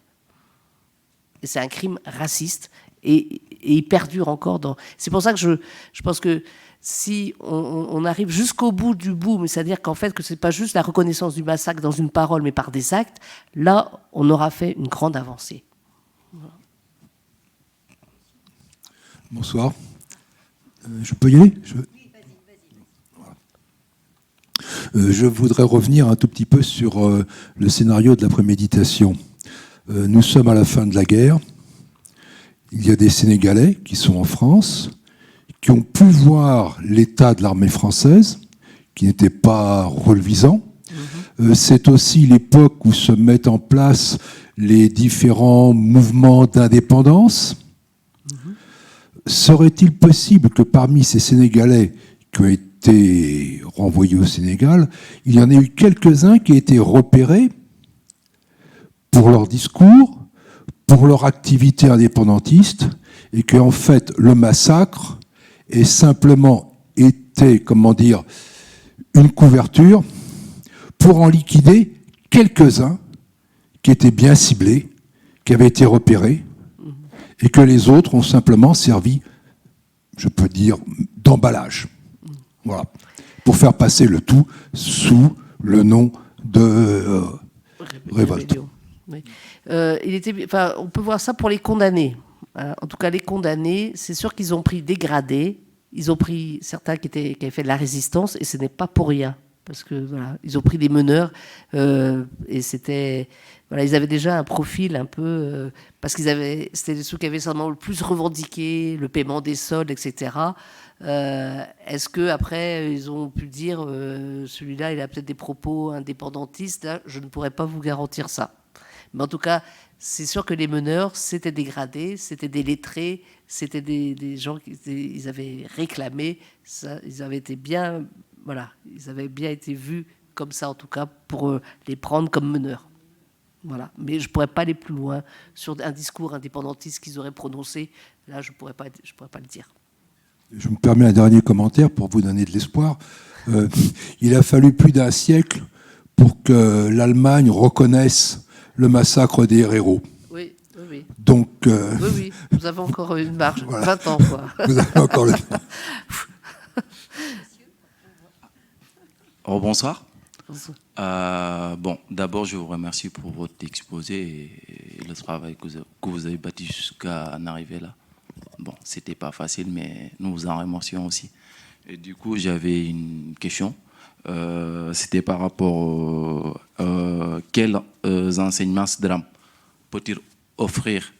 Et c'est un crime raciste, et il perdure encore dans... C'est pour ça que je pense que si on arrive jusqu'au bout du bout, mais c'est-à-dire qu'en fait, que ce n'est pas juste la reconnaissance du massacre dans une parole, mais par des actes, là, on aura fait une grande avancée. Voilà. Bonsoir. Je peux y aller? Je voudrais revenir un tout petit peu sur le scénario de la préméditation. Nous sommes à la fin de la guerre. Il y a des Sénégalais qui sont en France, qui ont pu voir l'état de l'armée française, qui n'était pas reluisant. C'est aussi l'époque où se mettent en place les différents mouvements d'indépendance. Serait-il possible que parmi ces Sénégalais qui ont été renvoyés au Sénégal, il y en ait eu quelques-uns qui aient été repérés pour leur discours, pour leur activité indépendantiste et qu'en fait, le massacre ait simplement été, comment dire, une couverture pour en liquider quelques-uns qui étaient bien ciblés, qui avaient été repérés, et que les autres ont simplement servi, je peux dire, d'emballage. Voilà. Pour faire passer le tout sous le nom de révolte. Oui. On peut voir ça pour les condamnés. En tout cas, les condamnés, c'est sûr qu'ils ont pris des gradés. Ils ont pris certains qui avaient fait de la résistance, et ce n'est pas pour rien. Parce que voilà, ils ont pris des meneurs, et c'était... Voilà, ils avaient déjà un profil un peu... parce c'était ceux qui avaient certainement le plus revendiqué le paiement des soldes, etc. Est-ce qu'après, ils ont pu dire celui-là, il a peut-être des propos indépendantistes? Là, je ne pourrais pas vous garantir ça. Mais en tout cas, c'est sûr que les meneurs, c'était des gradés, c'était des lettrés, c'était des gens qui ils avaient réclamé ça, ils avaient été bien... Voilà, ils avaient bien été vus comme ça, en tout cas, pour les prendre comme meneurs. Voilà. Mais je ne pourrais pas aller plus loin sur un discours indépendantiste qu'ils auraient prononcé. Là, je ne pourrais pas le dire. Je me permets un dernier commentaire pour vous donner de l'espoir. Il a fallu plus d'un siècle pour que l'Allemagne reconnaisse le massacre des héros. Oui, oui, oui. Donc, oui, vous avez encore une marge, voilà. 20 ans, quoi. Vous avez encore le temps. Bonsoir. Bon, d'abord, je vous remercie pour votre exposé et le travail que vous avez bâti jusqu'à en arriver là. Bon, c'était pas facile, mais nous vous en remercions aussi. Et du coup, j'avais une question. C'était par rapport quels enseignements ce drame peut-il offrir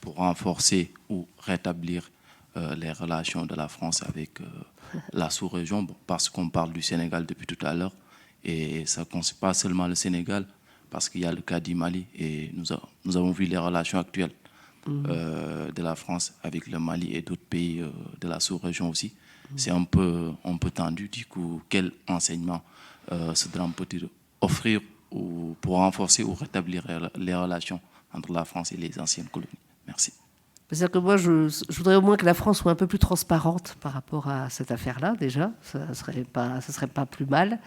pour renforcer ou rétablir les relations de la France avec la sous-région, bon, parce qu'on parle du Sénégal depuis tout à l'heure, et ça ne concerne pas seulement le Sénégal, parce qu'il y a le cas du Mali, et nous avons vu les relations actuelles de la France avec le Mali et d'autres pays de la sous-région aussi. C'est un peu tendu. Du coup, quel enseignement ce drame peut-il offrir pour renforcer ou rétablir les relations entre la France et les anciennes colonies? Merci. C'est-à-dire que moi, je voudrais au moins que la France soit un peu plus transparente par rapport à cette affaire-là, déjà. Ça ne serait pas plus mal.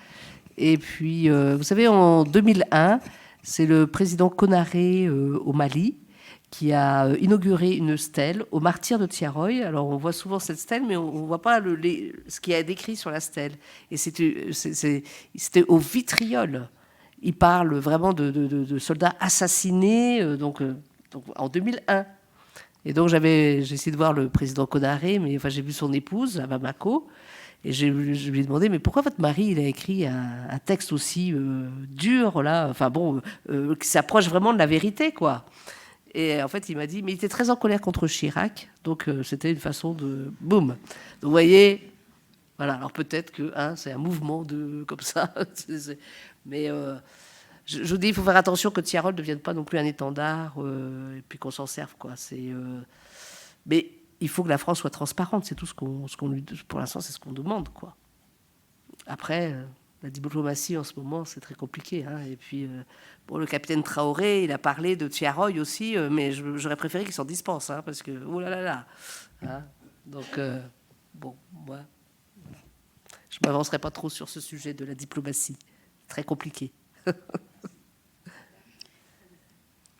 Et puis, vous savez, en 2001, c'est le président Konaré au Mali qui a inauguré une stèle aux martyrs de Thiaroye. Alors, on voit souvent cette stèle, mais on ne voit pas ce qu'il y a décrit sur la stèle. Et c'était au vitriol. Il parle vraiment de soldats assassinés donc en 2001. Et donc, j'ai essayé de voir le président Konaré, mais enfin, j'ai vu son épouse, à Bamako, et je lui ai demandé, mais pourquoi votre mari, il a écrit un texte aussi dur, là, enfin bon, qui s'approche vraiment de la vérité, quoi. Et en fait, il m'a dit, mais il était très en colère contre Chirac, donc c'était une façon de... Boum. Donc, vous voyez, voilà, alors peut-être que c'est un mouvement comme ça, mais... Je vous dis, il faut faire attention que Thiaroye ne devienne pas non plus un étendard et puis qu'on s'en serve, quoi. Mais il faut que la France soit transparente, c'est tout ce qu'on lui... Pour l'instant, c'est ce qu'on demande, quoi. Après, la diplomatie, en ce moment, c'est très compliqué. Et puis, le capitaine Traoré, il a parlé de Thiaroye aussi, mais j'aurais préféré qu'il s'en dispense, parce que, oh là là là. Donc, bon, moi, je ne m'avancerai pas trop sur ce sujet de la diplomatie. Très compliqué.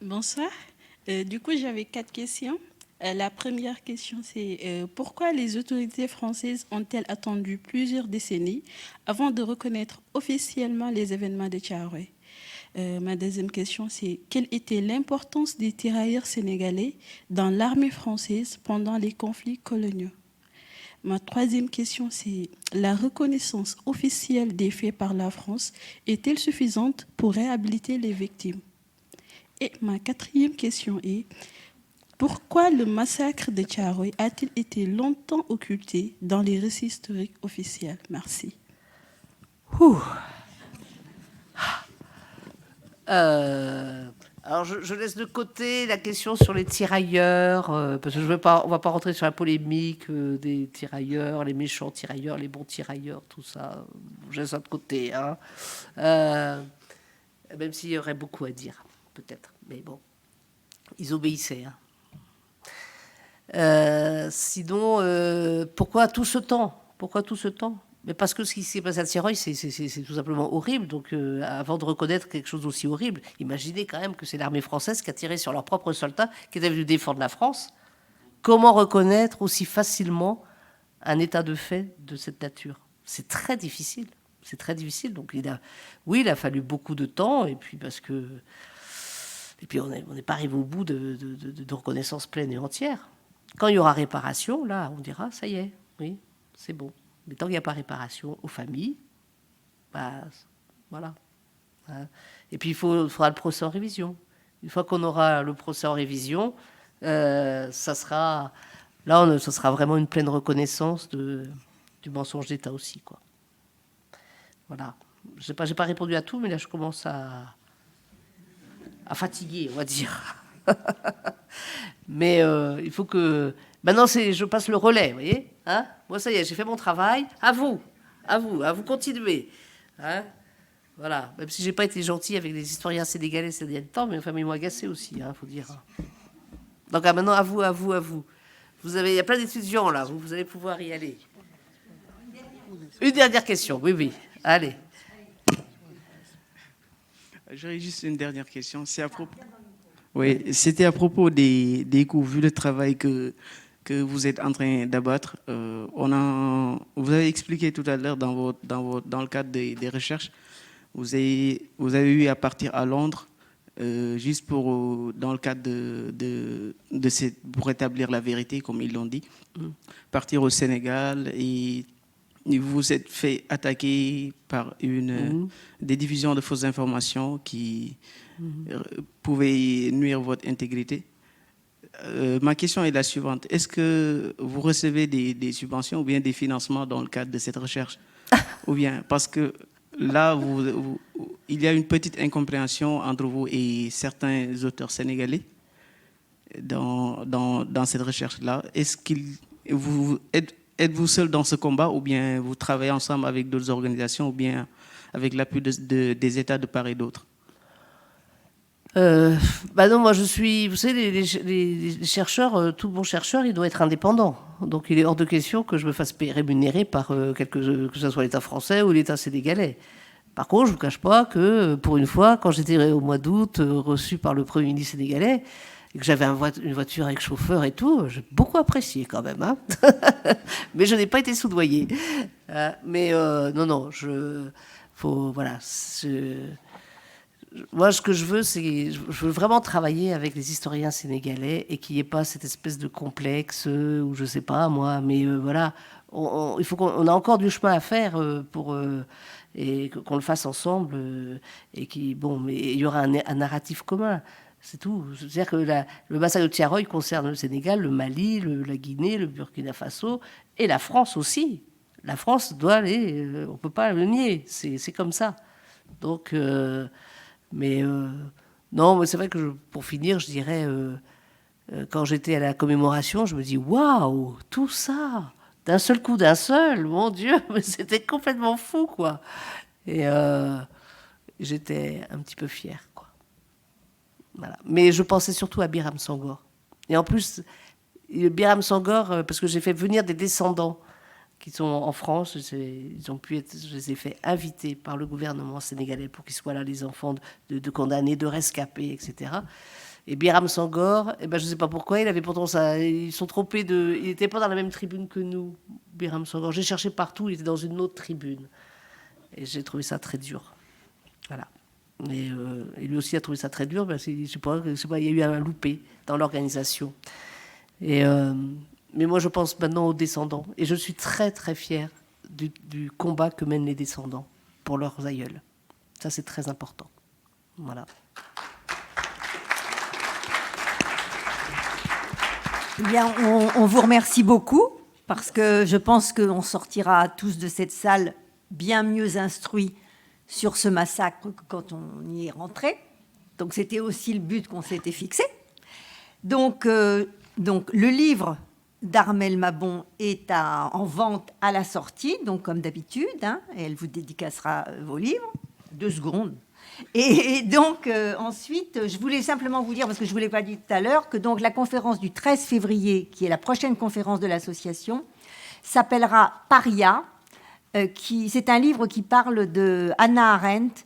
Bonsoir. Du coup, j'avais 4 questions. La première question, c'est pourquoi les autorités françaises ont-elles attendu plusieurs décennies avant de reconnaître officiellement les événements de Thiaroye? Ma deuxième question, c'est quelle était l'importance des tirailleurs sénégalais dans l'armée française pendant les conflits coloniaux? Ma troisième question, c'est la reconnaissance officielle des faits par la France est-elle suffisante pour réhabiliter les victimes? Et ma quatrième question est pourquoi le massacre de Thiaroye a-t-il été longtemps occulté dans les récits historiques officiels? Merci. Alors, je laisse de côté la question sur les tirailleurs, parce que on ne va pas rentrer sur la polémique des tirailleurs, les méchants tirailleurs, les bons tirailleurs, tout ça. Je laisse ça de côté. Même s'il y aurait beaucoup à dire, peut-être. Mais bon. Ils obéissaient. Hein. Sinon, pourquoi tout ce temps? Pourquoi tout ce temps? Mais parce que ce qui s'est passé à Tiraille, c'est tout simplement horrible. Donc, avant de reconnaître quelque chose d'aussi horrible, imaginez quand même que c'est l'armée française qui a tiré sur leurs propres soldats qui étaient venus défendre la France. Comment reconnaître aussi facilement un état de fait de cette nature? C'est très difficile. C'est très difficile. Donc, il a fallu beaucoup de temps. Et puis, on n'est pas arrivé au bout de reconnaissance pleine et entière. Quand il y aura réparation, là, on dira, ça y est, oui, c'est bon. Mais tant qu'il n'y a pas réparation aux familles, voilà. Et puis, il faudra le procès en révision. Une fois qu'on aura le procès en révision, ça sera vraiment une pleine reconnaissance du mensonge d'État aussi, quoi. Voilà. J'ai pas répondu à tout, mais là, je commence à fatiguer, on va dire. Mais il faut que... Maintenant, je passe le relais, vous voyez, hein? Moi, ça y est, j'ai fait mon travail. À vous continuer. Hein? Voilà. Même si j'ai pas été gentil avec les historiens sénégalais ces derniers temps, mais enfin, ils m'ont agacé aussi, hein, faut dire. Donc maintenant, à vous. Il y a plein d'étudiants là, vous allez pouvoir y aller. Une dernière question, oui. Allez. J'aurais juste une dernière question. C'est à propos... Oui, c'était à propos des coûts, vu le travail que vous êtes en train d'abattre. Vous avez expliqué tout à l'heure dans le cadre des recherches, vous avez eu à partir à Londres, juste dans le cadre pour établir la vérité, comme ils l'ont dit, partir au Sénégal et vous vous êtes fait attaquer par des diffusions de fausses informations qui pouvaient nuire à votre intégrité. Ma question est la suivante. Est-ce que vous recevez des subventions ou bien des financements dans le cadre de cette recherche? Ou bien, parce que là, il y a une petite incompréhension entre vous et certains auteurs sénégalais dans cette recherche-là. Êtes-vous seul dans ce combat ou bien vous travaillez ensemble avec d'autres organisations ou bien avec l'appui des États de part et d'autre? Non, moi je suis... Vous savez, les chercheurs, tout bon chercheur, il doit être indépendant. Donc il est hors de question que je me fasse rémunérer par que ce soit l'État français ou l'État sénégalais. Par contre, je ne vous cache pas que, pour une fois, quand j'étais au mois d'août reçu par le Premier ministre sénégalais, et que j'avais une voiture avec chauffeur et tout, j'ai beaucoup apprécié quand même. Hein. Mais je n'ai pas été soudoyée. Non, voilà. Moi, ce que je veux, je veux vraiment travailler avec les historiens sénégalais et qu'il n'y ait pas cette espèce de complexe ou je sais pas moi, mais voilà, il faut qu'on a encore du chemin à faire et qu'on le fasse ensemble mais il y aura un narratif commun. C'est tout. C'est-à-dire que le massacre de Tiaroy concerne le Sénégal, le Mali, la Guinée, le Burkina Faso et la France aussi. La France doit aller, on peut pas le nier, c'est comme ça. Donc non, mais c'est vrai que pour finir, je dirais, quand j'étais à la commémoration, je me dis, waouh, tout ça, d'un seul coup, mon Dieu, mais c'était complètement fou, quoi. Et j'étais un petit peu fière, quoi. Voilà. Mais je pensais surtout à Biram Sangor. Et en plus, Biram Sangor, parce que j'ai fait venir des descendants qui sont en France, je les ai fait inviter par le gouvernement sénégalais pour qu'ils soient là, les enfants de condamnés, de rescapés, etc. Et Biram Sangor, je ne sais pas pourquoi, il avait pourtant ça, ils sont trompés il n'était pas dans la même tribune que nous, Biram Sangor. J'ai cherché partout, il était dans une autre tribune. Et j'ai trouvé ça très dur. Voilà. Et lui aussi a trouvé ça très dur, parce que, je sais pas, il y a eu un loupé dans l'organisation. Mais moi, je pense maintenant aux descendants. Et je suis très, très fière du combat que mènent les descendants pour leurs aïeuls. Ça, c'est très important. Voilà. Eh bien, on vous remercie beaucoup, parce que je pense qu'on sortira tous de cette salle bien mieux instruits sur ce massacre que quand on y est rentré. Donc, c'était aussi le but qu'on s'était fixé. Donc le livre d'Armelle Mabon est en vente à la sortie, donc comme d'habitude, hein, et elle vous dédicacera vos livres. 2 secondes. Et donc, ensuite, je voulais simplement vous dire, parce que je ne vous l'ai pas dit tout à l'heure, que donc la conférence du 13 février, qui est la prochaine conférence de l'association, s'appellera Paria. C'est un livre qui parle de Hannah Arendt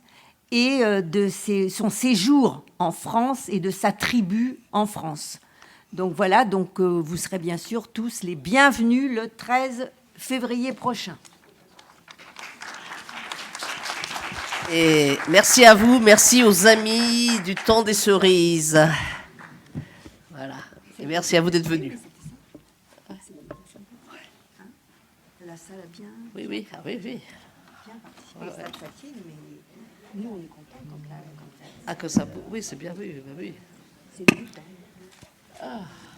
et de son séjour en France et de sa tribu en France. Donc voilà, donc, vous serez bien sûr tous les bienvenus le 13 février prochain. Et merci à vous, merci aux amis du Temps des Cerises. Voilà. Et merci à vous d'être venus. La salle a bien. Oui, oui, ah, oui, oui. Bien participé, ouais. Ça fatigue, mais nous, on est contents quand Ah, que ça. Oui, c'est bien, oui, bah oui. C'est le but. Hein. Ah.